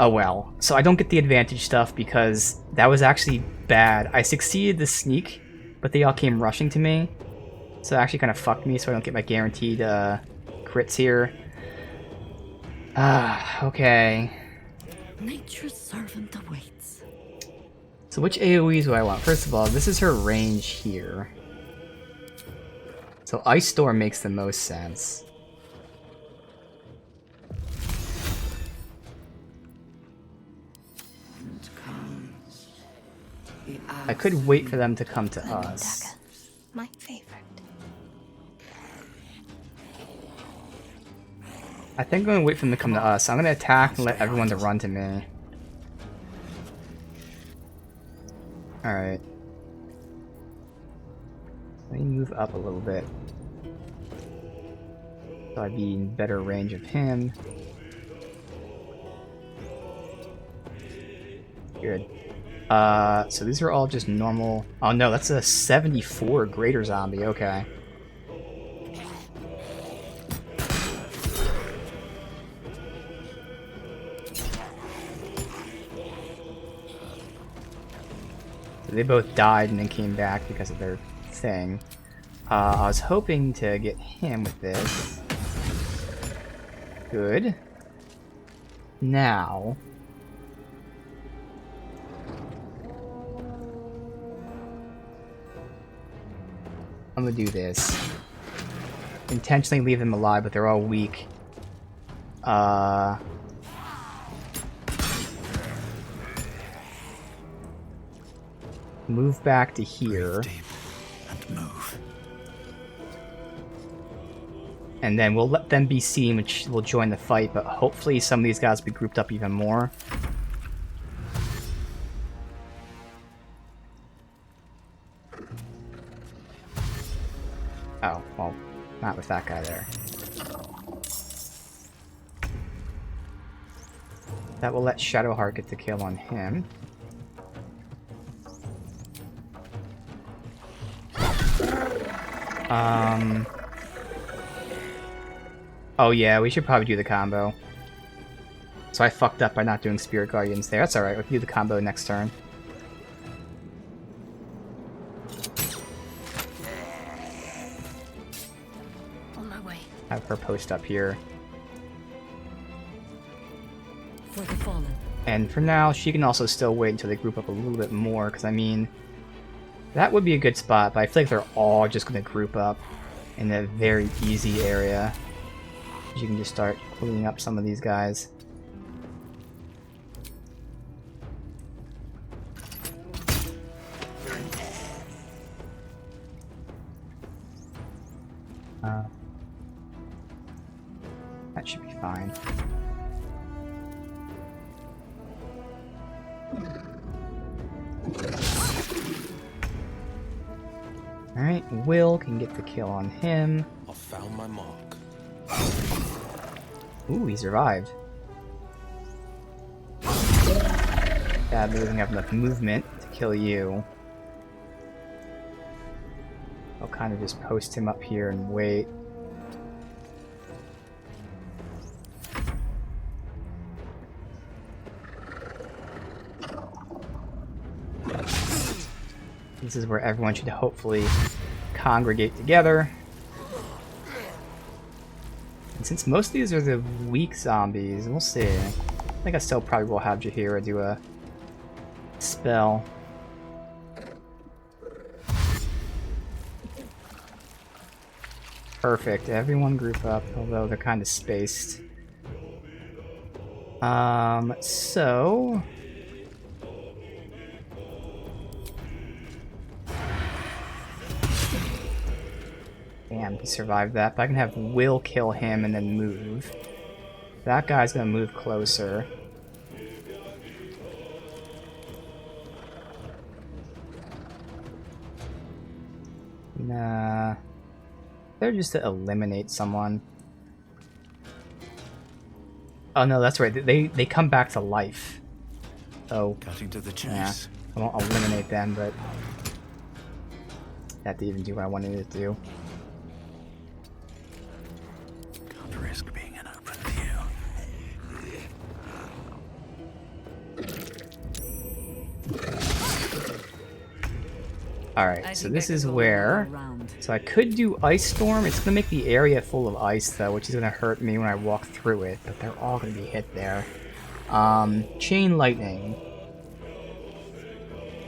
Oh well. So I don't get the advantage stuff because that was actually bad. I succeeded the sneak, but they all came rushing to me. So it actually kind of fucked me, so I don't get my guaranteed crits here. Okay.
Nature's servant awaits.
So which AoEs do I want? First of all, this is her range here. So Ice Storm makes the most sense. I could wait for them to come to us.
My favorite.
I think I'm going to wait for them to come to us. I'm going to attack and let everyone to run to me. Alright. Let me move up a little bit. So I'd be in better range of him. Good. So these are all just normal... Oh no, that's a 74 greater zombie, okay. They both died and then came back because of their thing. I was hoping to get him with this. Good. Now... I'm gonna do this. Intentionally leave them alive, but they're all weak. Move back to here.
And move.
And then we'll let them be seen, which will join the fight, but hopefully some of these guys will be grouped up even more. Oh, well, not with that guy there. That will let Shadowheart get the kill on him. Oh yeah, we should probably do the combo. So I fucked up by not doing Spirit Guardians there. That's alright, we can do the combo next turn.
On my way.
Have her post up here.
For the fallen.
And for now, she can also still wait until they group up a little bit more, because I mean, that would be a good spot, but I feel like they're all just going to group up in a very easy area. You can just start cleaning up some of these guys. That should be fine. Alright, Will can get the kill on him.
I found my mark.
Ooh, he survived. Sadly, doesn't have enough movement to kill you. I'll kind of just post him up here and wait. This is where everyone should hopefully congregate together. And since most of these are the weak zombies, we'll see. I think I still probably will have Jaheira do a spell. Perfect. Everyone group up, although they're kind of spaced. So... Damn, he survived that, but I can have Will kill him and then move. That guy's gonna move closer. Nah. They're just to eliminate someone. Oh no, that's right. They come back to life. Oh.
Cutting to the chase.
Yeah. I won't eliminate them, but that didn't even do what I wanted it to do.
Can't risk being an open view.
Alright, so this is where... So I could do Ice Storm. It's going to make the area full of ice, though, which is going to hurt me when I walk through it. But they're all going to be hit there. Chain Lightning.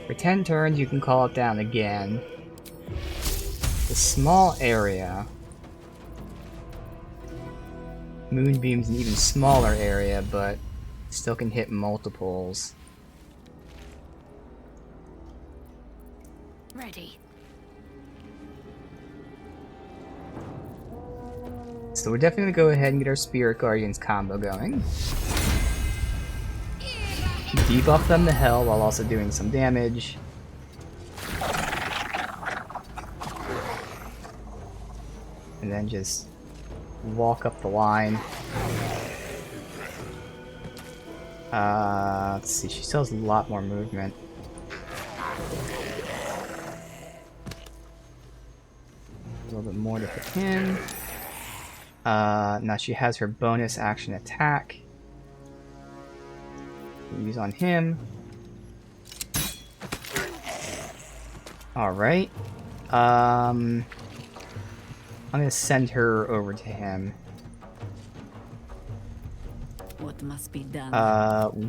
For 10 turns, you can call it down again. The small area. Moonbeam's an even smaller area, but still can hit multiples.
Ready.
So we're definitely going to go ahead and get our Spirit Guardians combo going. Debuff them to hell while also doing some damage. And then just walk up the line. Let's see, she still has a lot more movement. A little bit more to hit him. Now she has her bonus action attack. Use on him. Alright. I'm gonna send her over to him.
What must be done?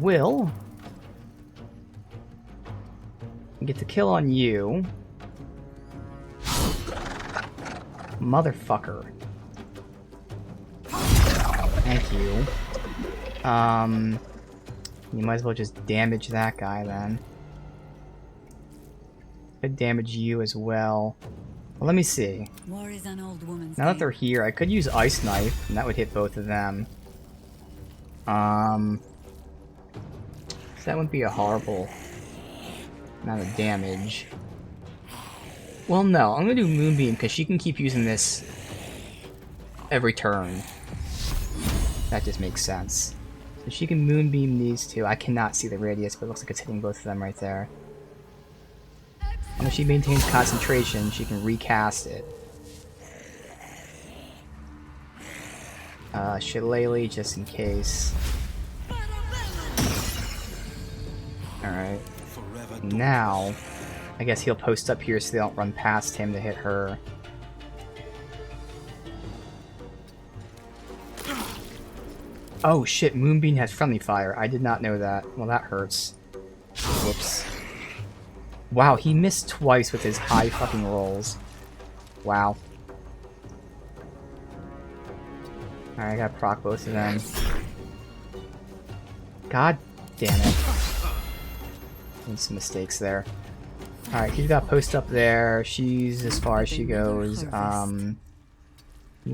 Will get the kill on you. Motherfucker. Thank you. You might as well just damage that guy then. Could damage you as well. Well, let me see.
War is an old woman's
Now that they're here, I could use Ice Knife, and that would hit both of them. So that wouldn't be a horrible amount of damage. Well, no, I'm gonna do Moonbeam because she can keep using this every turn. That just makes sense. So she can Moonbeam these two. I cannot see the radius, but it looks like it's hitting both of them right there. And if she maintains concentration, she can recast it. Shillelagh, just in case. Alright. Now, I guess he'll post up here so they don't run past him to hit her. Oh shit, Moonbeam has friendly fire. I did not know that. Well, that hurts. Whoops. Wow, he missed twice with his high fucking rolls. Wow. Alright, I gotta proc both of them. God damn it. Made some mistakes there. Alright, he's got post up there. She's as far as she goes. Move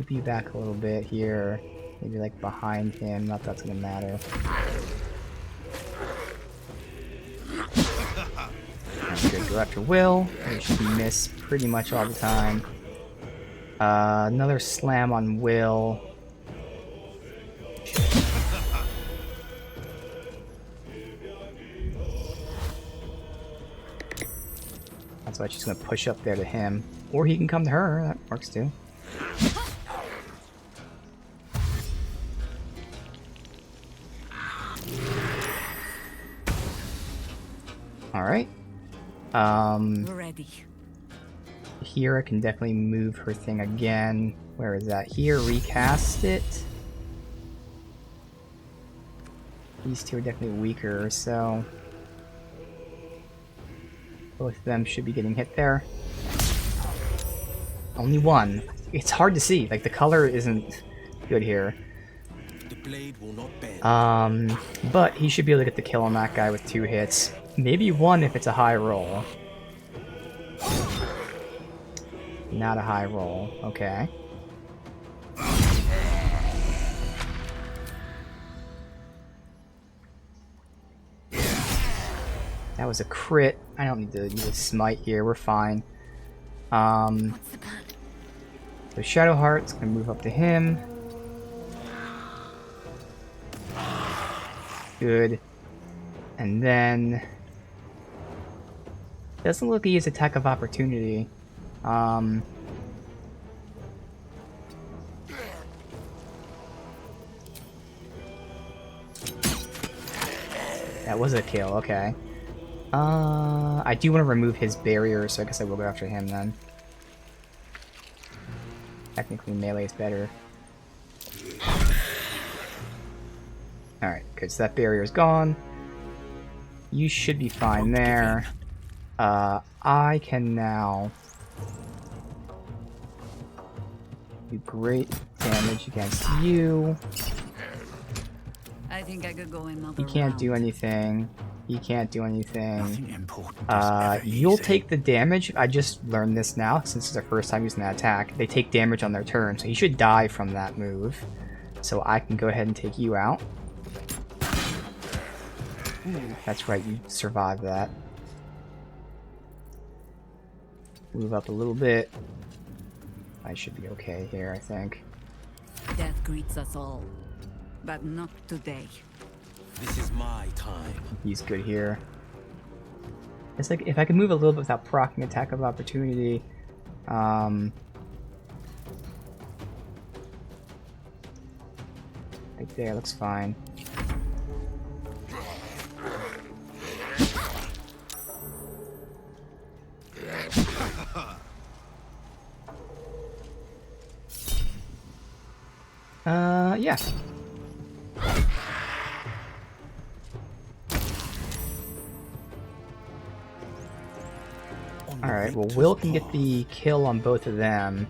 you back a little bit here. Maybe like behind him. Not that that's gonna matter. Good, go after Will. He should miss pretty much all the time. Another slam on Will. That's why she's gonna push up there to him. Or he can come to her. That works too. Alright.
Ready.
Here I can definitely move her thing again. Where is that? Here, recast it. These two are definitely weaker, so both of them should be getting hit there. Only one. It's hard to see. Like, the color isn't good here.
The blade will not bend.
But he should be able to get the kill on that guy with 2 hits. Maybe 1 if it's a high roll. Not a high roll. Okay. That was a crit. I don't need to use a smite here. We're fine. So Shadowheart's gonna move up to him. Good. And then doesn't look like he has attack of opportunity. That was a kill, okay. I do want to remove his barrier, so I guess I will go after him then. Technically, melee is better. Alright, good. So that barrier is gone. You should be fine there. I can now do great damage against you.
I think I could go another
He can't
round.
do anything. He can't do anything.
Nothing important.
You'll take the damage. I just learned this now, since it's their first time using that attack. They take damage on their turn, so he should die from that move. So I can go ahead and take you out. Ooh, that's right, you survived that. Move up a little bit. I should be okay here, I think.
Death greets us all, but not today.
This is my time.
He's good here. It's like if I can move a little bit without proccing attack of opportunity. Right there, looks fine. Yeah. Alright, well, Will can get the kill on both of them.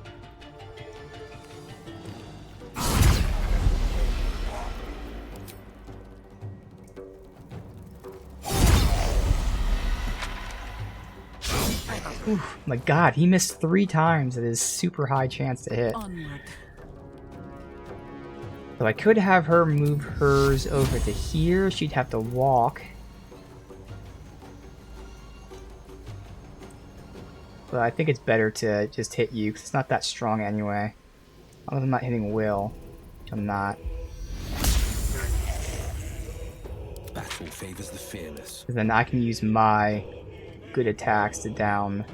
Oof, my god, he missed 3 times at his super high chance to hit.
Onward.
So I could have her move hers over to here. She'd have to walk. But I think it's better to just hit you, because it's not that strong anyway. As long as I'm not hitting Will, which I'm not.
Battle favors the fearless.
Then I can use my good attacks to down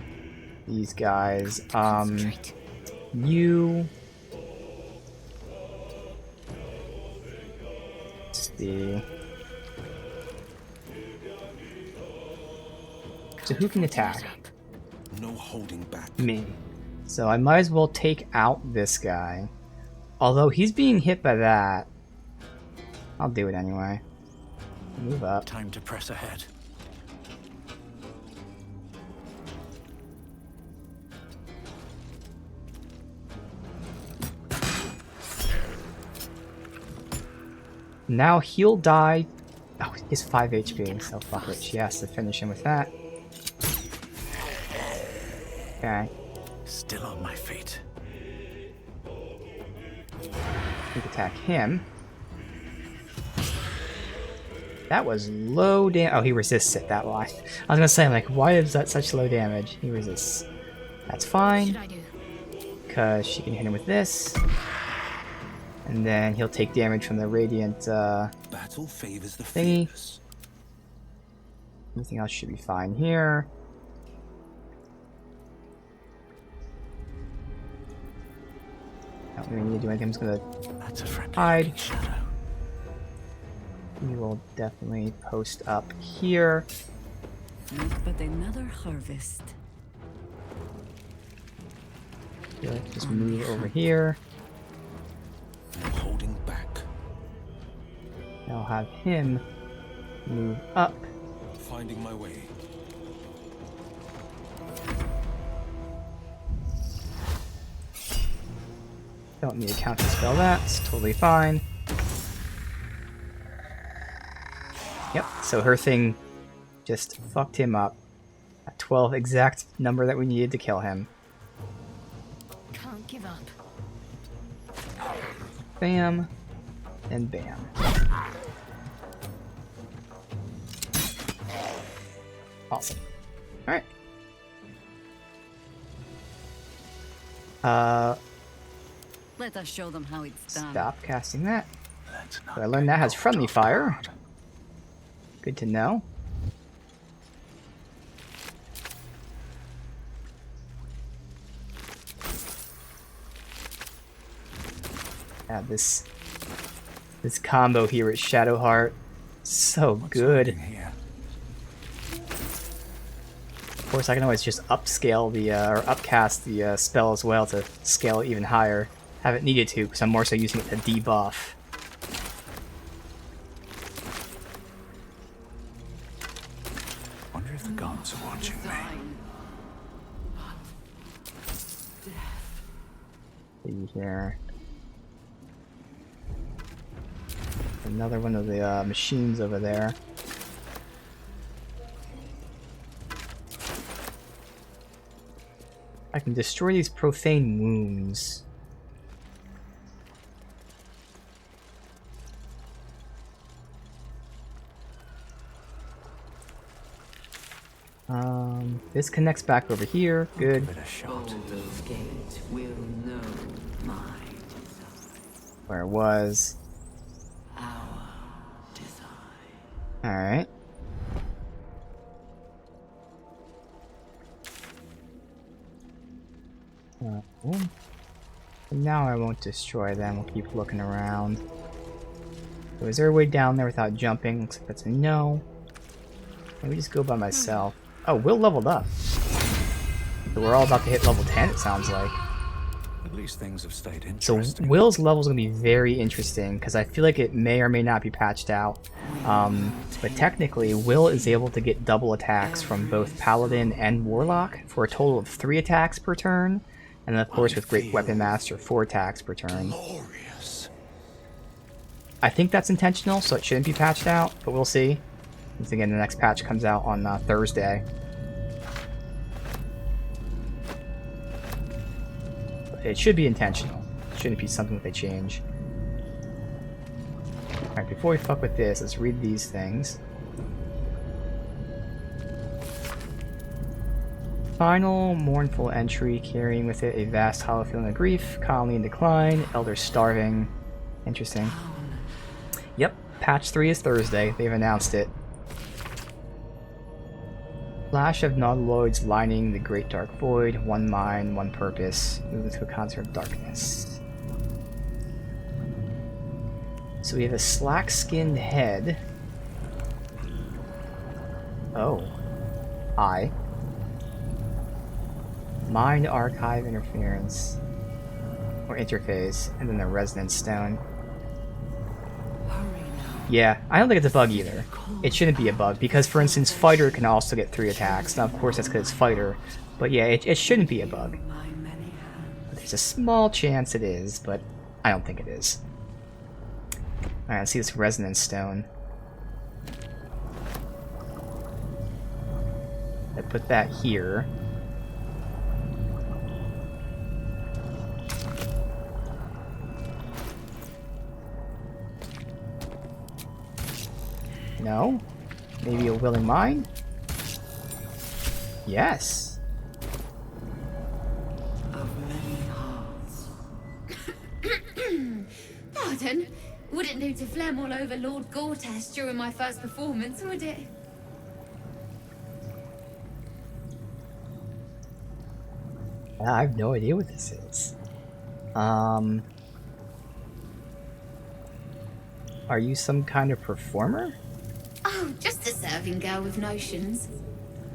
these guys. You... Let's see. So who can attack?
No holding back.
Me. So I might as well take out this guy. Although he's being hit by that. I'll do it anyway. Move up.
Time to press ahead.
Now he'll die. Oh, he's 5 HP, so fuck it. She has to finish him with that. Okay.
Still on my feet.
We can attack him. That was low damage. Oh, he resists it, that line. I was gonna say, I'm like, why is that such low damage? He resists. That's fine. Because she can hit him with this. And then he'll take damage from the radiant
Battle favors the
thingy.
fearless.
Everything else should be fine here. I don't really need to do anything. I'm just gonna hide. We will definitely post up here.
Not but another harvest.
Just move over here.
No holding back.
I'll have him move up.
Finding my way.
Don't need to counter spell that. It's totally fine. Yep, so her thing just fucked him up. A 12 exact number that we needed to kill him.
Can't give up.
Bam. And bam. Awesome. Alright.
Let us show them how it's done.
Stop casting that. So I learned that has friendly fire. Good to know. Yeah, this combo here at Shadowheart, so good. Of course, I can always just upscale the or upcast the spell as well to scale it even higher. Haven't needed to because I'm more so using it to debuff.
Wonder if the gods are watching me.
See here. Another one of the machines over there. I can destroy these profane wounds. This connects back over here. Good.
Baldur's Gate will know my
Where it was.
our design.
Alright. Now I won't destroy them. We'll keep looking around. So is there a way down there without jumping? Looks like that's a no. Let me just go by myself. Oh, Will leveled up. So we're all about to hit level 10, it sounds like.
At least things have stayed
So
interesting.
Will's level is going to be very interesting, because I feel like it may or may not be patched out. But technically, Will is able to get double attacks from both Paladin and Warlock for a total of 3 attacks per turn. And then, of course, with Great Weapon Master, 4 attacks per turn.
Glorious.
I think that's intentional, so it shouldn't be patched out, but we'll see. Once again, the next patch comes out on Thursday. But it should be intentional. It shouldn't be something that they change. Alright, before we fuck with this, let's read these things. Final mournful entry, carrying with it a vast hollow feeling of grief, colony in decline, elder starving. Interesting. Yep, patch 3 is Thursday. They've announced it. Flash of nautiloids lining the great dark void, one mind, one purpose, move into a concert of darkness. So we have a slack-skinned head. Oh. Eye. Mind archive interference. Or interface, and then the resonance stone. Yeah, I don't think it's a bug either. It shouldn't be a bug, because for instance, Fighter can also get 3 attacks. Now of course that's because it's Fighter, but yeah, it shouldn't be a bug. There's a small chance it is, but I don't think it is. Alright, let's see this resonance stone. I put that here. No? Maybe a willing mind? Yes.
Pardon? Wouldn't do to phlegm all over Lord Gortash during my first performance, would it?
I have no idea what this is. Are you some kind of performer?
Oh, just a serving girl with notions.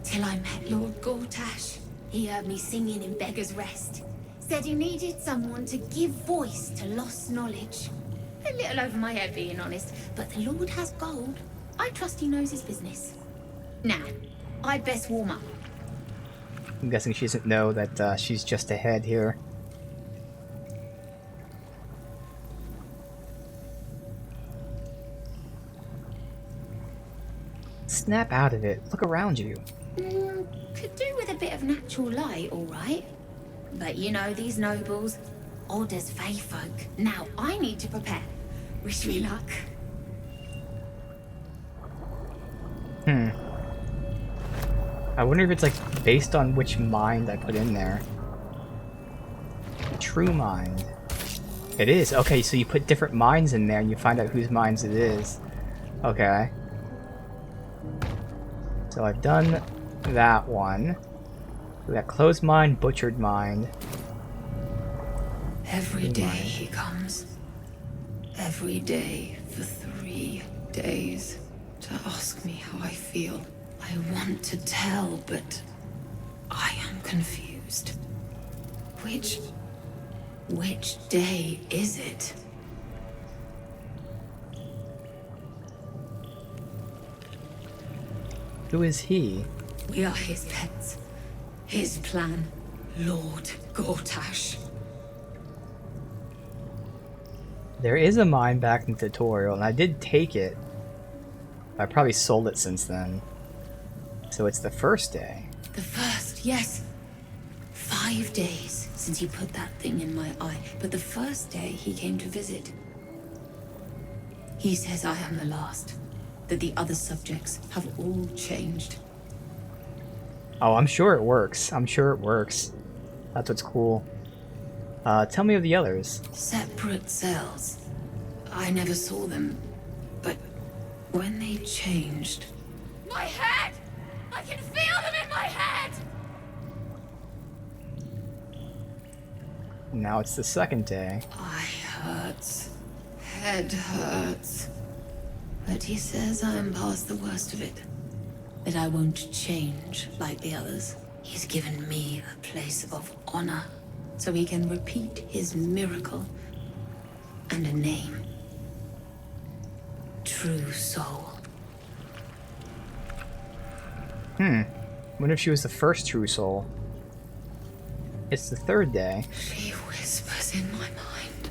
Till I met Lord Gortash. He heard me singing in Beggar's Rest. Said he needed someone to give voice to lost knowledge. A little over my head, being honest, but the Lord has gold. I trust he knows his business. Now, I'd best warm up.
I'm guessing she doesn't know that she's just ahead here. Snap out of it. Look around you.
Could do with a bit of natural light, all right. But you know these nobles, odd as fey folk. Now I need to prepare. Wish me luck.
I wonder if it's like based on which mind I put in there. true mind. It is. Okay, so you put different minds in there and you find out whose minds it is. Okay. So I've done that one. We got closed mind, butchered mind.
Every day he comes. Every day for 3 days to ask me how I feel. I want to tell, but I am confused. Which day is it?
Who is he?
We are his pets. His plan. Lord Gortash.
There is a mine back in the tutorial, and I did take it. I probably sold it since then. So it's the first day.
The first, yes. 5 days since he put that thing in my eye, but the first day he came to visit. He says I am the last, that the other subjects have all changed.
Oh, I'm sure it works. I'm sure it works. That's what's cool. Tell me of the others.
Separate cells. I never saw them, but when they changed... My head! I can feel them in my head!
Now it's the second day.
Eye hurts. Head hurts. But he says I am past the worst of it. That I won't change like the others. He's given me a place of honor, so he can repeat his miracle. And a name. True Soul.
Wonder if she was the first true soul. It's the third day.
She whispers in my mind.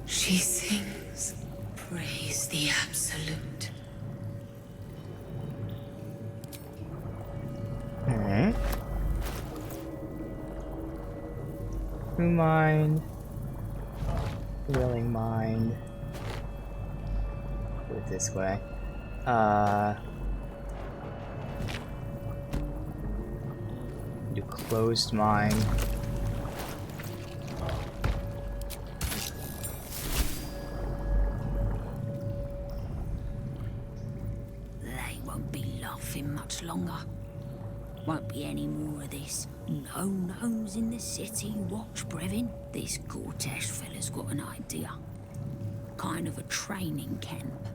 She sings. Praise the Absolute.
Alright. True mind. Willing mind. Put it this way. Do closed mind.
They won't be laughing much longer. Won't be any more of this. No gnomes in the city. Watch, Brevin. This Gortash fella's got an idea. Kind of a training camp.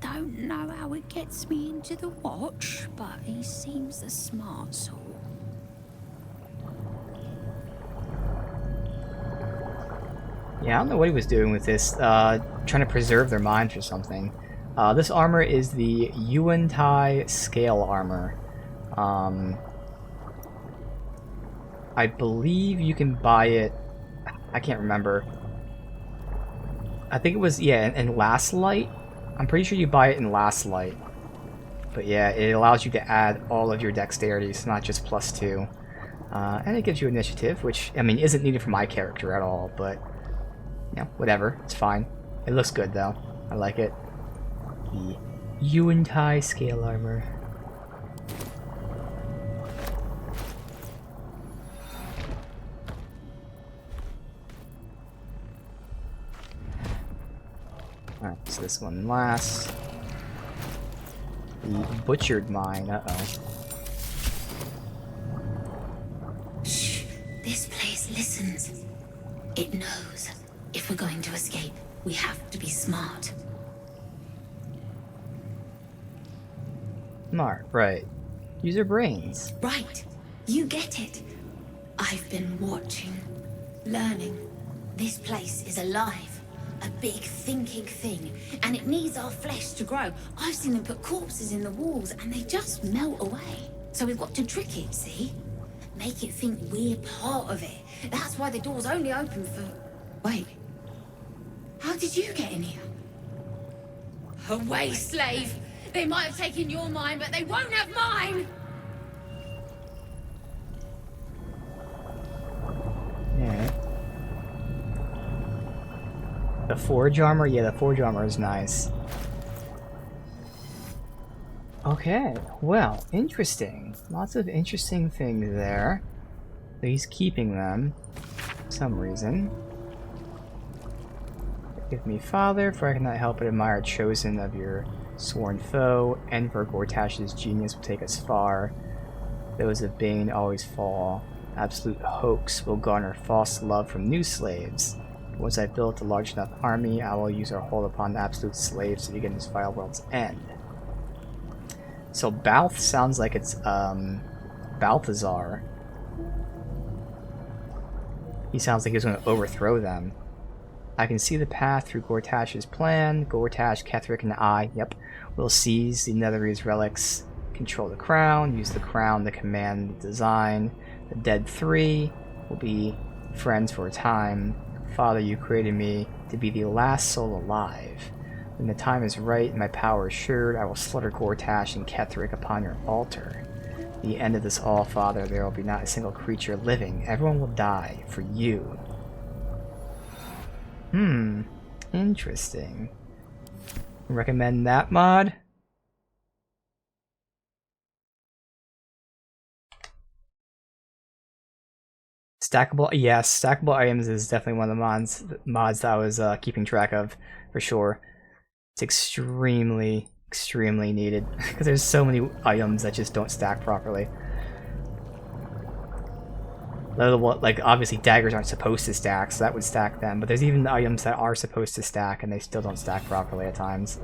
Don't know how it gets me into the watch, but he seems the smart sort.
Yeah, I don't know what he was doing with this, trying to preserve their minds or something. This armor is the Yuan-Tai scale armor. I believe you can buy it, I can't remember. I think it was, yeah, in Last Light. I'm pretty sure you buy it in Last Light. But yeah, it allows you to add all of your dexterities, not just +2. And it gives you initiative, which, I mean, isn't needed for my character at all, but... yeah, whatever. It's fine. It looks good, though. I like it. The Yuan-Tai scale armor. Alright, so this one last. The butchered mine. Uh-oh.
Shh. This place listens. It knows. If we're going to escape, we have to be smart.
Smart, right. Use your brains.
Right. You get it. I've been watching, learning. This place is alive. A big thinking thing. And it needs our flesh to grow. I've seen them put corpses in the walls and they just melt away. So we've got to trick it, see? Make it think we're part of it. That's why the door's only open for... Wait. How did you get in here? Away, slave! They might have taken your mind, but they won't have mine!
Yeah. The forge armor? Yeah, the forge armor is nice. Okay, well, interesting. Lots of interesting things there. So he's keeping them. some reason. Give me father, for I cannot help but admire chosen of your sworn foe. Enver Gortash's genius will take us far. Those of Bane always fall. Absolute hoax will garner false love from new slaves. Once I've built a large enough army, I will use our hold upon the absolute slaves to begin this vile world's end. So Balth sounds like it's Balthazar. He sounds like he's going to overthrow them. I can see the path through Gortash's plan. Gortash, Ketheric, and I, will seize the Netherese relics, control the crown, use the crown to command the design. The dead three will be friends for a time. Father, you created me to be the last soul alive. When the time is right and my power assured, I will slaughter Gortash and Ketheric upon your altar. The end of this all, Father, there will be not a single creature living. Everyone will die for you. Interesting. Recommend that mod? Stackable, yes, stackable items is definitely one of the mods that I was keeping track of, for sure. It's extremely needed, because there's so many items that just don't stack properly. Like, obviously daggers aren't supposed to stack, so that would stack them, but there's even items that are supposed to stack and they still don't stack properly at times.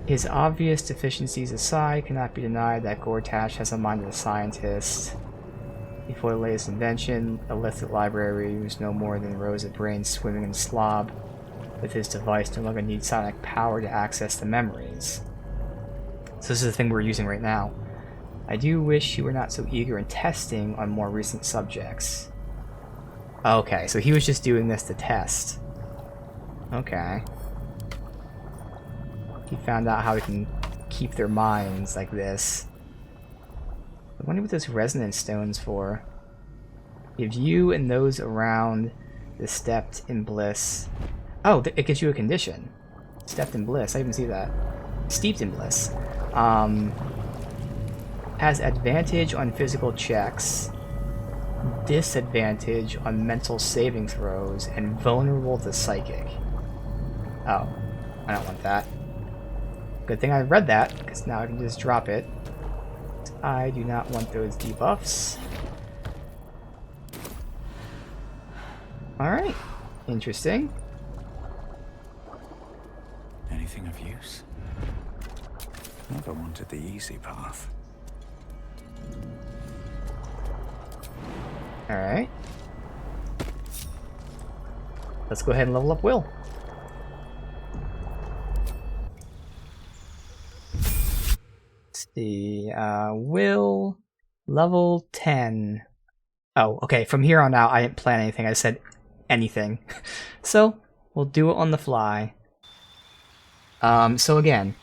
His obvious deficiencies aside, cannot be denied that Gortash has a mind of a scientist. Before the latest invention, a lifted library was no more than rows of brains swimming in slob. With his device, no longer needs sonic power to access the memories. So this is the thing we're using right now. I do wish you were not so eager in testing on more recent subjects. Okay, so he was just doing this to test. Okay. He found out how he can keep their minds like this. I wonder what this resonance stone's for. Give you and those around the steeped in bliss. Oh, it gives you a condition. Steeped in bliss. I didn't see that. Steeped in bliss. Has advantage on physical checks, disadvantage on mental saving throws, and vulnerable to psychic. Oh, I don't want that. Good thing I read that, because now I can just drop it. I do not want those debuffs. Alright, interesting.
Anything of use? Never wanted the easy path.
Alright. Let's go ahead and level up Will. Let's see. Will, level 10. Oh, okay. From here on out, I didn't plan anything. I said anything. So, we'll do it on the fly. So again,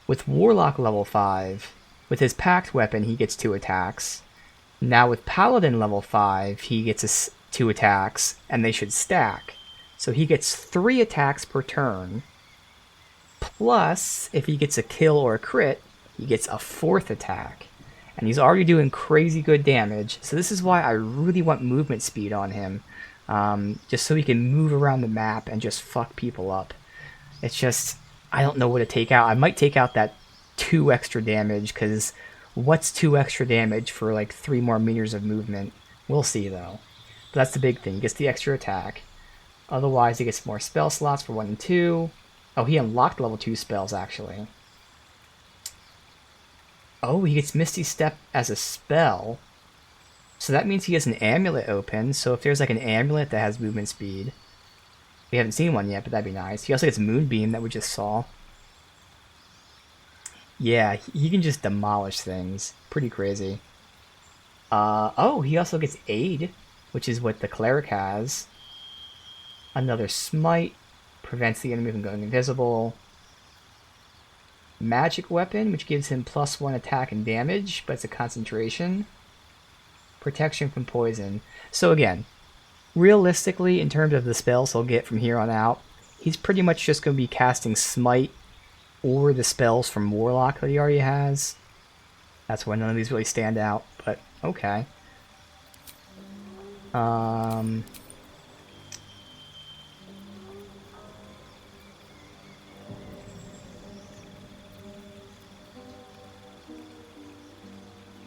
with Warlock level 5, with his Pact weapon, he gets 2 attacks. Now with Paladin level 5, he gets 2 attacks, and they should stack. So he gets 3 attacks per turn. Plus, if he gets a kill or a crit, he gets a 4th attack. And he's already doing crazy good damage, so this is why I really want movement speed on him. Just so he can move around the map and just fuck people up. It's just, I don't know what to take out. I might take out that 2 extra damage, because what's 2 extra damage for like 3 more meters of movement? We'll see though. But that's the big thing, he gets the extra attack. Otherwise he gets more spell slots for 1 and 2. Oh, he unlocked level 2 spells actually. Oh, he gets Misty Step as a spell. So that means he has an amulet open, so if there's like an amulet that has movement speed. We haven't seen one yet, but that'd be nice. He also gets Moonbeam that we just saw. Yeah, he can just demolish things. Pretty crazy. Oh, he also gets Aid, which is what the Cleric has. Another Smite. Prevents the enemy from going invisible. Magic Weapon, which gives him +1 attack and damage, but it's a concentration. Protection from poison. So again, realistically, in terms of the spells he'll get from here on out, he's pretty much just going to be casting Smite or the spells from Warlock that he already has. That's why none of these really stand out, but okay. I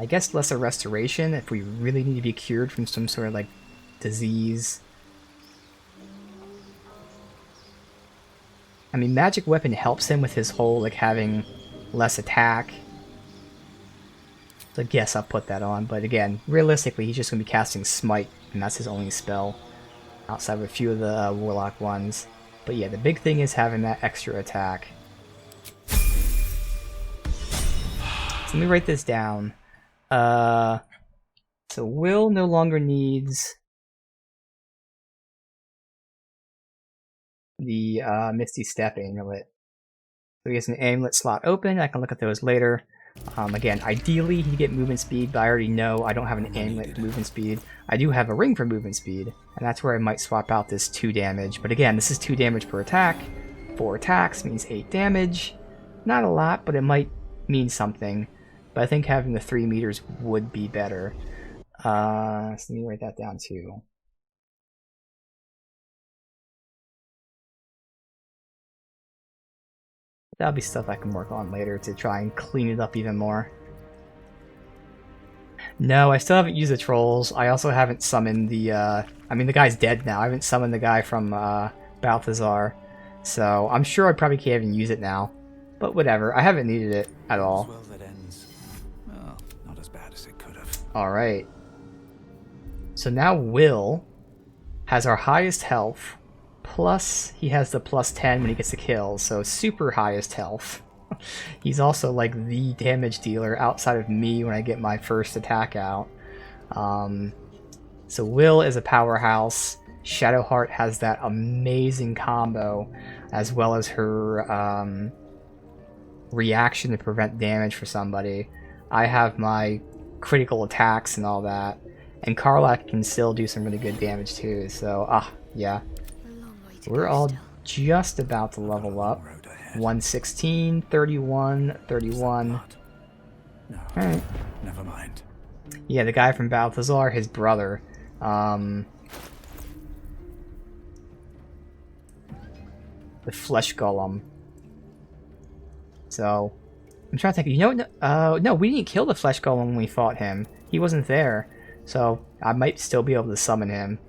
guess lesser restoration if we really need to be cured from some sort of like disease. I mean, magic weapon helps him with his whole like having less attack. So I guess I'll put that on, but again, realistically he's just going to be casting Smite, and that's his only spell, outside of a few of the Warlock ones. But yeah, the big thing is having that extra attack. So let me write this down. So Will no longer needs the Misty Step amulet. So he has an amulet slot open. I can look at those later. Again, ideally he'd get movement speed, but I already know I don't have an amulet for movement speed. I do have a ring for movement speed, and that's where I might swap out this 2 damage. But again, this is 2 damage per attack. 4 attacks means 8 damage. Not a lot, but it might mean something. But I think having the 3 meters would be better. So let me write that down too. That'll be stuff I can work on later to try and clean it up even more. No, I still haven't used the trolls. I also haven't summoned the, I mean, the guy's dead now. I haven't summoned the guy from Balthazar. So I'm sure I probably can't even use it now. But whatever, I haven't needed it at all.
Well, that ends. Well, not as bad as it could have.
Alright. So now Will has our highest health. Plus, he has the plus 10 when he gets a kill, so super highest health. He's also like the damage dealer outside of me when I get my first attack out. So Will is a powerhouse. Shadowheart has that amazing combo, as well as her reaction to prevent damage for somebody. I have my critical attacks and all that. And Karlach can still do some really good damage too, so yeah. We're all just about to level up. 116, 31, 31. Alright.
Never mind.
Yeah, the guy from Balthazar, his brother. The Flesh Golem. So, I'm trying to think. You know, no, we didn't kill the Flesh Golem when we fought him. He wasn't there. So, I might still be able to summon him.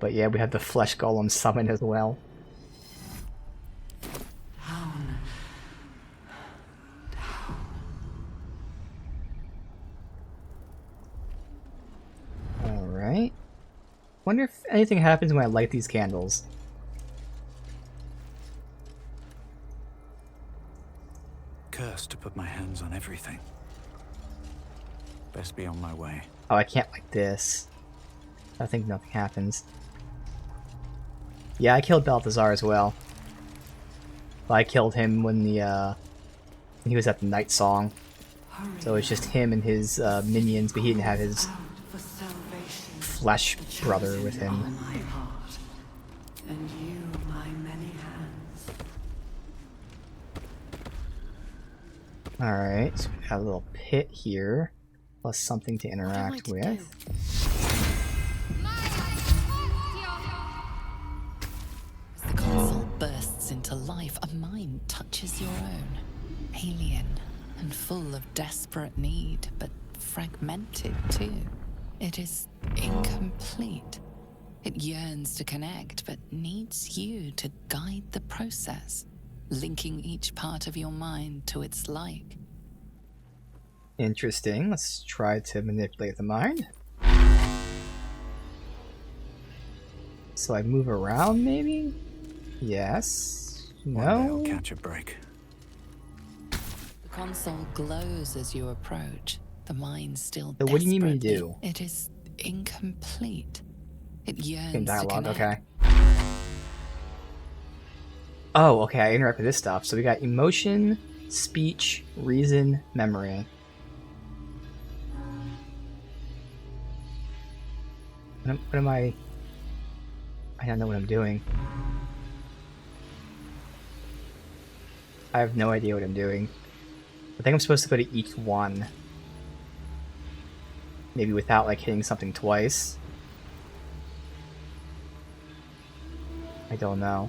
But yeah, we have the Flesh Golem summoned as well. Alright. Wonder if anything happens when I light these candles.
Cursed to put my hands on everything. Best be on my way.
Oh, I can't like this. I think nothing happens. Yeah, I killed Balthazar as well. I killed him when the when he was at the Night Song. So it's just him and his minions, but he didn't have his flesh brother with him.
And you, my many hands.
Alright, so we got a little pit here, plus something to interact with.
The console bursts into life. A mind touches your own. Alien and full of desperate need, but fragmented too. It is incomplete. It yearns to connect, but needs you to guide the process, linking each part of your mind to its like.
Interesting. Let's try to manipulate the mind. So I move around, maybe? Yes. No?
One day I'll catch a break.
The console glows as you approach. The mind still
So what do you need me to
desperately-
do?
It is incomplete. It yearns
In
to
dialogue,
connect.
okay. Oh, okay, I interact with this stuff. So we got emotion, speech, reason, memory. What am I don't know what I'm doing. I have no idea what I'm doing. I think I'm supposed to go to each one. Maybe without like hitting something twice. I don't know.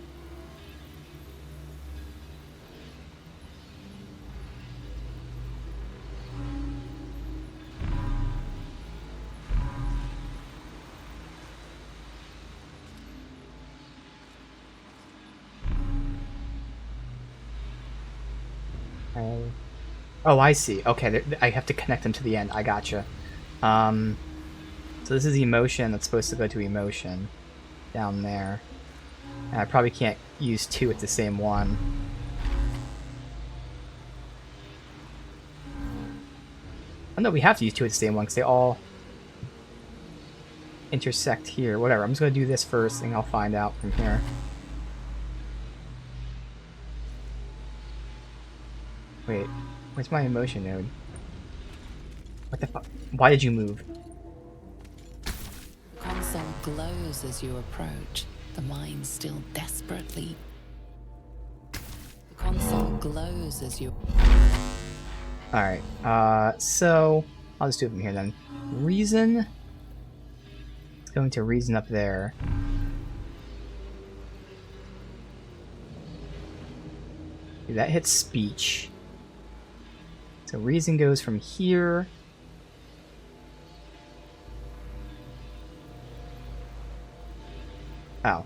Oh, I see. Okay, I have to connect them to the end. I gotcha. So this is emotion that's supposed to go to emotion down there. And I probably can't use two at the same one. Oh no, we have to use two at the same one because they all intersect here. Whatever, I'm just going to do this first and I'll find out from here. Wait, where's my emotion node? What the fuck? Why did you move?
The console glows as you approach, the mind still desperately. The console glows as you...
Alright, so I'll just do it from here then. Reason. It's going to reason up there. Okay, that hits speech. So reason goes from here. Oh.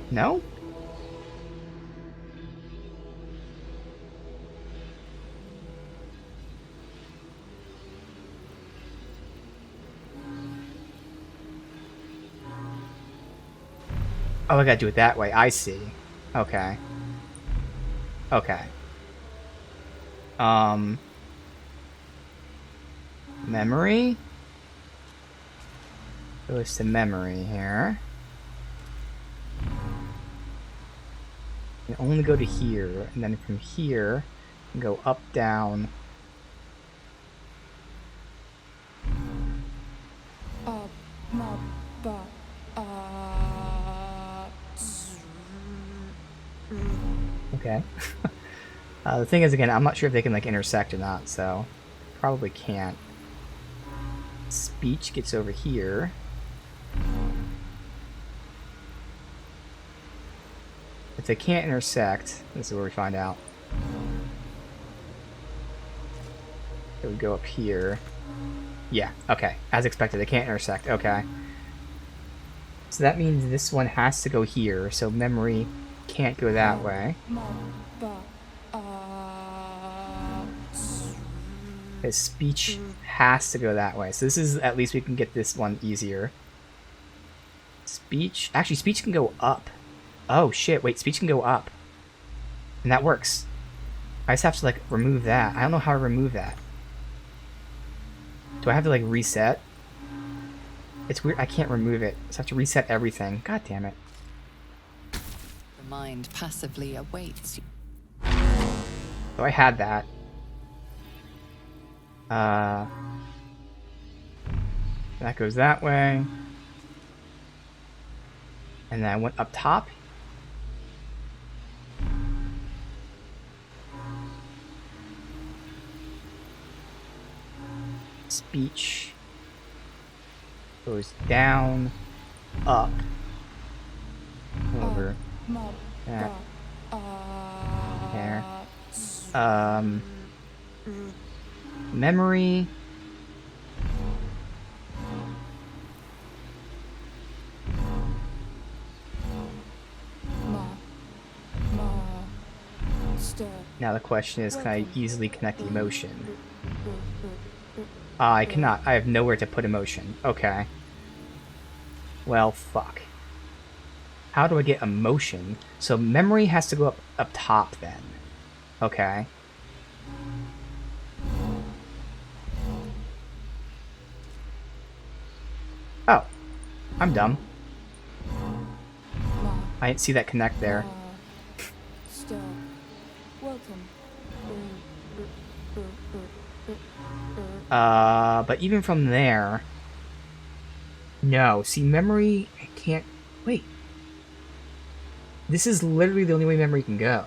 No? Oh, I gotta do it that way. I see. Okay. Okay. Memory? Goes to memory here. You can only go to here, and then from here, you can go up, down. Okay. The thing is, again, I'm not sure if they can like intersect or not, so probably can't. Speech gets over here. If they can't intersect, this is where we find out. It would go up here. Yeah, okay. As expected, they can't intersect. Okay. So that means this one has to go here, so memory can't go that way. His speech has to go that way. So this is, at least we can get this one easier. Speech? Actually, speech can go up. Oh shit, wait, speech can go up. And that works. I just have to like remove that. I don't know how to remove that. Do I have to like reset? It's weird, I can't remove it. So I have to reset everything. God damn it.
The mind passively awaits you.
So I had that. That goes that way. And then I went up top. Speech goes down, up, over, that, there. Memory. Now the question is, can I easily connect emotion? I cannot. I have nowhere to put emotion. Okay. Well, fuck. How do I get emotion? So memory has to go up top then. Okay. Oh. I'm dumb. I didn't see that connect there. But even from there... No, see, memory... I can't... Wait. This is literally the only way memory can go.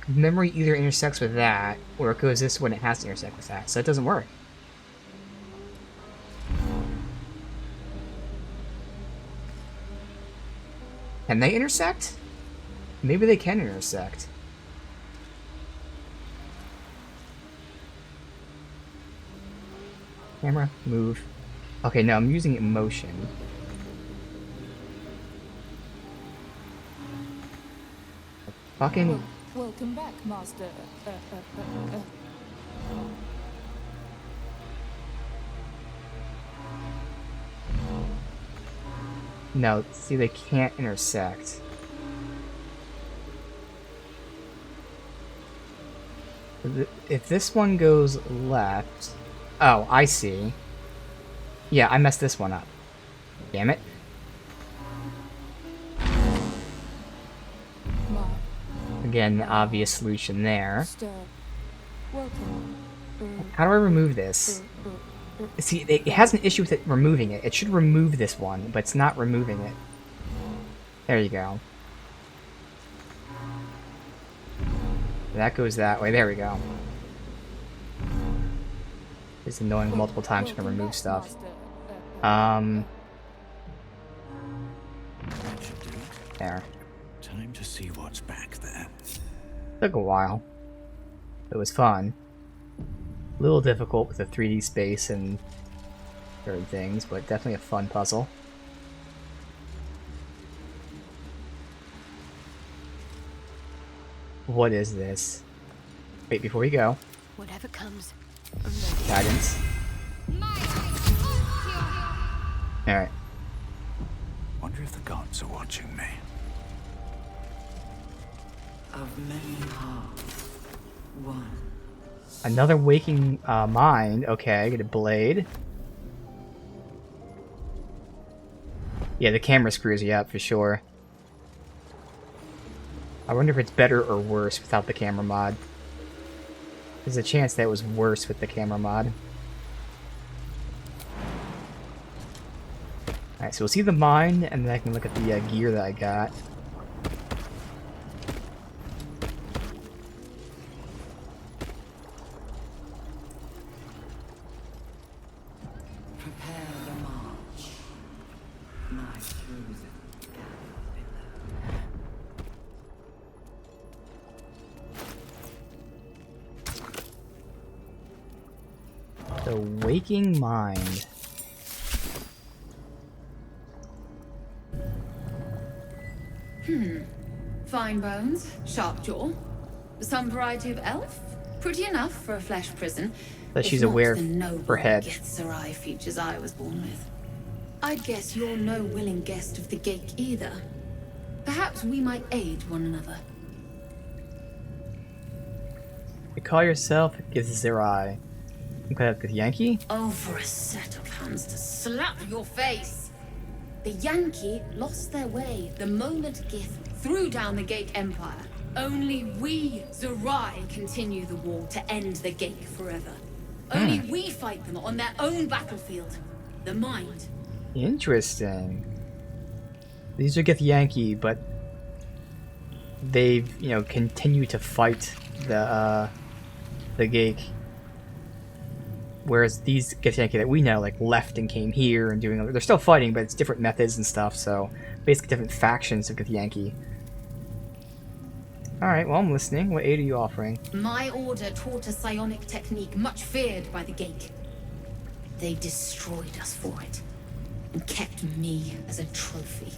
memory either intersects with that, or it goes this way when it has to intersect with that, so it doesn't work. Can they intersect? Maybe they can intersect. Camera, move. Okay, no, I'm using motion. Fucking...
Welcome back, Master.
No, see, they can't intersect. If this one goes left... Oh, I see. Yeah, I messed this one up. Damn it. Again, obvious solution there. How do I remove this? See, it has an issue with it removing it. It should remove this one, but it's not removing it. There you go. That goes that way. There we go. It's annoying multiple times to remove stuff. There.
Time to see what's back there.
Took a while. It was fun. A little difficult with the 3D space and certain things, but definitely a fun puzzle. What is this? Wait, before we go.
Whatever comes.
Guidance. Alright.
Wonder if the gods are watching me.
Of many hearts, one.
Another waking mind. Okay, get a blade. Yeah, the camera screws you up for sure. I wonder if it's better or worse without the camera mod. There's a chance that it was worse with the camera mod. Alright, so we'll see the mine, and then I can look at the gear that I got.
Prepare the march. My chosen
The waking mind.
Fine bones, sharp jaw. Some variety of elf. Pretty enough for a flesh prison.
But she's
if not
aware
the
of
noble
her head.
Githzerai features I was born with. I'd guess you're no willing guest of the Gate either. Perhaps we might aid one another.
You call yourself Githzerai. You got the Yankee?
Oh, for a set of hands to slap your face! The Yankee lost their way the moment Gith threw down the Gate Empire. Only we, Zerai, continue the war to end the Gate forever. Only we fight them on their own battlefield. The mind.
Interesting. These are Githyanki, but they've, you know, continued to fight the Gate. Whereas these Githyanki that we know, like, left and came here and doing... They're still fighting, but it's different methods and stuff, so... Basically different factions of Githyanki. Alright, well, I'm listening. What aid are you offering?
My order taught a psionic technique much feared by the Gate. They destroyed us for it, and kept me as a trophy.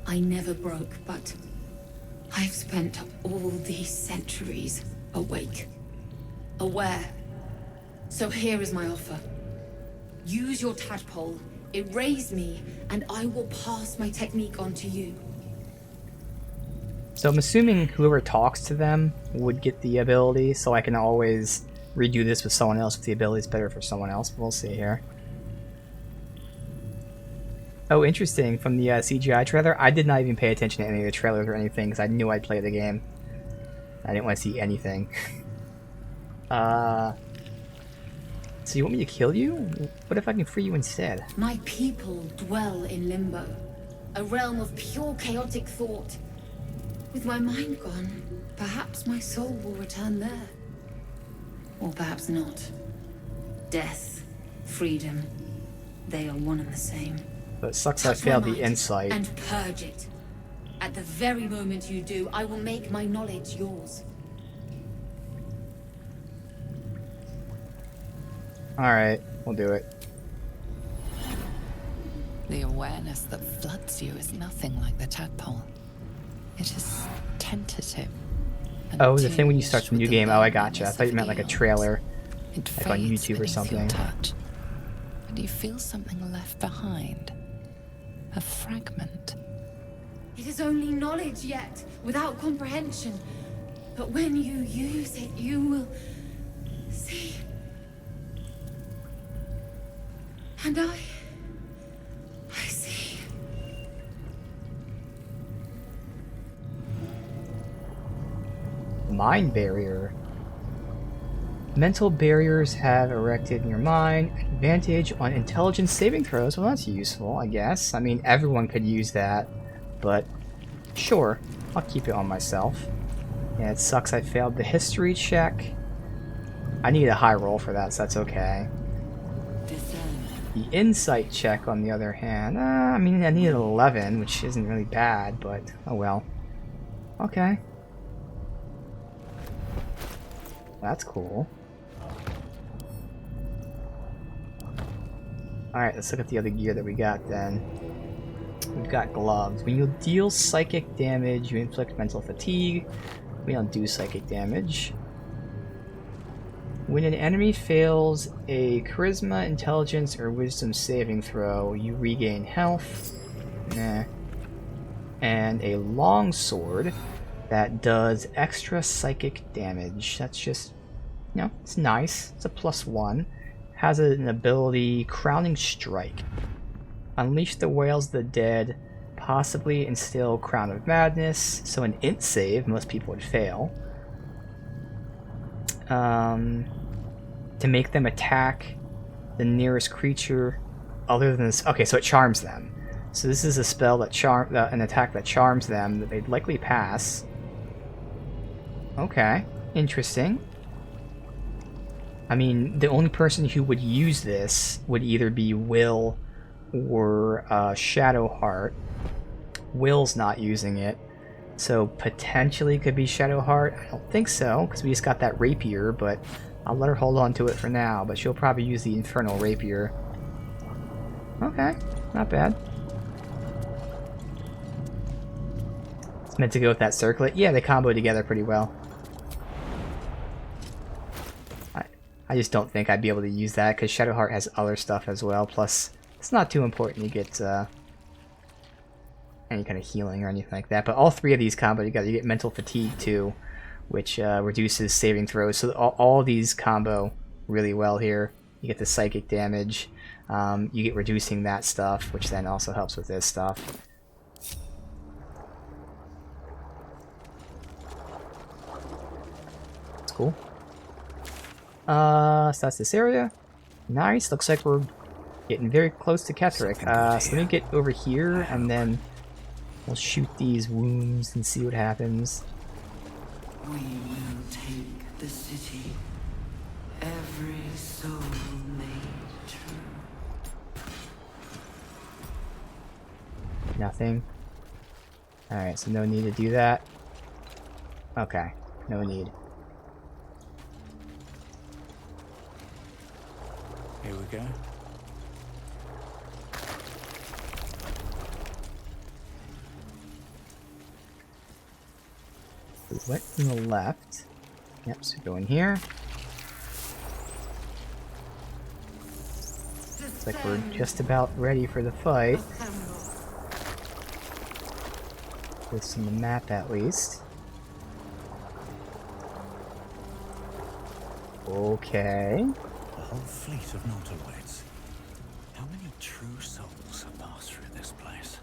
I never broke, but I've spent all these centuries awake. Aware. So here is my offer. Use your tadpole, erase me, and I will pass my technique on to you.
So I'm assuming whoever talks to them would get the ability, so I can always redo this with someone else if the ability is better for someone else. We'll see here. Oh, interesting. From the CGI trailer, I did not even pay attention to any of the trailers or anything because I knew I'd play the game. I didn't want to see anything. So you want me to kill you? What if I can free you instead?
My people dwell in limbo, a realm of pure chaotic thought, With my mind gone, perhaps my soul will return there. Or perhaps not. Death, freedom, they are one and the same.
But it sucks I
Touch my
failed the
mind
insight.
and purge it. At the very moment you do, I will make my knowledge yours.
Alright, we'll do it.
The awareness that floods you is nothing like the tadpole. It is tentative.
Oh, the thing when you start the new game. Oh, I gotcha. I thought you meant like a trailer, like on YouTube or something.
Touch, but you feel something left behind. A fragment.
It is only knowledge yet, without comprehension. But when you use it, you will see. And I see.
Mind barrier. Mental barriers have erected in your mind. Advantage on intelligence saving throws. Well, that's useful, I guess. I mean, everyone could use that, but sure, I'll keep it on myself. Yeah, it sucks I failed the history check. I need a high roll for that, so that's okay. The insight check, on the other hand, I mean, I needed 11, which isn't really bad, but oh well. Okay. That's cool. Alright, let's look at the other gear that we got then. We've got gloves. When you deal psychic damage, you inflict mental fatigue. We don't do psychic damage. When an enemy fails a charisma, intelligence, or wisdom saving throw, you regain health. Nah. And a longsword that does extra psychic damage. That's just, you know, it's nice. It's a +1. Has an ability, Crowning Strike. Unleash the Wails of the Dead, possibly instill Crown of Madness, so an int save, most people would fail. To make them attack the nearest creature other than this. Okay, so it charms them. So this is a spell that an attack that charms them that they'd likely pass. Okay, interesting. I mean, the only person who would use this would either be Will or Shadowheart. Will's not using it, so potentially could be Shadowheart. I don't think so, because we just got that rapier, but I'll let her hold on to it for now, but she'll probably use the Infernal Rapier. Okay, not bad. It's meant to go with that circlet. Yeah, they combo together pretty well. I just don't think I'd be able to use that, because Shadowheart has other stuff as well, plus it's not too important you get any kind of healing or anything like that. But all three of these combo together. You get Mental Fatigue too, which reduces saving throws. So all these combo really well here. You get the psychic damage. You get reducing that stuff, which then also helps with this stuff. That's cool. So that's this area. Nice. Looks like we're getting very close to Ketheric. So let me get over here, and then we'll shoot these wounds and see what happens.
We will take the city, every soul made true.
Nothing. Alright, so no need to do that. Okay, no need.
Here we go.
We went from the left. Yep, so go in here. Looks like we're just about ready for the fight. This on the map at least. Okay.
A whole fleet of nautiloids. How many true souls have passed through this place?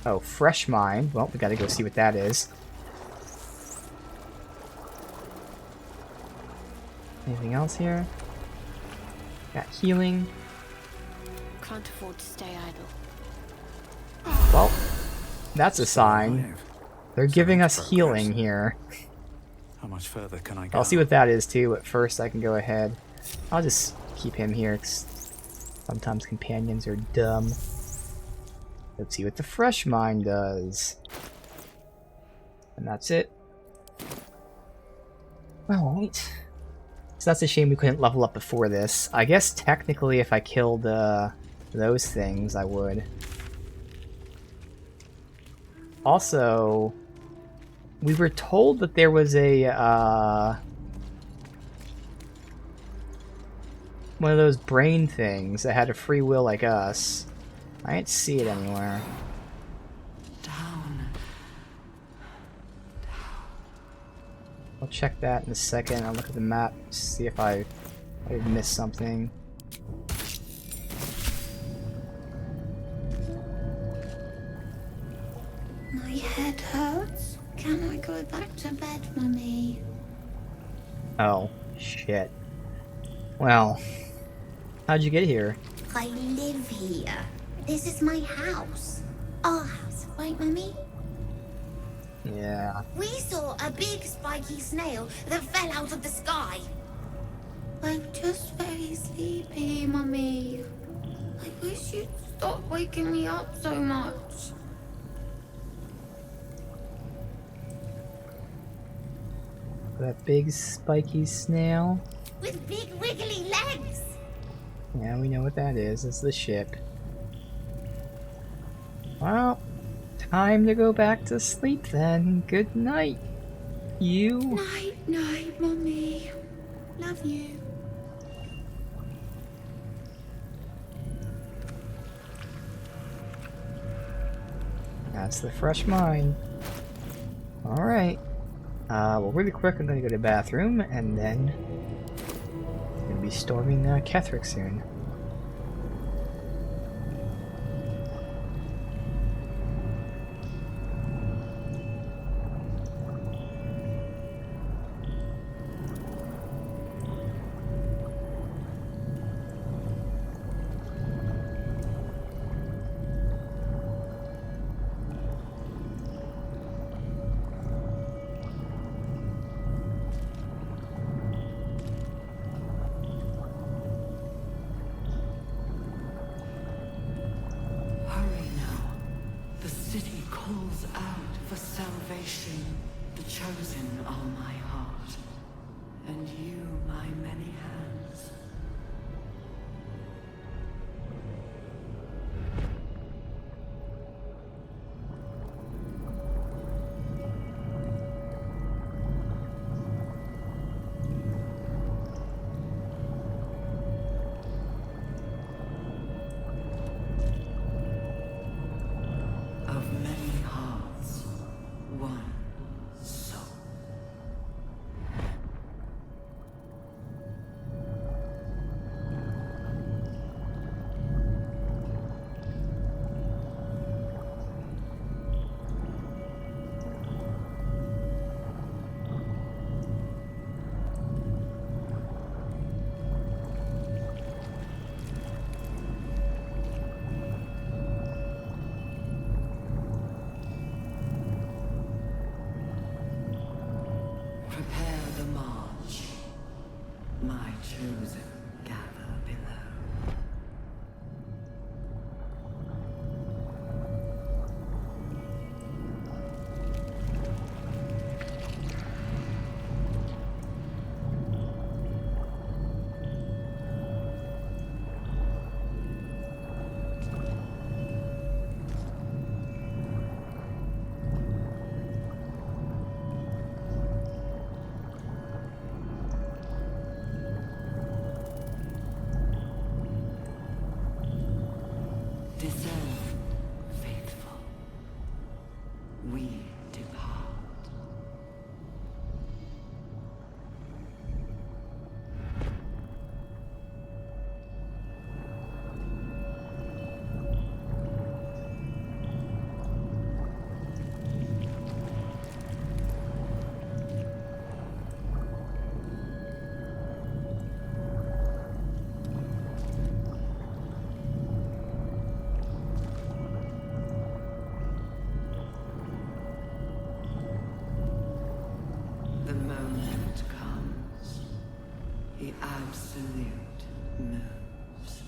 Oh, fresh mine. Well, we gotta go see what that is. Anything else here? Got healing.
can't afford to stay idle.
Well, that's a sign. They're giving us healing here.
How much further can I go?
I'll see what that is too, but first I can go ahead. I'll just keep him here, 'cause sometimes companions are dumb. Let's see what the fresh mine does. And that's it. Alright. So that's a shame we couldn't level up before this. I guess technically if I killed those things, I would. Also, we were told that there was a one of those brain things that had a free will like us. I didn't see it anywhere. I'll check that in a second. I'll look at the map, see if I missed something.
My head hurts. Can I go back to bed, Mummy?
Oh, shit. Well, how'd you get here?
I live here. This is my house. Our house, right, Mummy?
Yeah.
We saw a big spiky snail that fell out of the sky. I'm just very sleepy, Mummy. I wish you'd stop waking me up so much.
That big spiky snail?
With big wiggly legs.
Yeah, we know what that is. It's the ship. Well, time to go back to sleep then. Good night, you.
Night, night, Mummy. Love you.
That's the fresh mine. Alright. Well, really quick, I'm gonna go to the bathroom, and then I'm gonna be storming Ketherick soon.
Hurry now. The city calls out for salvation. The chosen are my heart, and you my many hands. Of many hearts, one soul. Prepare the march. My chosen gather below. The absolute moves.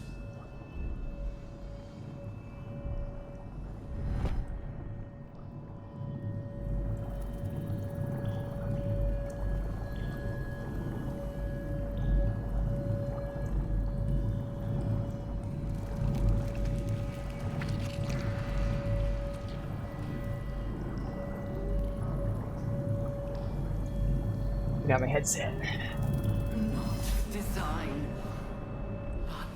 Got my headset.
Not design, but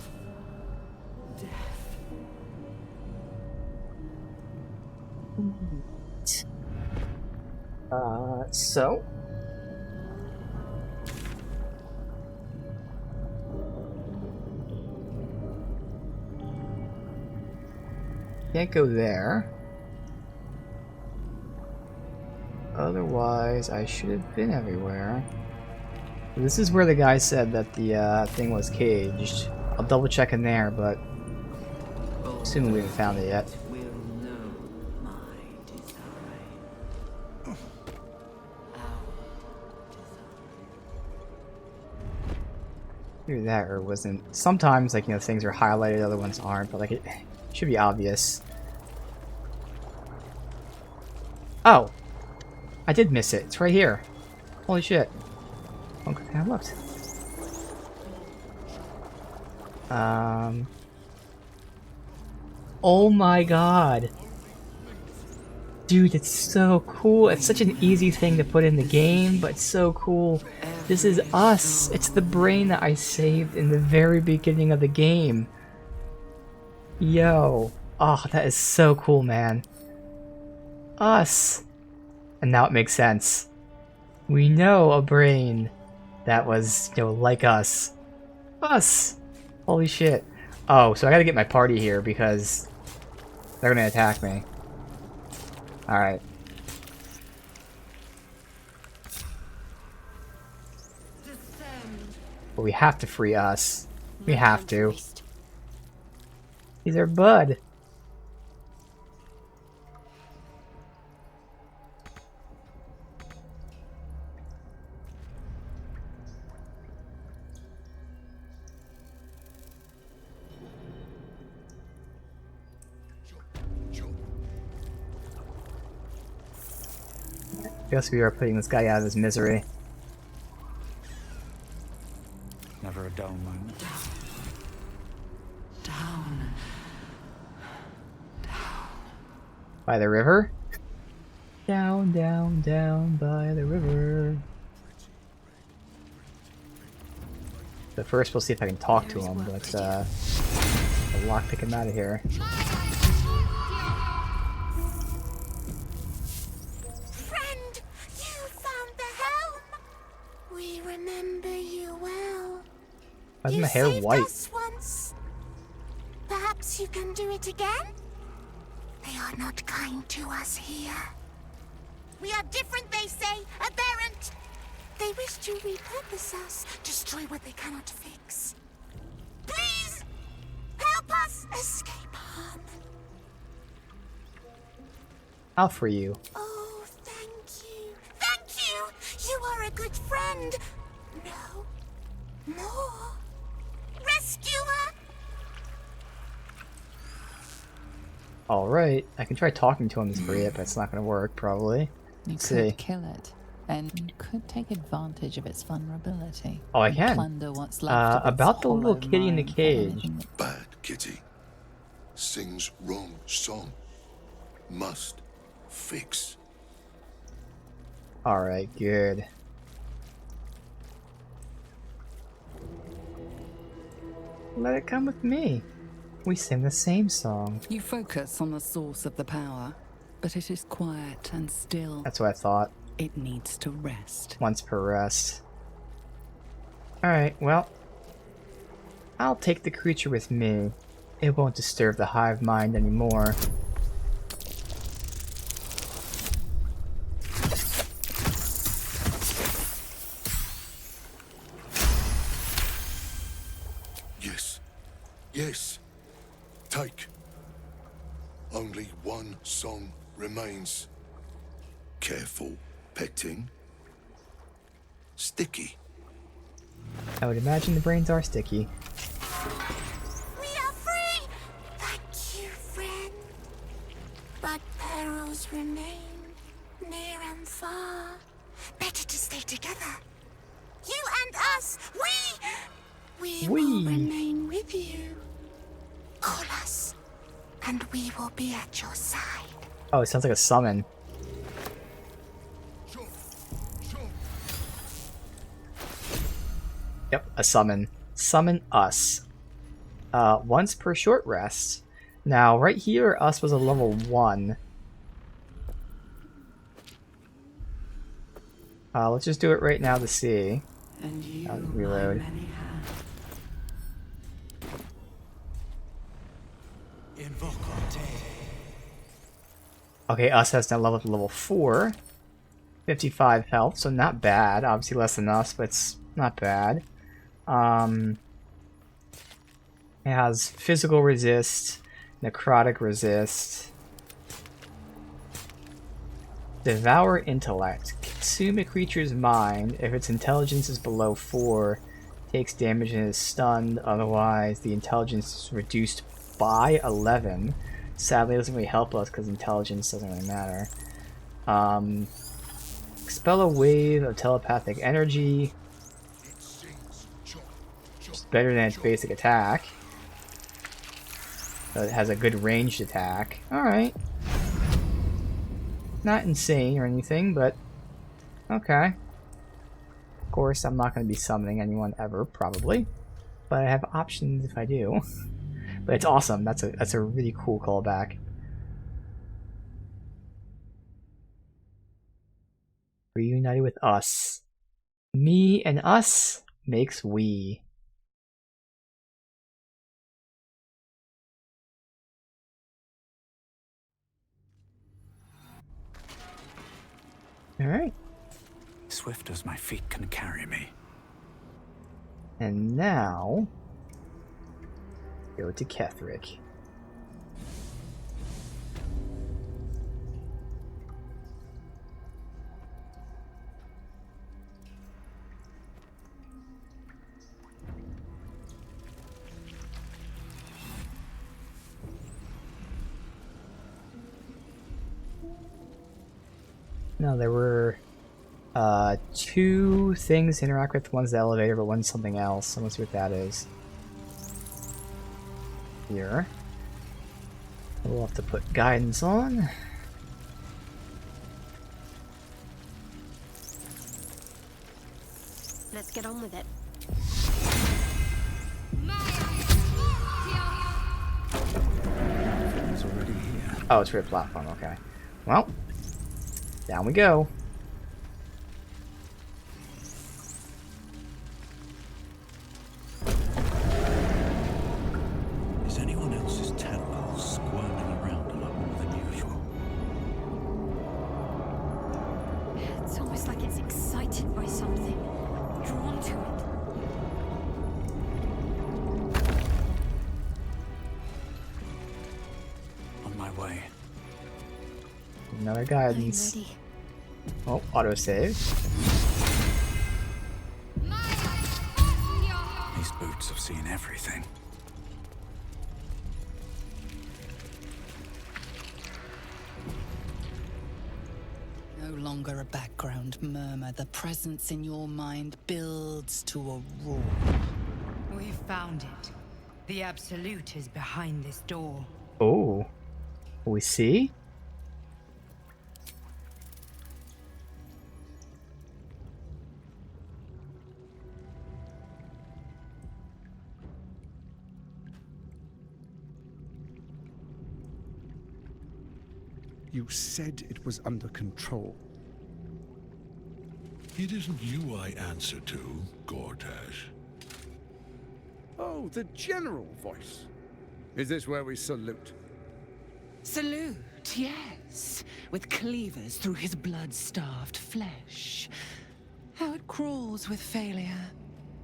death.
So can't go there. Otherwise, I should have been everywhere. This is where the guy said that the thing was caged. I'll double check in there, but assuming we haven't found it yet.
Will know my design.
Either that or it wasn't. Sometimes, like, you know, things are highlighted, other ones aren't, but like it should be obvious. Oh! I did miss it. It's right here. Holy shit. Okay, I looked. Oh my god. Dude, it's so cool. It's such an easy thing to put in the game, but it's so cool. This is us. It's the brain that I saved in the very beginning of the game. Yo. Oh, that is so cool, man. Us. And now it makes sense. We know a brain that was, you know, like us. Us! Holy shit. Oh, so I gotta get my party here because they're gonna attack me. Alright. But we have to free us. We have to. He's our bud. I guess we are putting this guy out of his misery.
Never a dull moment.
Down.
By the river? Down, down, down by the river. But first we'll see if I can talk to him, but I'll lockpick him out of here.
Friend, you found the helm. We remember you well.
Why is
You
my hair
saved
white?
us once. Perhaps you can do it again? They are not kind to us here. We are different, they say, aberrant. They wish to repurpose us, destroy what they cannot fix. Please, help us escape harm.
I'll free you.
Oh, thank you. Thank you! You are a good friend. No. More. Rescuer!
Alright, I can try talking to him to free it, but it's not gonna work, probably.
You
Let's
could
see.
kill it, and you could take advantage of its vulnerability.
Oh, I
and
can.
Plunder what's left of its
About the little
hollow
kitty in the
mind for
cage.
anything that-
Bad kitty. Sings wrong song. Must fix.
Alright, good. Let it come with me. We sing the same song.
You focus on the source of the power, but it is quiet and still.
That's what I thought.
It needs to rest.
Once per rest. Alright, well. I'll take the creature with me. It won't disturb the hive mind anymore.
Yes. Yes. Take. Only one song remains. Careful petting. Sticky.
I would imagine the brains are sticky.
We are free! Thank you, friend. But perils remain, near and far. Better to stay together. You and us, we will remain with you. Call us, and we will be at your side.
Oh, it sounds like a summon. Yep, a summon. Summon us. Once per short rest. Now, right here, us was a level 1. Let's just do it right now to see.
And you,
Reload.
my many hands.
Okay, us has now leveled to level 4. 55 health, so not bad. Obviously less than us, but it's not bad. It has physical resist, necrotic resist, devour intellect. Consume a creature's mind. If its intelligence is below 4, takes damage and is stunned. Otherwise, the intelligence is reduced by 11. Sadly, it doesn't really help us because intelligence doesn't really matter. Expel a wave of telepathic energy. It's better than its basic attack. So it has a good ranged attack. Alright. Not insane or anything, but okay. Of course, I'm not going to be summoning anyone ever, probably. But I have options if I do. But it's awesome. That's a really cool callback. Reunited with us. Me and us makes we. Alright.
Swift as my feet can carry me.
And now go to Ketherick. No, there were 2 things to interact with. One's the elevator, but one's something else. So let's see what that is. Here. We'll have to put guidance on.
Let's get on with it.
It's already here.
Oh, it's for a platform, okay. Well, down we go.
Is anyone else's temple squirming around a lot more than usual?
It's almost like it's excited by something, drawn to it.
On my way.
Another guidance. Oh, autosave.
These boots have seen everything.
No longer a background murmur. The presence in your mind builds to a roar.
We've found it. The Absolute is behind this door.
Oh. We see?
You said it was under control.
It isn't you I answer to, Gortash.
Oh, the general voice. Is this where we salute?
Salute, yes, with cleavers through his blood-starved flesh. How it crawls with failure,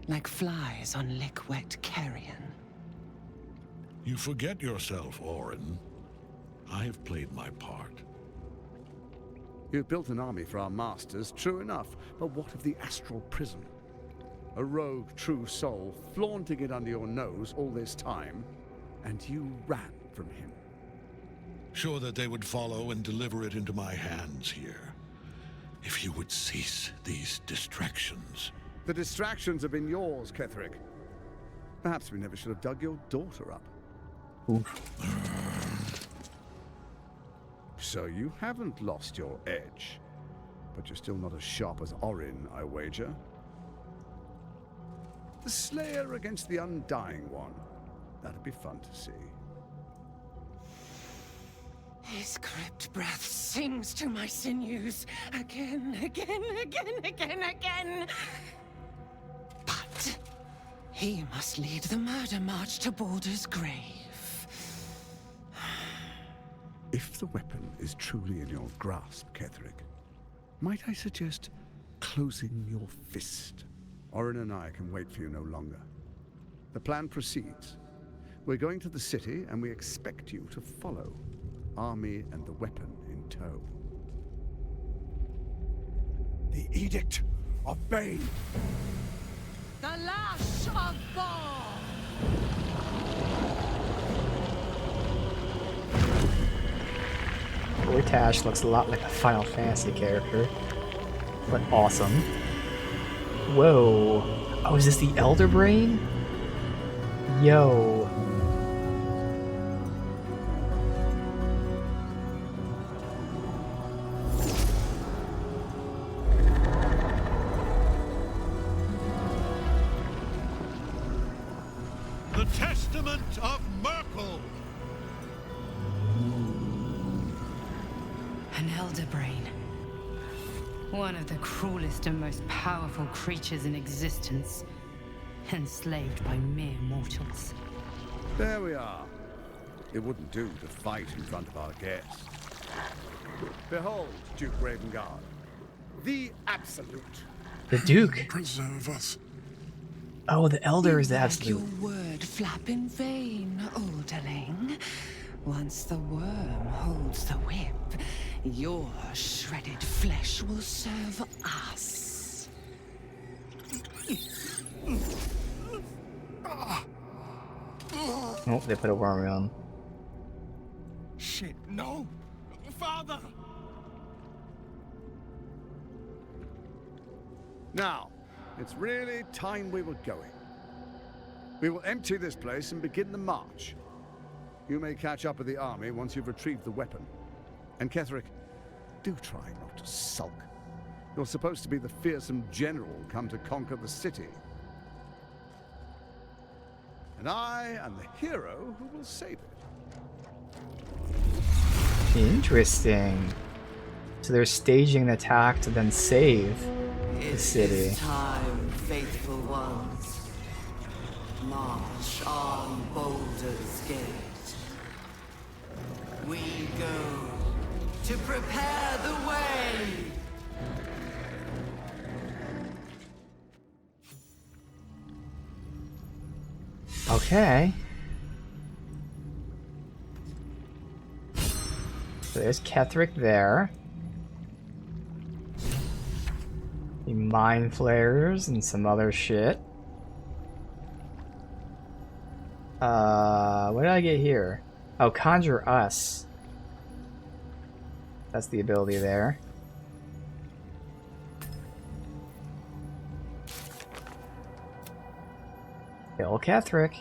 like flies on lick-wet carrion.
You forget yourself, Orin. I have played my part.
You've built an army for our masters, true enough, but what of the astral prison? A rogue true soul flaunting it under your nose all this time, and you ran from him.
Sure that they would follow and deliver it into my hands here. If you would cease these distractions.
The distractions have been yours, Ketherick. Perhaps we never should have dug your daughter up. So you haven't lost your edge, but you're still not as sharp as Orin, I wager. The Slayer against the Undying One. That'd be fun to see.
His crypt breath sings to my sinews again, again, again, again, again. But he must lead the murder march to Baldur's grave.
If the weapon is truly in your grasp, Ketherick, might I suggest closing your fist? Orin and I can wait for you no longer. The plan proceeds. We're going to the city, and we expect you to follow. Army and the weapon in tow.
The Edict of Bane.
The Lash of Thor!
Gortash looks a lot like a Final Fantasy character, but awesome. Whoa. Oh, is this the Elder Brain? Yo.
The Testament of Merkel!
An Elder Brain. One of the cruelest and most powerful creatures in existence. Enslaved by mere mortals.
There we are. It wouldn't do to fight in front of our guests. Behold, Duke Ravengard. The Absolute.
The Duke?
Preserve us.
Oh, the Elder is the
Let
Absolute.
your word flap in vain, Alderling. Once the worm holds the whip, your shredded flesh will serve us.
Oh, they put a worm on.
Shit, no! Father!
Now, it's really time we were going. We will empty this place and begin the march. You may catch up with the army once you've retrieved the weapon. And Ketherick, do try not to sulk. You're supposed to be the fearsome general come to conquer the city. And I am the hero who will save it.
Interesting. So they're staging an attack to then save the city.
It is time, faithful ones. March on Baldur's Gate. We go to prepare the way.
Okay. So there's Ketherick there. The mind flares and some other shit. What did I get here? Oh, Conjure Us. That's the ability there. Kill Ketherick.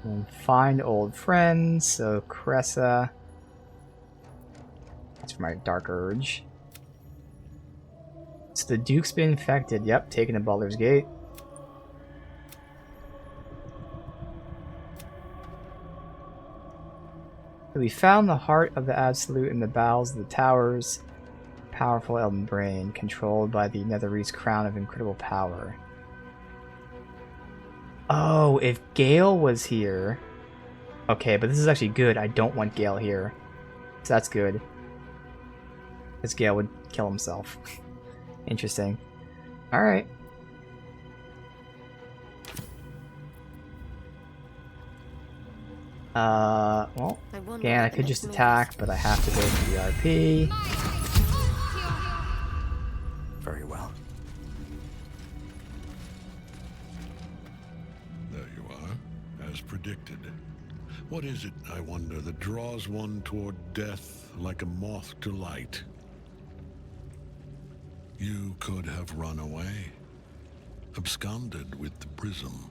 And find old friends, so Cressa. That's for my Dark Urge. So the Duke's been infected. Yep, taken to Baldur's Gate. We found the heart of the Absolute in the bowels of the towers. Powerful Elden Brain, controlled by the Netherese Crown of Incredible Power. Oh, if Gale was here... Okay, but this is actually good. I don't want Gale here. So that's good. Because Gale would kill himself. Interesting. Alright. Well, again, I could just attack, but I have to go to the RP.
Very well.
as predicted. What is it, I wonder, that draws one toward death like a moth to light? You could have run away, absconded with the prism.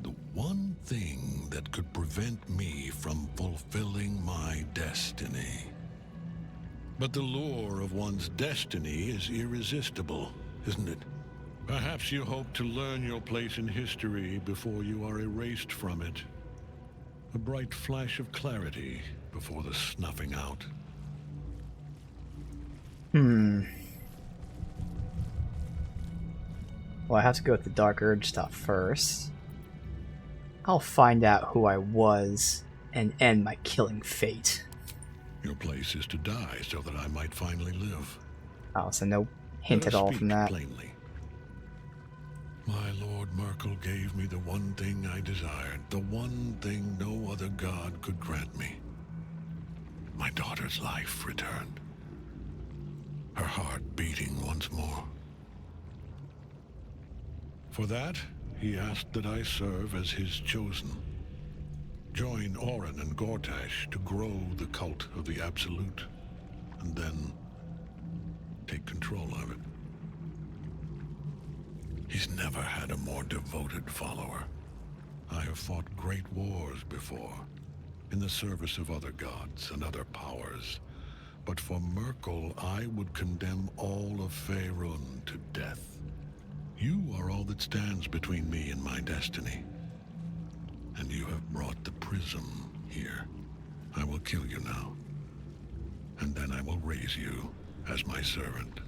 The one thing that could prevent me from fulfilling my destiny. But the lure of one's destiny is irresistible, isn't it? Perhaps you hope to learn your place in history before you are erased from it. A bright flash of clarity before the snuffing out.
Well, I have to go with the Dark Urge stuff first. I'll find out who I was and end my killing fate.
Your place is to die so that I might finally live.
Oh, so no hint at all from that.
Plainly. My Lord Merkel gave me the one thing I desired, the one thing no other god could grant me. My daughter's life returned. Her heart beating once more. For that, he asked that I serve as his chosen. Join Orin and Gortash to grow the cult of the Absolute, and then take control of it. He's never had a more devoted follower. I have fought great wars before, in the service of other gods and other powers. But for Merkel, I would condemn all of Faerun to death. You are all that stands between me and my destiny. And you have brought the prism here. I will kill you now. And then I will raise you as my servant.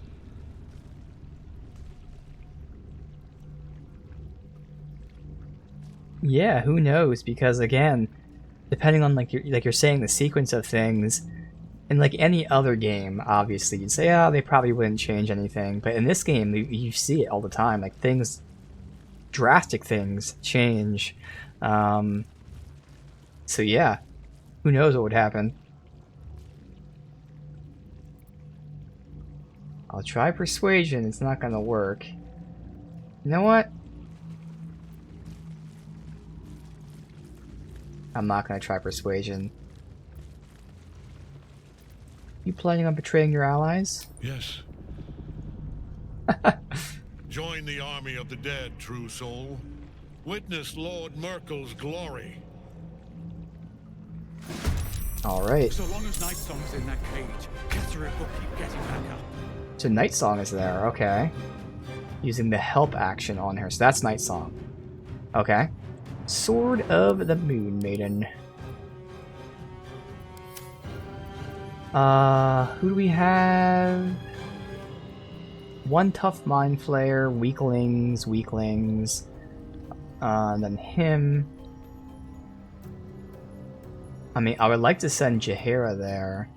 Yeah, who knows? Because again, depending on like you're saying the sequence of things, in like any other game, obviously you'd say, oh, they probably wouldn't change anything. But in this game, you see it all the time. Like things, drastic things change. So yeah, who knows what would happen? I'll try persuasion. It's not gonna work. You know what? I'm not gonna try persuasion. You planning on betraying your allies?
Yes. Join the army of the dead, true soul. Witness Lord Merkel's glory.
Alright.
So long as Night Song's in that cage, Ketheric will keep getting back up.
So Night Song is there, okay. Using the help action on her, so that's Night Song. Okay. Sword of the Moon Maiden. Who do we have? One tough Mind Flayer, weaklings. Then him. I mean, I would like to send Jaheira there.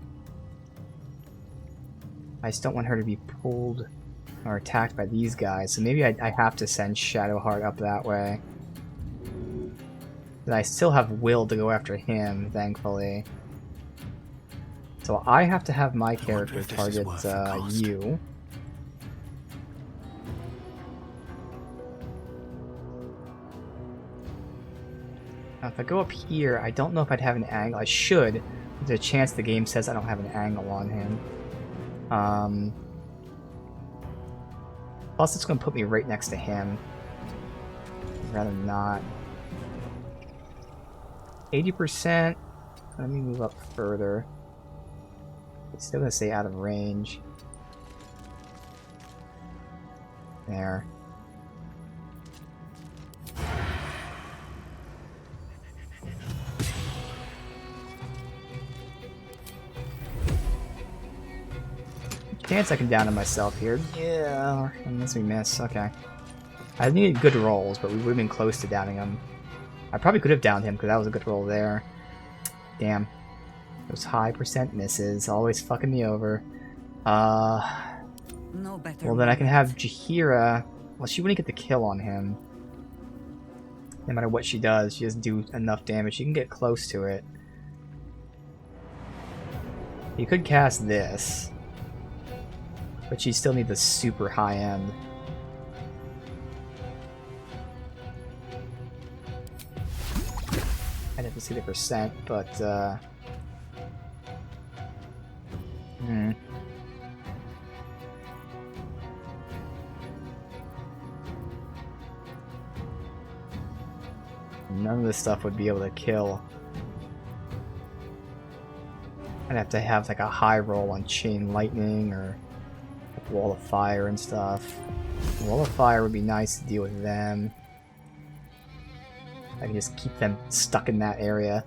I just don't want her to be pulled or attacked by these guys, so maybe I have to send Shadowheart up that way. But I still have will to go after him, thankfully. So I have to have my character target you. Now if I go up here, I don't know if I'd have an angle. I should. There's a chance the game says I don't have an angle on him. Plus it's going to put me right next to him. I'd rather not. 80%. Let me move up further. It's still going to stay out of range. There. Chance I can down him myself here. Yeah, unless we miss. Okay. I needed good rolls, but we would have been close to downing him. I probably could have downed him because that was a good roll there. Damn. Those high percent misses. Always fucking me over.
No better.
Well, then I can have Jaheira. Well, she wouldn't get the kill on him. No matter what she does, she doesn't do enough damage. She can get close to it. You could cast this. But you still need the super high end. I'd have to see the percent, but none of this stuff would be able to kill. I'd have to have like a high roll on chain lightning or like wall of fire and stuff. Wall of fire would be nice to deal with them. I can just keep them stuck in that area.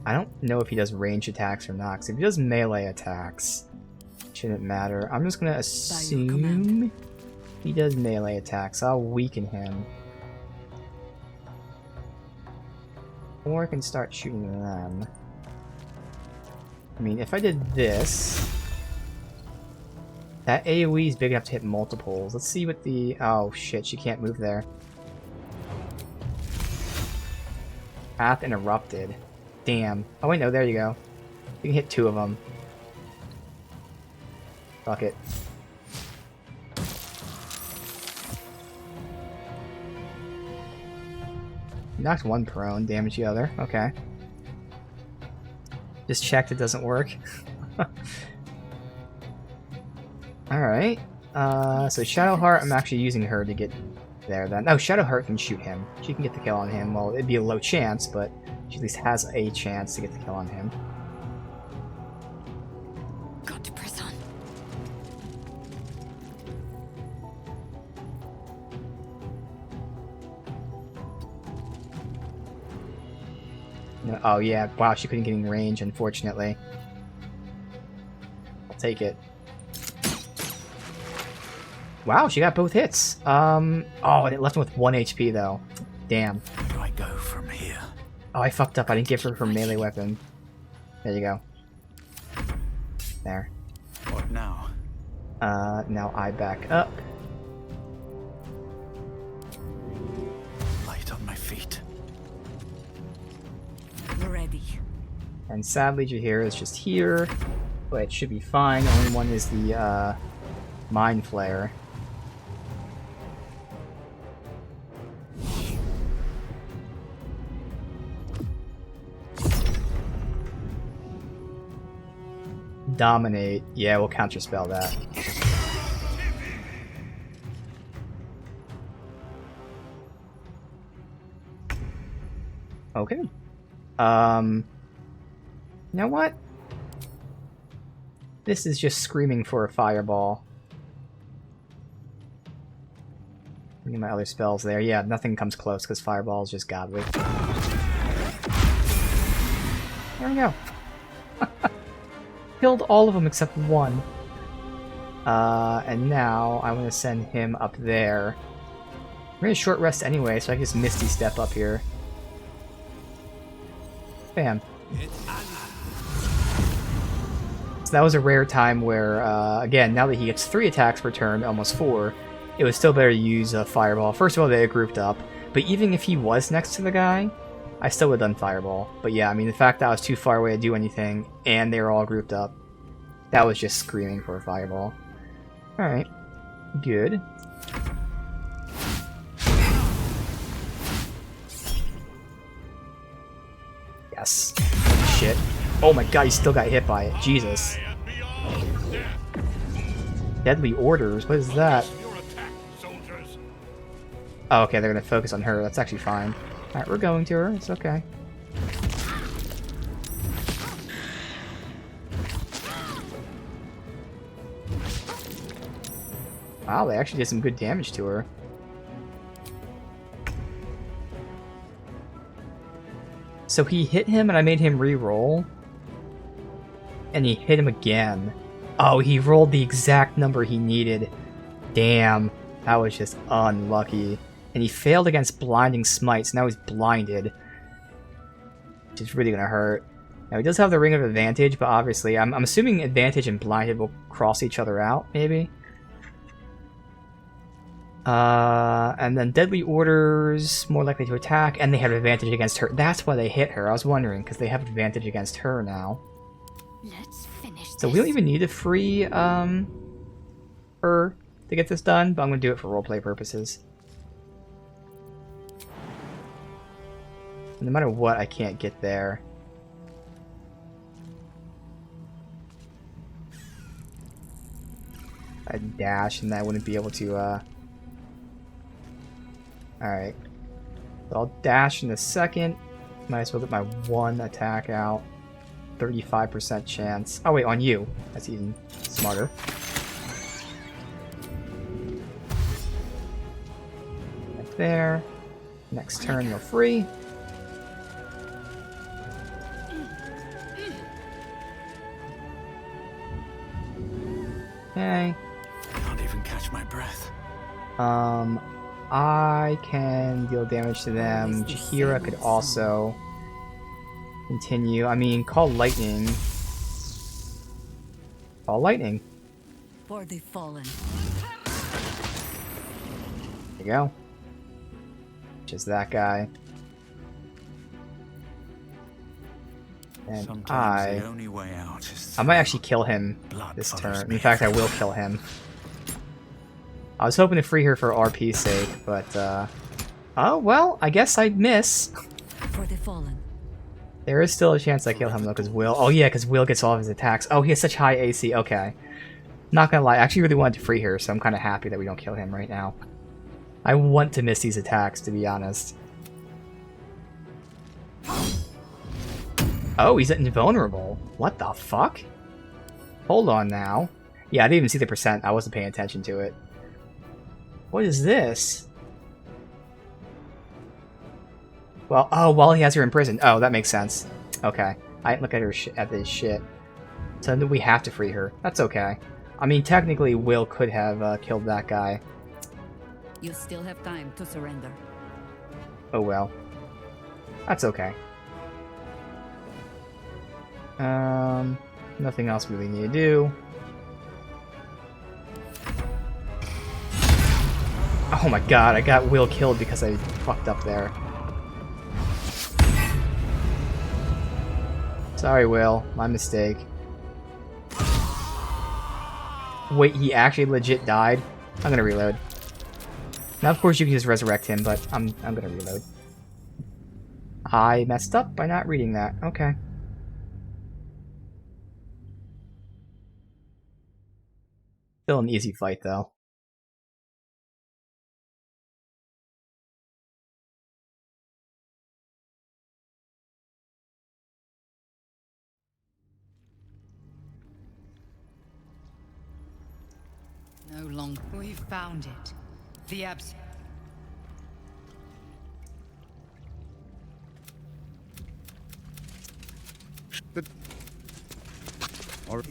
I don't know if he does range attacks or not, because if he does melee attacks, it shouldn't matter. I'm just gonna assume he does melee attacks. I'll weaken him. Or I can start shooting them. I mean, if I did this... That AoE is big enough to hit multiples. Let's see what the... Oh shit, she can't move there. Path interrupted. Damn. Oh wait, no, there you go. You can hit 2 of them. Fuck it. Knocked one prone, damaged the other. Okay. Just checked it doesn't work. Alright. So Shadowheart, I'm actually using her to get there then. Oh, Shadowheart can shoot him. She can get the kill on him. Well, it'd be a low chance, but she at least has a chance to get the kill on him.
Got to press on.
No, oh yeah, wow, she couldn't get in range, unfortunately. I'll take it. Wow, she got both hits. Oh, and it left him with 1 HP though. Damn.
Where do I go from here?
Oh, I fucked up. I didn't give her melee weapon. There you go. There.
What now?
Now I back up.
Light on my feet.
Ready.
And sadly, Jaheira is just here, but it should be fine. The only one is the Mind Flayer. Dominate. Yeah, we'll counterspell that. Okay. You know what? This is just screaming for a fireball. Get my other spells there. Yeah, nothing comes close because fireball is just godly. There we go. Killed all of them except one. And now I want to send him up there. We're gonna short rest anyway, so I can just Misty Step up here. Bam. So that was a rare time where, again, now that he gets 3 attacks per turn, almost 4, it was still better to use a Fireball. First of all, they grouped up, but even if he was next to the guy, I still would have done Fireball. But yeah, I mean, the fact that I was too far away to do anything, and they were all grouped up, that was just screaming for a Fireball. Alright. Good. Yes. Shit. Oh my god, he still got hit by it. Jesus. Deadly Orders? What is that? Oh, okay, they're gonna focus on her. That's actually fine. Alright, we're going to her. It's okay. Wow, they actually did some good damage to her. So he hit him and I made him re-roll. And he hit him again. Oh, he rolled the exact number he needed. Damn, that was just unlucky. And he failed against Blinding Smites. Now he's blinded. Which is really gonna hurt. Now he does have the Ring of Advantage, but obviously I'm assuming Advantage and Blinded will cross each other out, maybe? And then Deadly Orders, more likely to attack, and they have advantage against her. That's why they hit her. I was wondering, because they have advantage against her now.
Let's finish
So we don't even need to free, her. to get this done, but I'm going to do it for roleplay purposes. No matter what, I can't get there. I'd dash and I wouldn't be able to, Alright. So I'll dash in a second. Might as well get my one attack out. 35% chance. Oh wait, on you. That's even smarter. Right there. Next turn, you're free. Okay.
Can't even catch my breath.
I can deal damage to them. Jahira could also continue. I mean, call lightning. Call lightning.
For the fallen.
There you go. Just that guy. And
Sometimes the only way out is
I might actually kill him this turn. In fact, I will kill him. I was hoping to free her for RP's sake, but oh well, I guess I'd miss.
For the fallen.
There is still a chance I kill him though, because Will. Oh yeah, because Will gets all of his attacks. Oh, he has such high AC. Okay, not gonna lie, I actually really wanted to free her, so I'm kind of happy that we don't kill him right now. I want to miss these attacks, to be honest. Oh, he's invulnerable. What the fuck? Hold on now. Yeah, I didn't even see the percent. I wasn't paying attention to it. What is this? Well, oh, while he has her in prison. Oh, that makes sense. Okay. I didn't look at her at this shit. So then we have to free her. That's okay. I mean, technically, Will could have killed that guy.
You still have time to surrender.
Oh well. That's okay. Nothing else we really need to do. Oh my god, I got Will killed because I fucked up there. Sorry, Will. My mistake. Wait, he actually legit died? I'm gonna reload. Now, of course, you can just resurrect him, but I'm gonna reload. I messed up by not reading that. Okay. Still an easy fight, though.
No longer. We've found it. The abs.
Or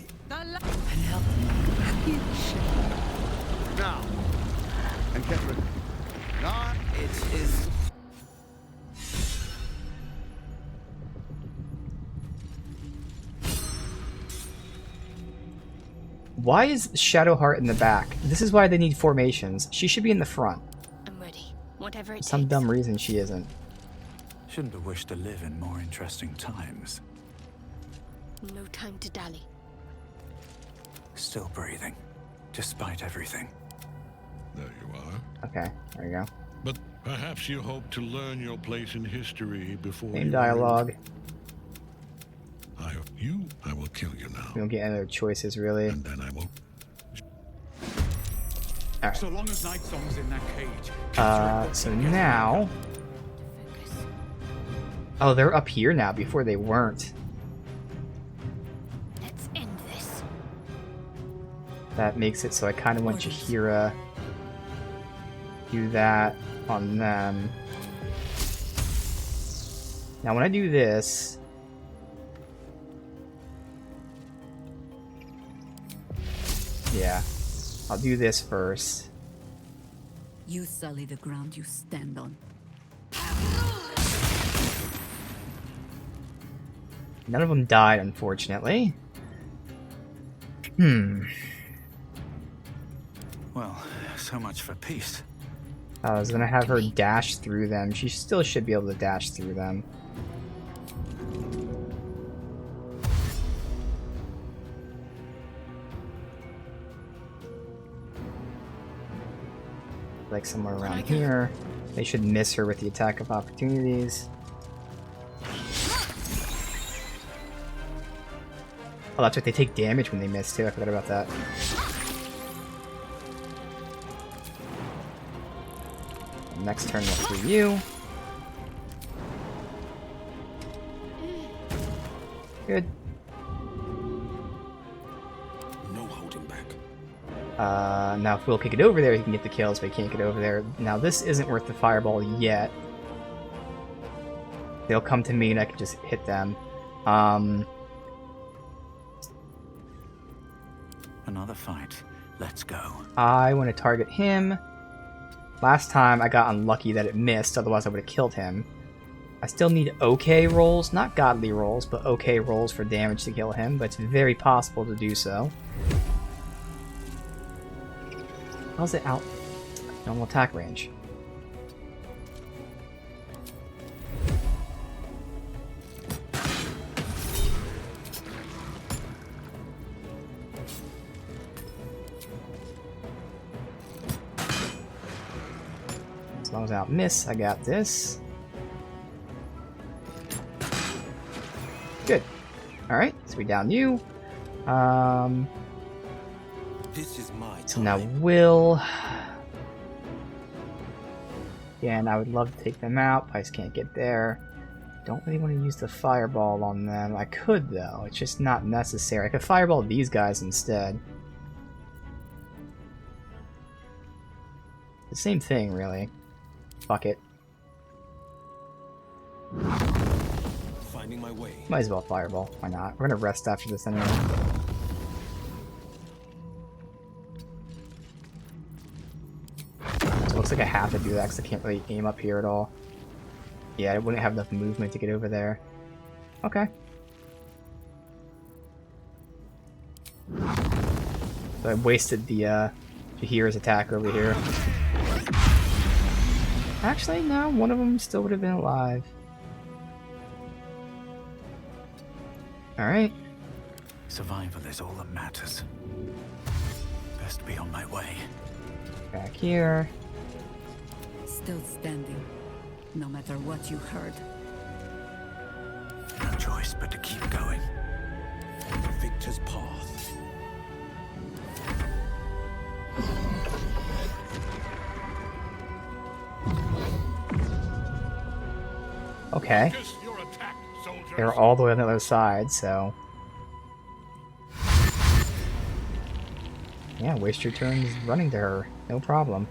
now. And Catherine. Now it is.
Why is Shadowheart in the back? This is why they need formations. She should be in the front.
I'm ready. Whatever it
For some dumb reason she isn't.
Shouldn't have wished to live in more interesting times.
No time to dally.
Still breathing, despite everything.
There you are.
Okay, there you go.
But perhaps you hope to learn your place in history before
Same
you
dialogue.
I will kill you now.
We don't get any other choices, really.
And then I will.
Alright.
So long as Night Song's in that cage.
So now. Oh, they're up here now. Before they weren't.
Let's end this.
That makes it so I kind of want Jahira do that on them. Now, when I do this. Yeah, I'll do this first.
You sully the ground you stand on.
None of them died, unfortunately.
Well, so much for peace.
I was gonna have her dash through them. She still should be able to dash through them. Like somewhere around here. They should miss her with the attack of opportunities. Oh, that's right, they take damage when they miss too. I forgot about that. Next turn will be you. Good.
No holding back.
Now if Will can get over there, he can get the kills, but he can't get over there. Now this isn't worth the fireball yet. They'll come to me and I can just hit them.
Another fight. Let's go.
I want to target him. Last time I got unlucky that it missed, otherwise I would have killed him. I still need okay rolls, not godly rolls, but okay rolls for damage to kill him, but it's very possible to do so. How's it out? Normal attack range. As long as I don't miss, I got this. Good. Alright, so we down you.
This is my time.
So now Will. Yeah, and I would love to take them out, but I just can't get there. Don't really want to use the fireball on them. I could though, it's just not necessary. I could fireball these guys instead. The same thing, really. Fuck it.
Finding my way.
Might as well fireball. Why not? We're gonna rest after this anyway. So it looks like I have to do that because I can't really aim up here at all. Yeah, I wouldn't have enough movement to get over there. Okay. So I wasted the Jahira's attack over here. Actually, no, one of them still would have been alive. Alright.
Survival is all that matters. Best be on my way.
Back here.
Still standing, no matter what you heard.
No choice but to keep going.
The victor's path.
Okay. They're all the way on the other side, so... Yeah, waste your turns running to her. No problem.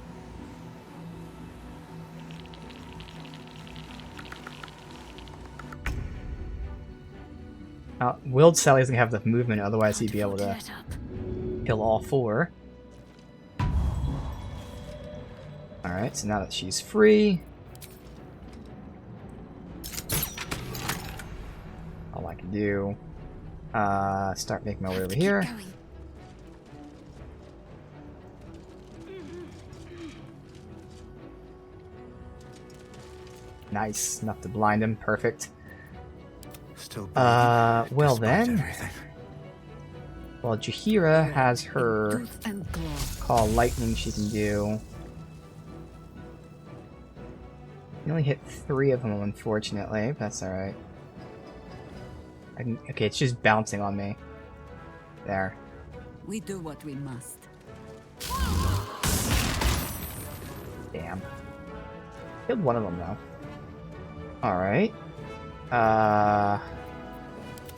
Willed Sally doesn't have the movement, otherwise he'd be able to kill all four. Alright, so now that she's free... all I can do... start making my way over here. Nice, enough to blind him, perfect.
Still
well then. Well, Jahira has her call lightning she can do. You only hit 3 of them, unfortunately, but that's alright. Okay, it's just bouncing on me. There.
We do what we must.
Damn. Killed one of them, though. Alright.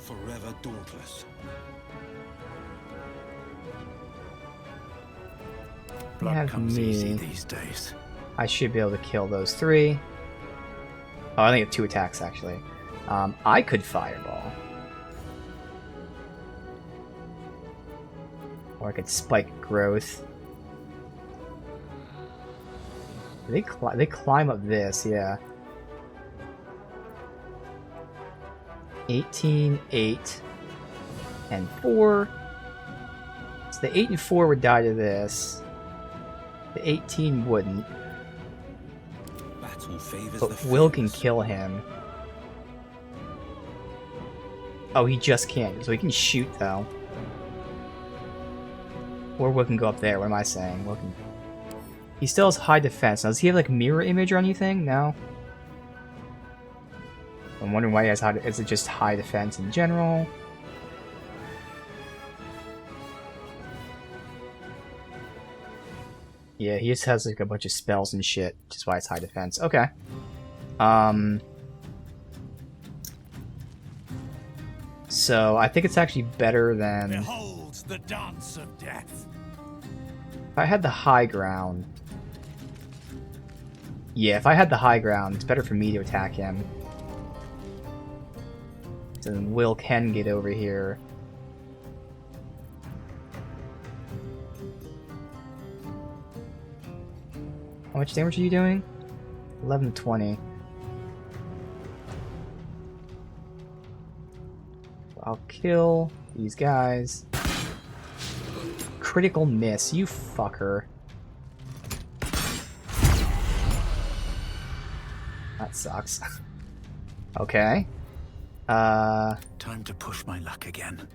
Forever dauntless.
You have
comes
me.
easy these days.
I should be able to kill those 3. Oh, I only have 2 attacks, actually. I could fireball. Or I could spike growth. They climb up this, yeah. 18, 8, and 4. So the 8 and 4 would die to this. The 18 wouldn't.
Battle favors
But
the
Will can kill him. Oh, he just can't. So he can shoot, though. Or Will can go up there. What am I saying? Will can... He still has high defense. Now, does he have like mirror image or anything? No. I'm wondering why he has high. Is it just high defense in general? Yeah, he just has like a bunch of spells and shit, which is why it's high defense. Okay. So I think it's actually better than.
Behold the dance of death.
If I had the high ground. Yeah, if I had the high ground, it's better for me to attack him. So then Will can get over here. How much damage are you doing? 11 to 20. I'll kill these guys. Critical miss, you fucker. That sucks. Okay.
Time to push my luck again.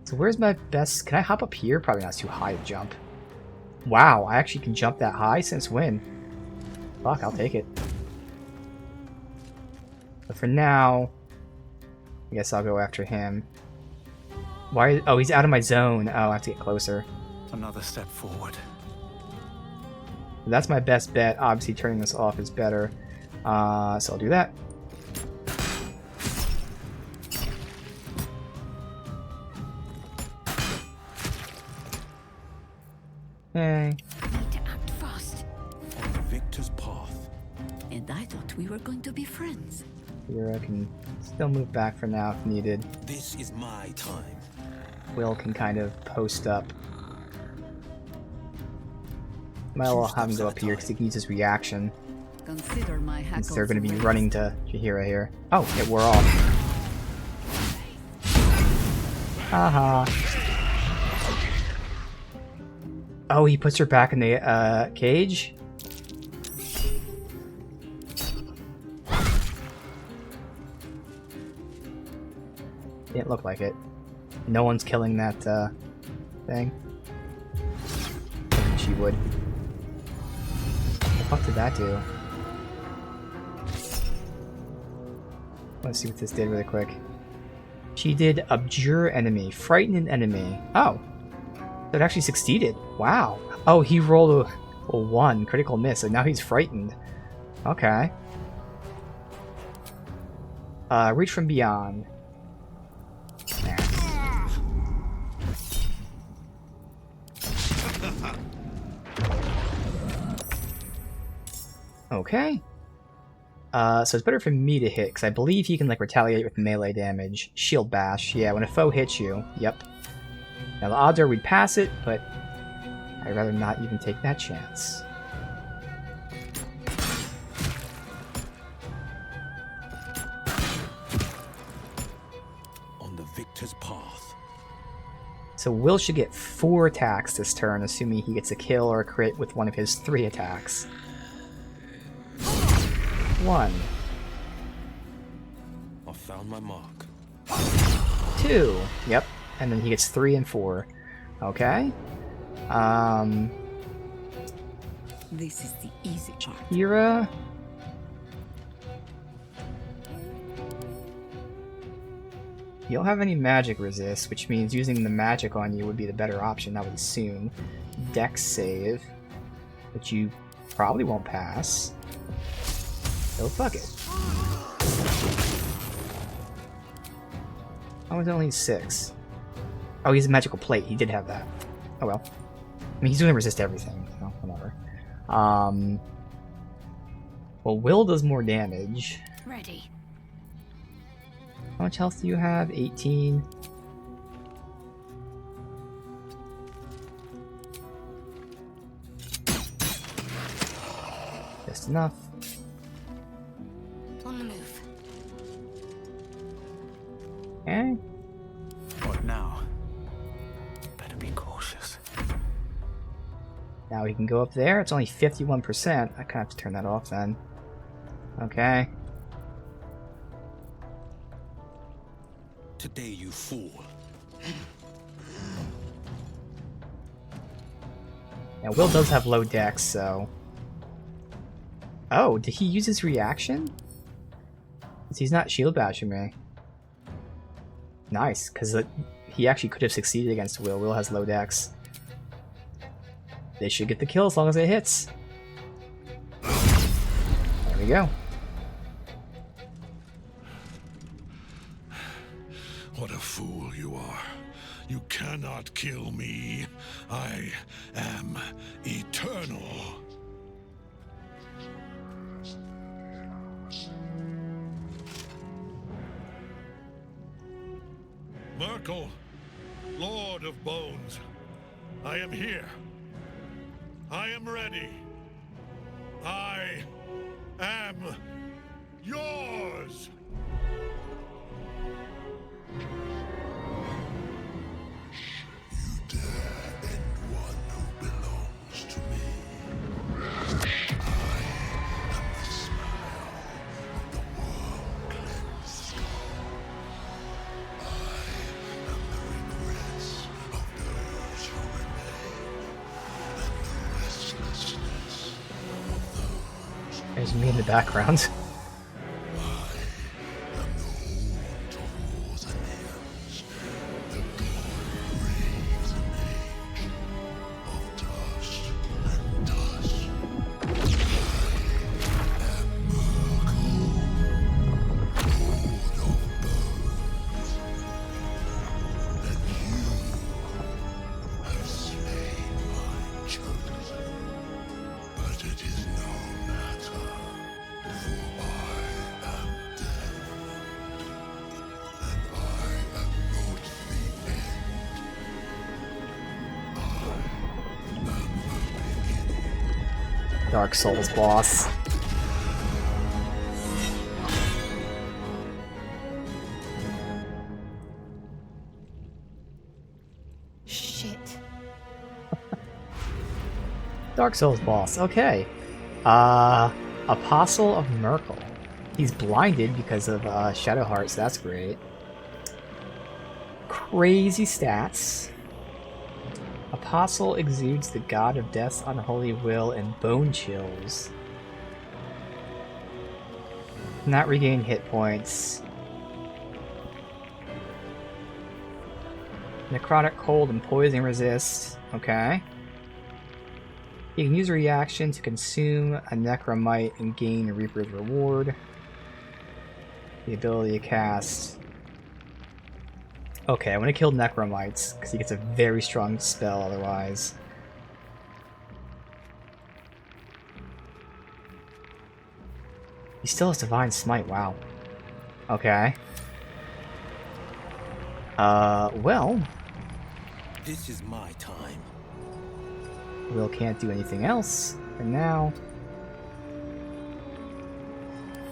So where's my best... Can I hop up here? Probably not too high to jump. Wow, I actually can jump that high? Since when? Fuck, I'll take it. But for now, I guess I'll go after him. Why? Oh, he's out of my zone. Oh, I have to get closer.
Another step forward.
That's my best bet. Obviously, turning this off is better. So I'll do that. Hey.
Need to act fast.
On the victor's path.
And I thought we were going to be friends.
Here I can still move back for now if needed.
This is my time.
Will can kind of post up. Might as well have him go up here because he can use his reaction.
Consider my
Since they're going to be running to Jahira here. Oh, it wore off. Haha. Oh, he puts her back in the cage? Didn't look like it. No one's killing that thing. She would. What the fuck did that do? Let's see what this did really quick. She did abjure enemy, frighten an enemy. Oh. It actually succeeded. Wow. Oh, he rolled a 1, critical miss, so now he's frightened. Okay. Reach from beyond. Okay. So it's better for me to hit, because I believe he can like retaliate with melee damage. Shield bash, yeah, when a foe hits you. Yep. Now the odds are we'd pass it, but I'd rather not even take that chance.
On the victor's path.
So Will should get 4 attacks this turn, assuming he gets a kill or a crit with one of his 3 attacks. 1.
I found my mark.
2. Yep. And then he gets 3 and 4. Okay.
This is the easy part.
Jahira. You don't have any magic resist, which means using the magic on you would be the better option, I would assume. Dex save, which you probably won't pass. So fuck it. Oh, it's only 6. Oh, he's a magical plate. He did have that. Oh well. I mean, he's gonna resist everything, so whatever. Well, Will does more damage.
Ready.
How much health do you have? 18. Just enough.
On the move.
Okay.
What now? Better be cautious.
Now we can go up there. It's only 51%. I kind of have to turn that off then. Okay.
Today you fool.
Now, Will does have low dex, so... Oh, did he use his reaction? 'Cause he's not shield bashing me. Nice, because he actually could have succeeded against Will. Will has low dex. They should get the kill as long as it hits. There we go.
What a fool you are. You cannot kill me. I am eternal. Merkel, Lord of Bones, I am here. I am ready. I am yours.
There's me in the background. Dark Souls boss.
Shit.
Dark Souls boss, okay. Apostle of Merkel. He's blinded because of Shadow Heart, so that's great. Crazy stats. Apostle exudes the god of death's unholy will and bone chills. Not regain hit points. Necrotic cold and poison resist. Okay. You can use a reaction to consume a necromite and gain a Reaper's reward. The ability to cast. Okay, I want to kill necromites because he gets a very strong spell otherwise. He still has Divine Smite, wow. Okay. Well.
This is my time.
Will can't do anything else for now.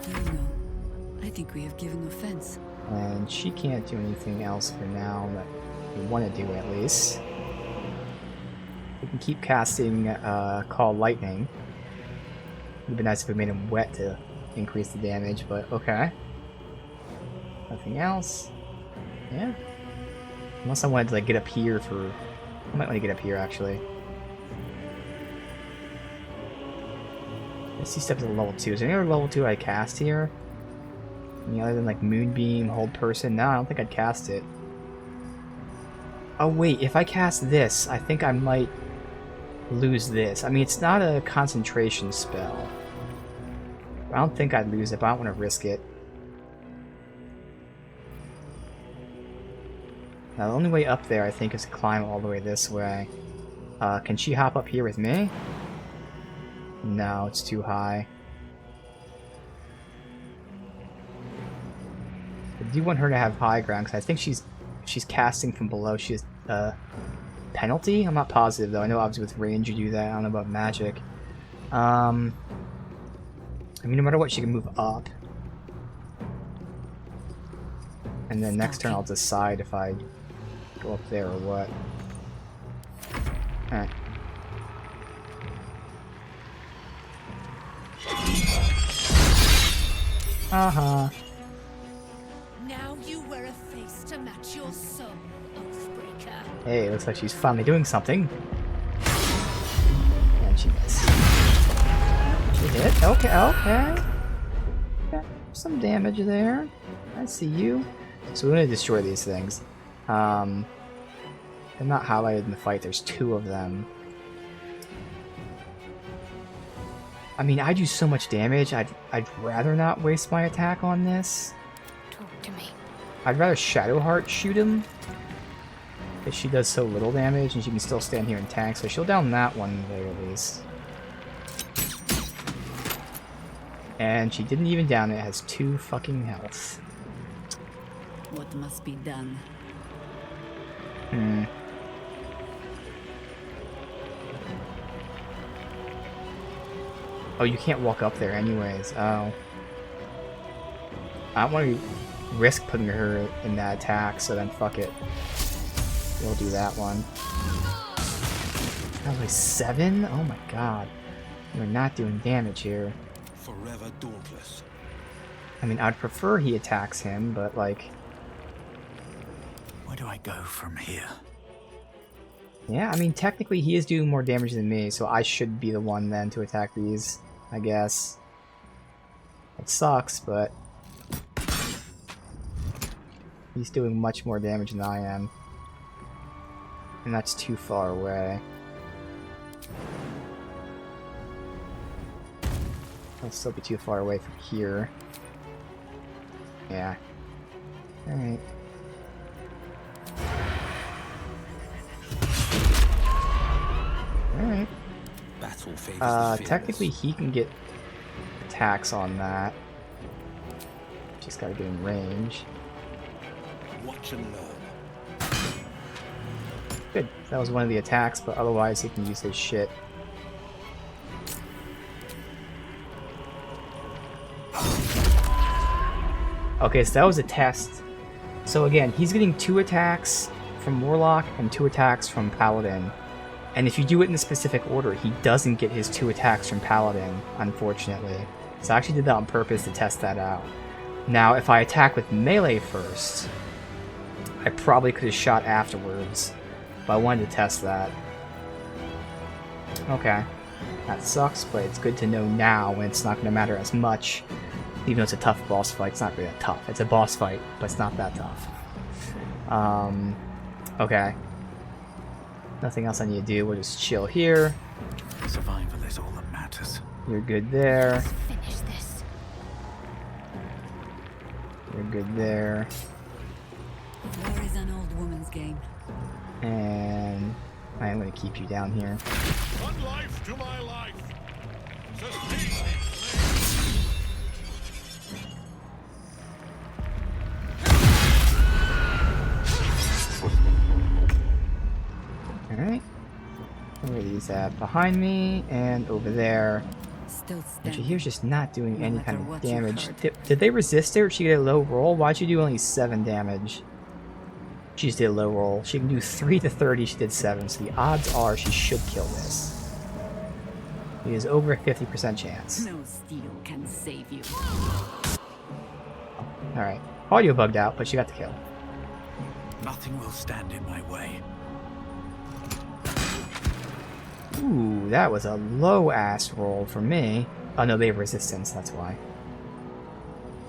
No, I think we have given offense.
And she can't do anything else for now that we want to do at least. We can keep casting Call Lightning. It would be nice if we made him wet to increase the damage, but okay. Nothing else. Yeah. Unless I wanted to like get up here for... I might want to get up here actually. Let's see steps to level 2. Is there any other level 2 I cast here? Any other than like Moonbeam, Hold Person? No, I don't think I'd cast it. Oh wait, if I cast this, I think I might lose this. I mean, it's not a concentration spell. I don't think I'd lose it, but I don't want to risk it. Now, the only way up there, I think, is to climb all the way this way. Can she hop up here with me? No, it's too high. I do want her to have high ground, because I think she's casting from below. She has penalty? I'm not positive, though. I know obviously with range you do that. I don't know about magic. I mean, no matter what, she can move up. And then next turn I'll decide if I go up there or what. Alright. Uh-huh.
Now you wear a face to match your soul, Oathbreaker.
Hey, looks like she's finally doing something. She missed. She hit. Okay, okay. Okay, some damage there. I see you. So we're gonna destroy these things. They're not highlighted in the fight. There's 2 of them. I mean, I do so much damage. I'd rather not waste my attack on this.
Talk to me.
I'd rather Shadowheart shoot him. Because she does so little damage and she can still stand here and tank. So she'll down that one there at least. And she didn't even down it. It has 2 fucking health.
What must be done?
Oh, you can't walk up there anyways. Oh. I don't want to risk putting her in that attack, so then fuck it. We'll do that one. That was like 7? Oh my god. You're not doing damage here.
Forever dauntless.
I mean, I'd prefer he attacks him, but like...
Where do I go from here?
Yeah, I mean, technically he is doing more damage than me, so I should be the one then to attack these, I guess. It sucks, but... he's doing much more damage than I am. And that's too far away. I'll still be too far away from here. Yeah. Alright. Alright.
Battle favors the fearless.
Technically he can get attacks on that. Just gotta get in range.
Watch and learn.
Good. That was one of the attacks, but otherwise he can use his shit. Okay, so that was a test. So again, he's getting 2 attacks from Warlock and 2 attacks from Paladin. And if you do it in a specific order, he doesn't get his 2 attacks from Paladin, unfortunately. So I actually did that on purpose to test that out. Now, if I attack with melee first, I probably could have shot afterwards. But I wanted to test that. Okay. That sucks, but it's good to know now when it's not going to matter as much. Even though it's a tough boss fight, it's not really that tough. It's a boss fight, but it's not that tough. Okay. Nothing else I need to do. We'll just chill here.
Survival is all that matters.
You're good there.
Finish this.
You're good there.
War is an old woman's game.
And I am going to keep you down here.
One life to my life.
Alright. Where are these at? Behind me and over there.
Still
And she here's just not doing any kind of
what you
damage.
heard.
Did they resist her? Did she get a low roll? Why'd she do only 7 damage? She just did a low roll. She can do 3 to 30, she did 7, so the odds are she should kill this. It is over a 50% chance.
No steel can save you.
Alright. Audio bugged out, but she got the kill.
Nothing will stand in my way.
Ooh, that was a low-ass roll for me. Oh no, they have resistance, that's why.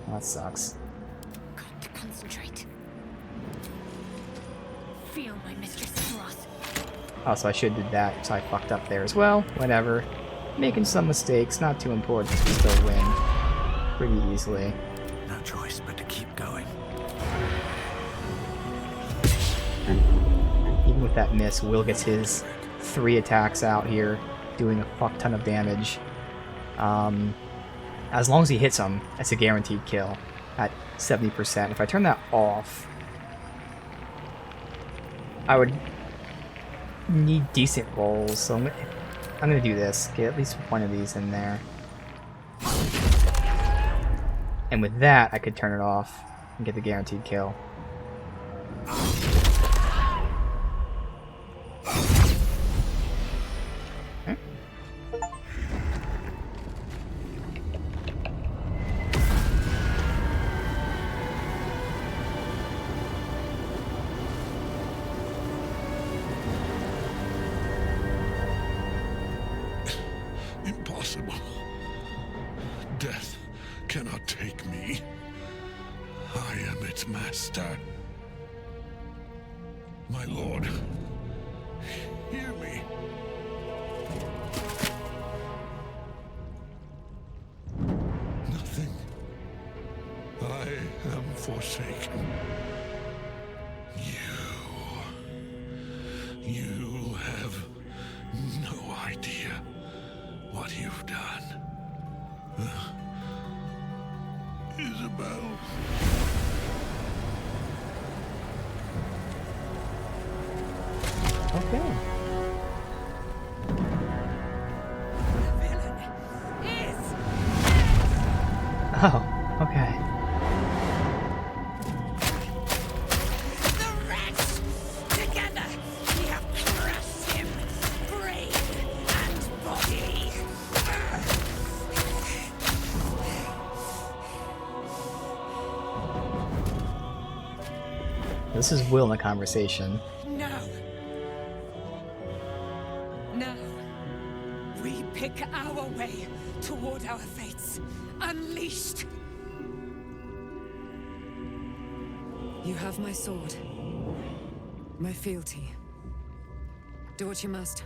That sucks.
Got to concentrate. Feel my mistress's wrath.
Oh, so I should have did that, so I fucked up there as well. Whatever. Making some mistakes, not too important, we still win. Pretty easily.
No choice but to keep going.
Even with that miss, Will gets his 3 attacks out here, doing a fuck ton of damage. As long as he hits them, it's a guaranteed kill at 70%. If I turn that off, I would need decent rolls, so I'm gonna do this. Get at least one of these in there. And with that, I could turn it off and get the guaranteed kill.
My lord, hear me. Nothing. I am forsaken. You have no idea what you've done. Isabel.
Okay. Oh, okay.
The rats! Together, we have crushed him, brain and body.
This is Will in the conversation.
Now. Now. We pick our way toward our fates. Unleashed.
You have my sword. My fealty. Do what you must.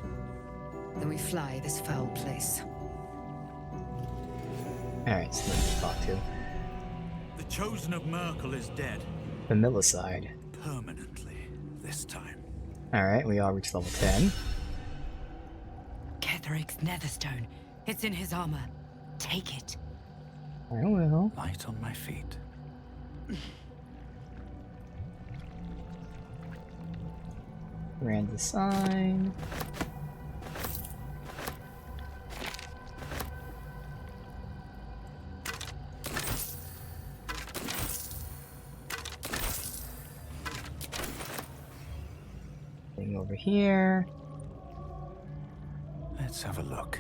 Then we fly this foul place.
Alright, so let's talk to
The Chosen of Merkel is dead.
the Millicide.
Permanently, this time.
Alright, we all reached level 10.
Ketheric's netherstone. It's in his armor. Take it.
I will.
Light on my feet.
Ran the sign. Thing over here.
Let's have a look.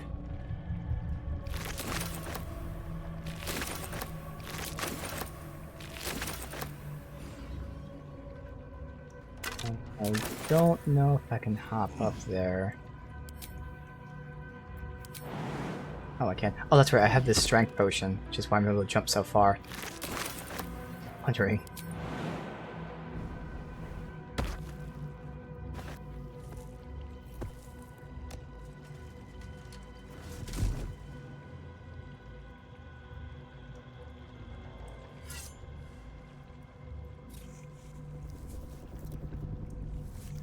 I don't know if I can hop up there. Oh, I can. Oh, that's right. I have this strength potion, which is why I'm able to jump so far. Wondering.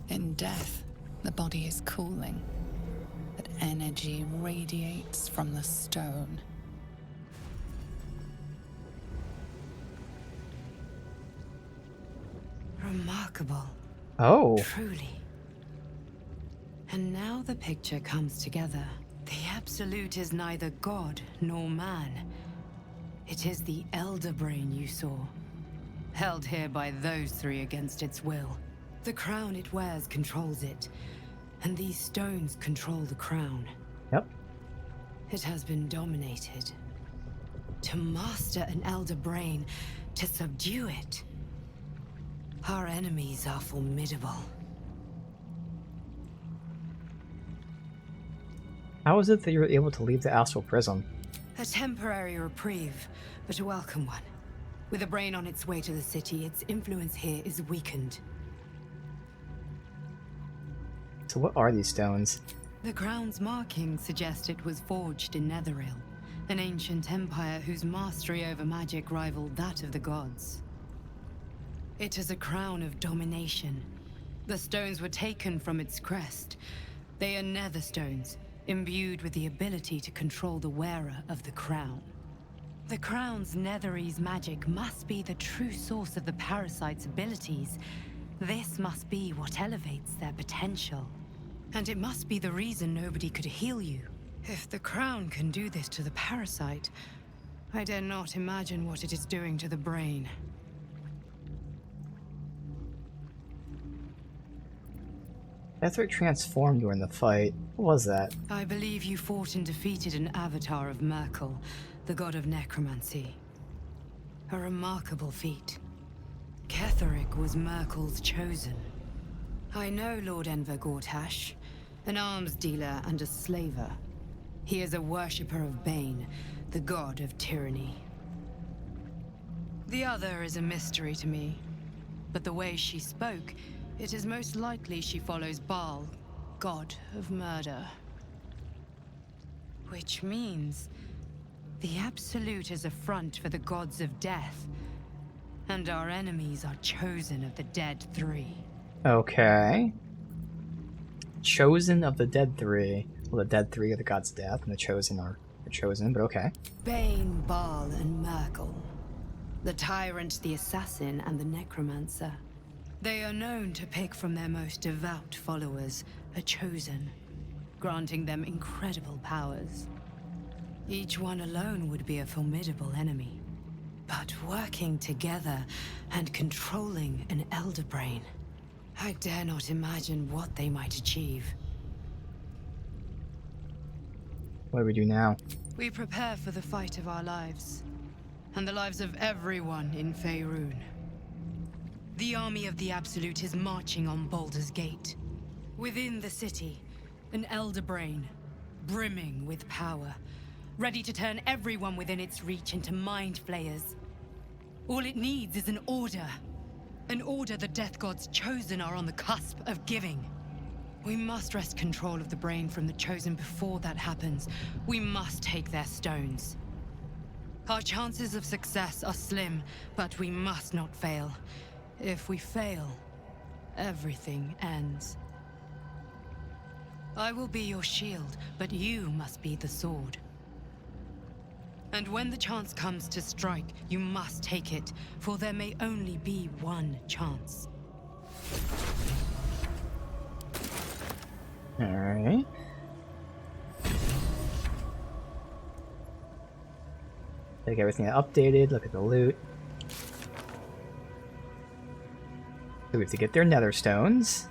In death, the body is cooling, but energy radiates from the stone.
Remarkable.
Oh.
Truly. And now the picture comes together. The Absolute is neither god nor man. It is the Elder Brain you saw, held here by those three against its will. The crown it wears controls it, and these stones control the crown.
Yep.
It has been dominated. To master an Elder Brain, to subdue it. Our enemies are formidable.
How is it that you were able to leave the astral prison?
A temporary reprieve, but a welcome one. With a brain on its way to the city, its influence here is weakened.
So what are these stones?
The crown's markings suggest it was forged in Netheril, an ancient empire whose mastery over magic rivaled that of the gods. It is a crown of domination. The stones were taken from its crest. They are nether stones, imbued with the ability to control the wearer of the crown. The crown's Netherese magic must be the true source of the parasite's abilities. This must be what elevates their potential. And it must be the reason nobody could heal you. If the crown can do this to the parasite, I dare not imagine what it is doing to the brain.
Etheric transformed during the fight. What was that?
I believe you fought and defeated an avatar of Merkel, the god of necromancy. A remarkable feat. Ketheric was Merkel's chosen. I know Lord Enver Gortash, an arms dealer and a slaver. He is a worshipper of Bane, the god of tyranny. The other is a mystery to me, but the way she spoke, It is most likely she follows Baal, god of murder. Which means the Absolute is a front for the gods of death, and our enemies are chosen of the Dead Three.
Okay. Chosen of the Dead Three. Well, the Dead Three are the gods of death, and the Chosen are the Chosen, but okay.
Bane, Baal, and Merkel. The Tyrant, the Assassin, and the Necromancer. They are known to pick from their most devout followers a Chosen, granting them incredible powers. Each one alone would be a formidable enemy. But working together and controlling an Elder Brain, I dare not imagine what they might achieve.
What do we do now?
We prepare for the fight of our lives, and the lives of everyone in Faerun. The army of the Absolute is marching on Baldur's Gate. Within the city, an Elder Brain, brimming with power, ready to turn everyone within its reach into mind flayers. All it needs is an order. An order the Death Gods Chosen are on the cusp of giving. We must wrest control of the brain from the Chosen before that happens. We must take their stones. Our chances of success are slim, but we must not fail. If we fail, everything ends. I will be your shield, but you must be the sword. And when the chance comes to strike, you must take it, for there may only be one chance.
Alright. Take everything updated, look at the loot. So we have to get their nether stones.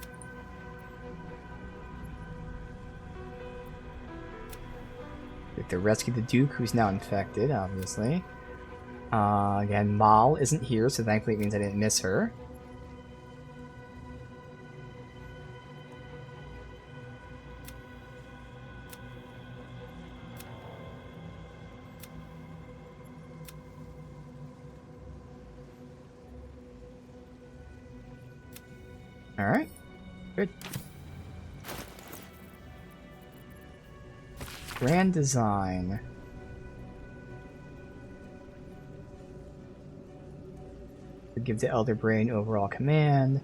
We have to rescue the Duke, who's now infected, obviously. Again, Mal isn't here, so thankfully it means I didn't miss her. Alright, good. Grand design. We give the Elder Brain overall command.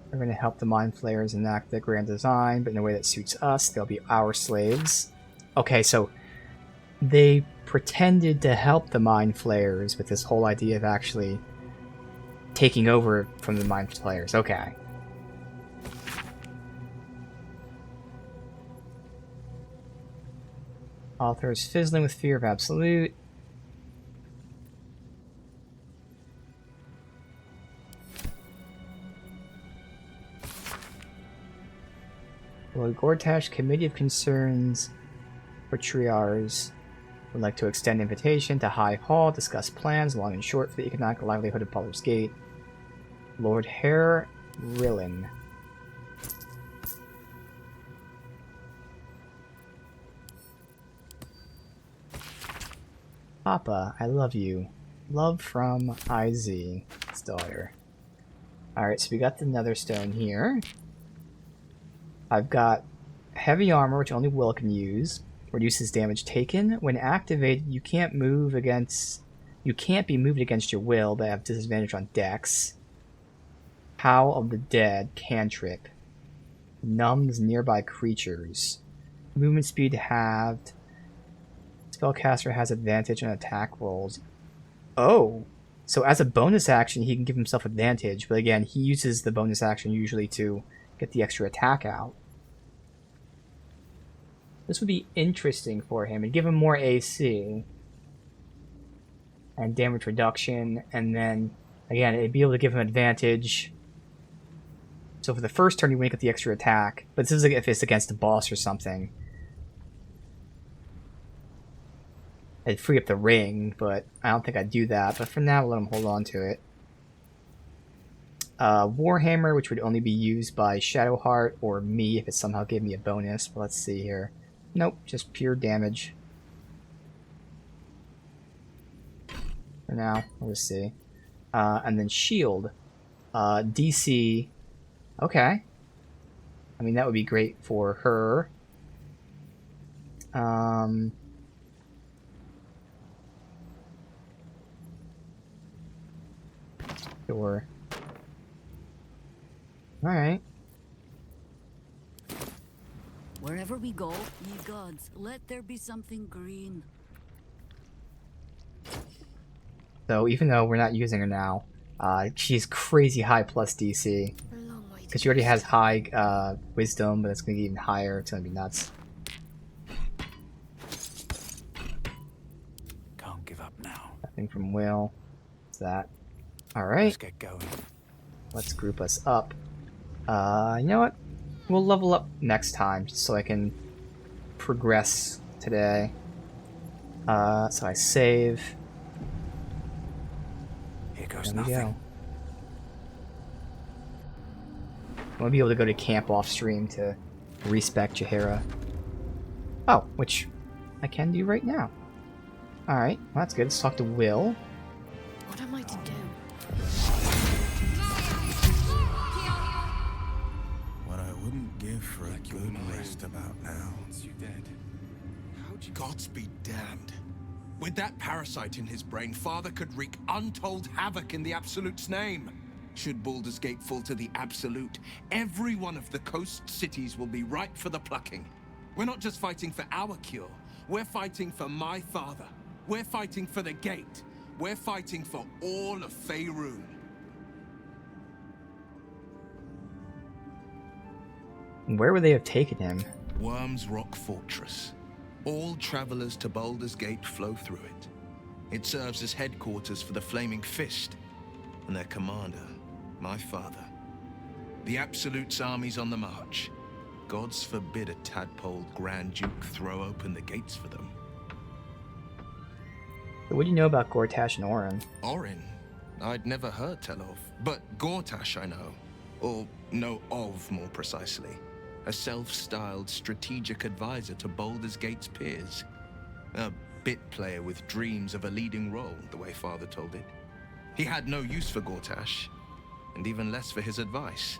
We're going to help the Mind Flayers enact the grand design, but in a way that suits us. They'll be our slaves. Okay, so they pretended to help the Mind Flayers with this whole idea of actually taking over from the Mind Flayers. Okay. Author is fizzling with fear of Absolute. Lord Gortash, Committee of Concerns for Triars would like to extend invitation to High Hall, discuss plans, long and short, for the economic livelihood of Baldur's Gate. Lord Herr Rillen. Papa, I love you. Love from IZ, his daughter. Alright, so we got the nether stone here. I've got heavy armor, which only Will can use. Reduces damage taken. When activated, you can't be moved against your will, but have disadvantage on dex. Howl of the Dead, cantrip. Numbs nearby creatures. Movement speed halved. Spellcaster has advantage on attack rolls. Oh! So as a bonus action, he can give himself advantage, but again, he uses the bonus action usually to get the extra attack out. This would be interesting for him. It'd give him more AC. And damage reduction, and then, again, it'd be able to give him advantage. So for the first turn, you wouldn't get the extra attack, but this is like if it's against a boss or something. I'd free up the ring, but I don't think I'd do that. But for now, we'll let him hold on to it. Warhammer, which would only be used by Shadowheart or me if it somehow gave me a bonus. But let's see here. Nope, just pure damage. For now, we'll just see. And then Shield. DC. Okay. I mean, that would be great for her. Sure. Alright.
Wherever we go, ye gods, let there be something green.
So even though we're not using her now, she's crazy high plus DC. Because she already has high wisdom, but it's going to get even higher. It's going to be nuts.
Can't give up now.
Nothing from Will. What's that? Alright.
Let's get going.
Let's group us up. You know what? We'll level up next time, just so I can progress today. So I save.
Here goes
There we
nothing.
go. I want to be able to go to camp off stream to respec Jaheira. Oh, which I can do right now. Alright, well, that's good. Let's talk to Will.
What am I to do?
What I wouldn't give for a good rest about now.
You dead.
Gods be damned. With that parasite in his brain, Father could wreak untold havoc in the Absolute's name. Should Baldur's Gate fall to the Absolute, every one of the coast cities will be ripe for the plucking. We're not just fighting for our cure. We're fighting for my father. We're fighting for the Gate. We're fighting for all of Faerun.
Where would they have taken him?
Worm's Rock Fortress. All travelers to Baldur's Gate flow through it. It serves as headquarters for the Flaming Fist and their commander, my father. The Absolute's army's on the march. Gods forbid a tadpole Grand Duke throw open the gates for them.
What do you know about Gortash and Orin?
Orin? I'd never heard tell of. But Gortash I know. Or know of, more precisely. A self-styled strategic advisor to Baldur's Gate's peers. A bit player with dreams of a leading role, the way Father told it. He had no use for Gortash, and even less for his advice.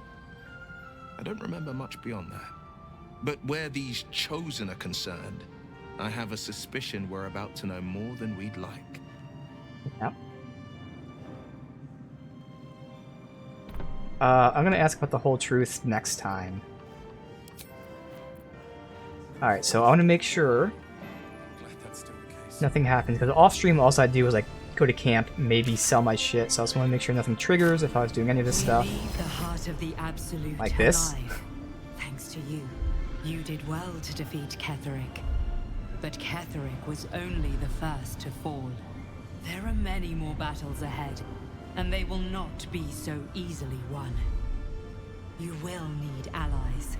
I don't remember much beyond that. But where these Chosen are concerned, I have a suspicion we're about to know more than we'd like.
Yep. I'm gonna ask about the whole truth next time. Alright, so I want to make sure nothing happens, because off stream all I do is like go to camp, maybe sell my shit, so I just want to make sure nothing triggers if I was doing any of this stuff.
Leave the heart of the Absolute
like this.
alive. Thanks to you, you did well to defeat Ketheric. But Ketheric was only the first to fall. There are many more battles ahead, and they will not be so easily won. You will need allies.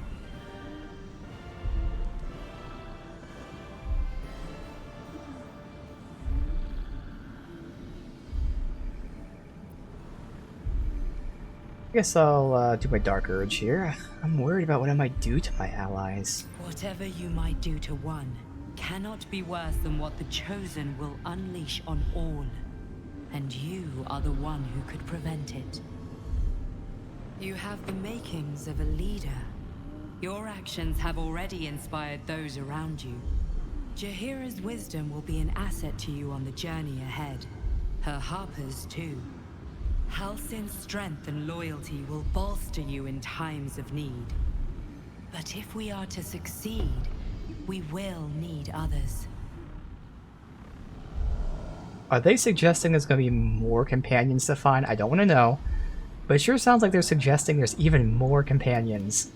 I guess I'll do my Dark Urge here. I'm worried about what I might do to my allies.
Whatever you might do to one cannot be worse than what the Chosen will unleash on all. And you are the one who could prevent it. You have the makings of a leader. Your actions have already inspired those around you. Jaheira's wisdom will be an asset to you on the journey ahead. Her Harper's too. Halsin's strength and loyalty will bolster you in times of need. But if we are to succeed, we will need others.
Are they suggesting there's going to be more companions to find? I don't want to know. But it sure sounds like they're suggesting there's even more companions.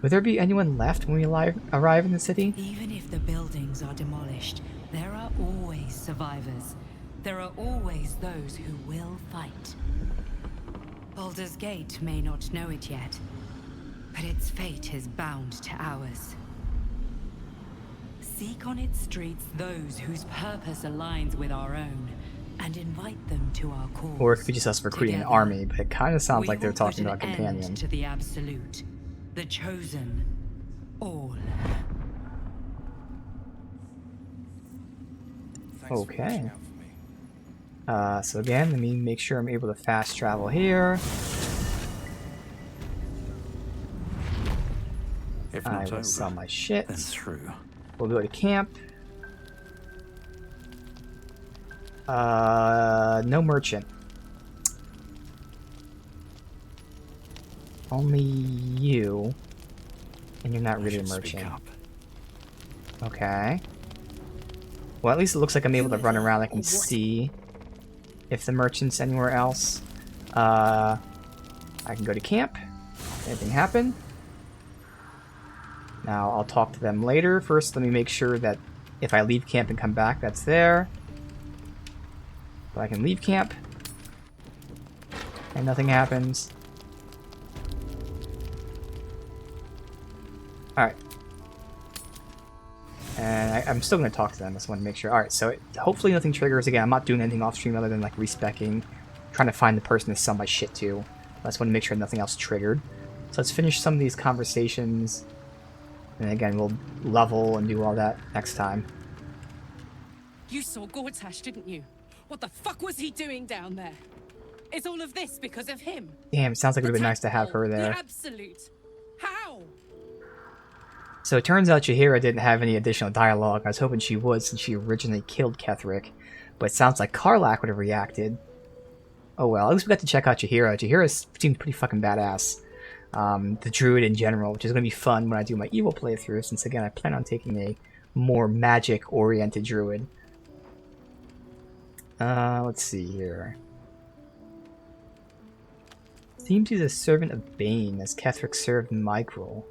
Would there be anyone left when we arrive in the city?
Even if the buildings are demolished, there are always survivors. There are always those who will fight. Baldur's Gate may not know it yet, but its fate is bound to ours. Seek on its streets those whose purpose aligns with our own, and invite them to our cause.
Or it could be just us recruiting an army, but it kind of sounds like they're talking about companions.
To the Absolute, the Chosen, all.
Okay. So again, let me make sure I'm able to fast travel here.
If
I
not
will
over,
sell my shit.
then through.
We'll go to camp. No merchant. Only you. And you're not really a merchant. Okay. Well, at least it looks like I'm able to run around. I can see if the merchant's anywhere else. I can go to camp. Anything happen? Now, I'll talk to them later. First, let me make sure that if I leave camp and come back, that's there. So I can leave camp. And nothing happens. Alright. And I'm still going to talk to them. I just want to make sure. Alright, so hopefully nothing triggers. Again, I'm not doing anything off stream other than like respecking, trying to find the person to sell my shit to. I just want to make sure nothing else triggered. So let's finish some of these conversations. And again, we'll level and do all that next time.
You saw Gortash, didn't you? What the fuck was he doing down there? Is all of this because of him?
Damn, it sounds like it would have been nice to have her there.
The absolute. How?
So it turns out Jaheira didn't have any additional dialogue. I was hoping she would since she originally killed Ketheric. But it sounds like Karlach would have reacted. Oh well, at least we got to check out Jaheira. Jaheira seems pretty fucking badass. The druid in general, which is going to be fun when I do my evil playthrough, since again I plan on taking a more magic-oriented druid. Let's see here. Seems he's a servant of Bane, as Ketheric served Micrel.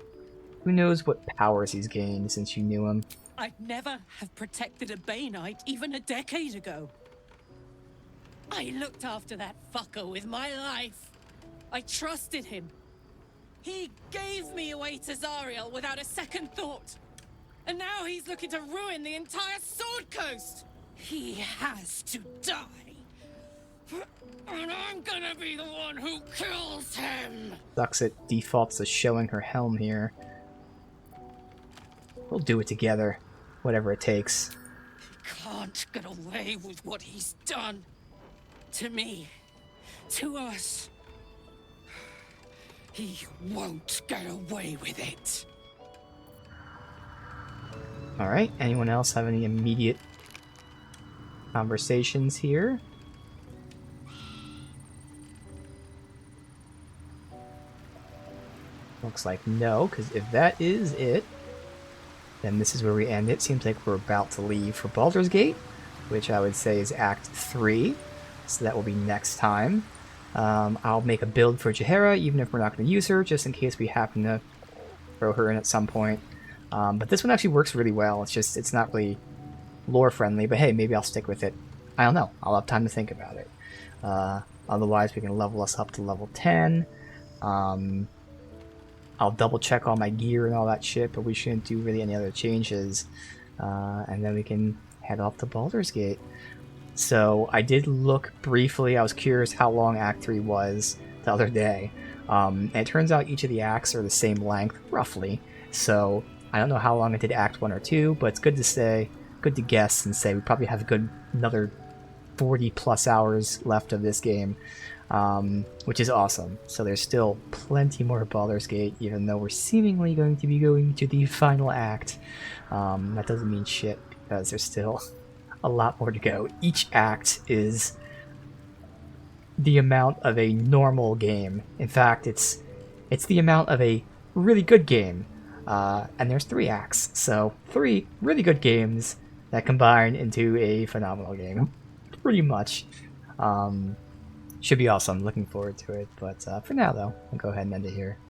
Who knows what powers he's gained since you knew him?
I'd never have protected a Baneite even a decade ago. I looked after that fucker with my life. I trusted him. He gave me away to Zariel without a second thought. And now he's looking to ruin the entire Sword Coast. He has to die. And I'm gonna be the one who kills him.
Sucks it defaults to showing her helm here. We'll do it together. Whatever it takes.
He can't get away with what he's done. To me. To us. He won't get away with it.
Alright, anyone else have any immediate conversations here? Looks like no, because if that is it, then this is where we end it. Seems like we're about to leave for Baldur's Gate, which I would say is Act 3, so that will be next time. I'll make a build for Jaheira, even if we're not going to use her, just in case we happen to throw her in at some point. But this one actually works really well. It's just, it's not really lore friendly, but hey, maybe I'll stick with it. I don't know. I'll have time to think about it. Otherwise, we can level us up to level 10. I'll double check all my gear and all that shit, but we shouldn't do really any other changes. And then we can head off to Baldur's Gate. So I did look briefly. I was curious how long Act 3 was the other day. And it turns out each of the acts are the same length, roughly. So I don't know how long I did Act 1 or 2, but it's good to say, good to guess and say we probably have a good another 40 plus hours left of this game, which is awesome. So there's still plenty more Baldur's Gate, even though we're seemingly going to be going to the final act. That doesn't mean shit, because there's still a lot more to go. Each act is the amount of a normal game. In fact, it's the amount of a really good game. And there's 3 acts, so 3 really good games that combine into a phenomenal game. Pretty much. Should be awesome. Looking forward to it. But for now, though, I'll go ahead and end it here.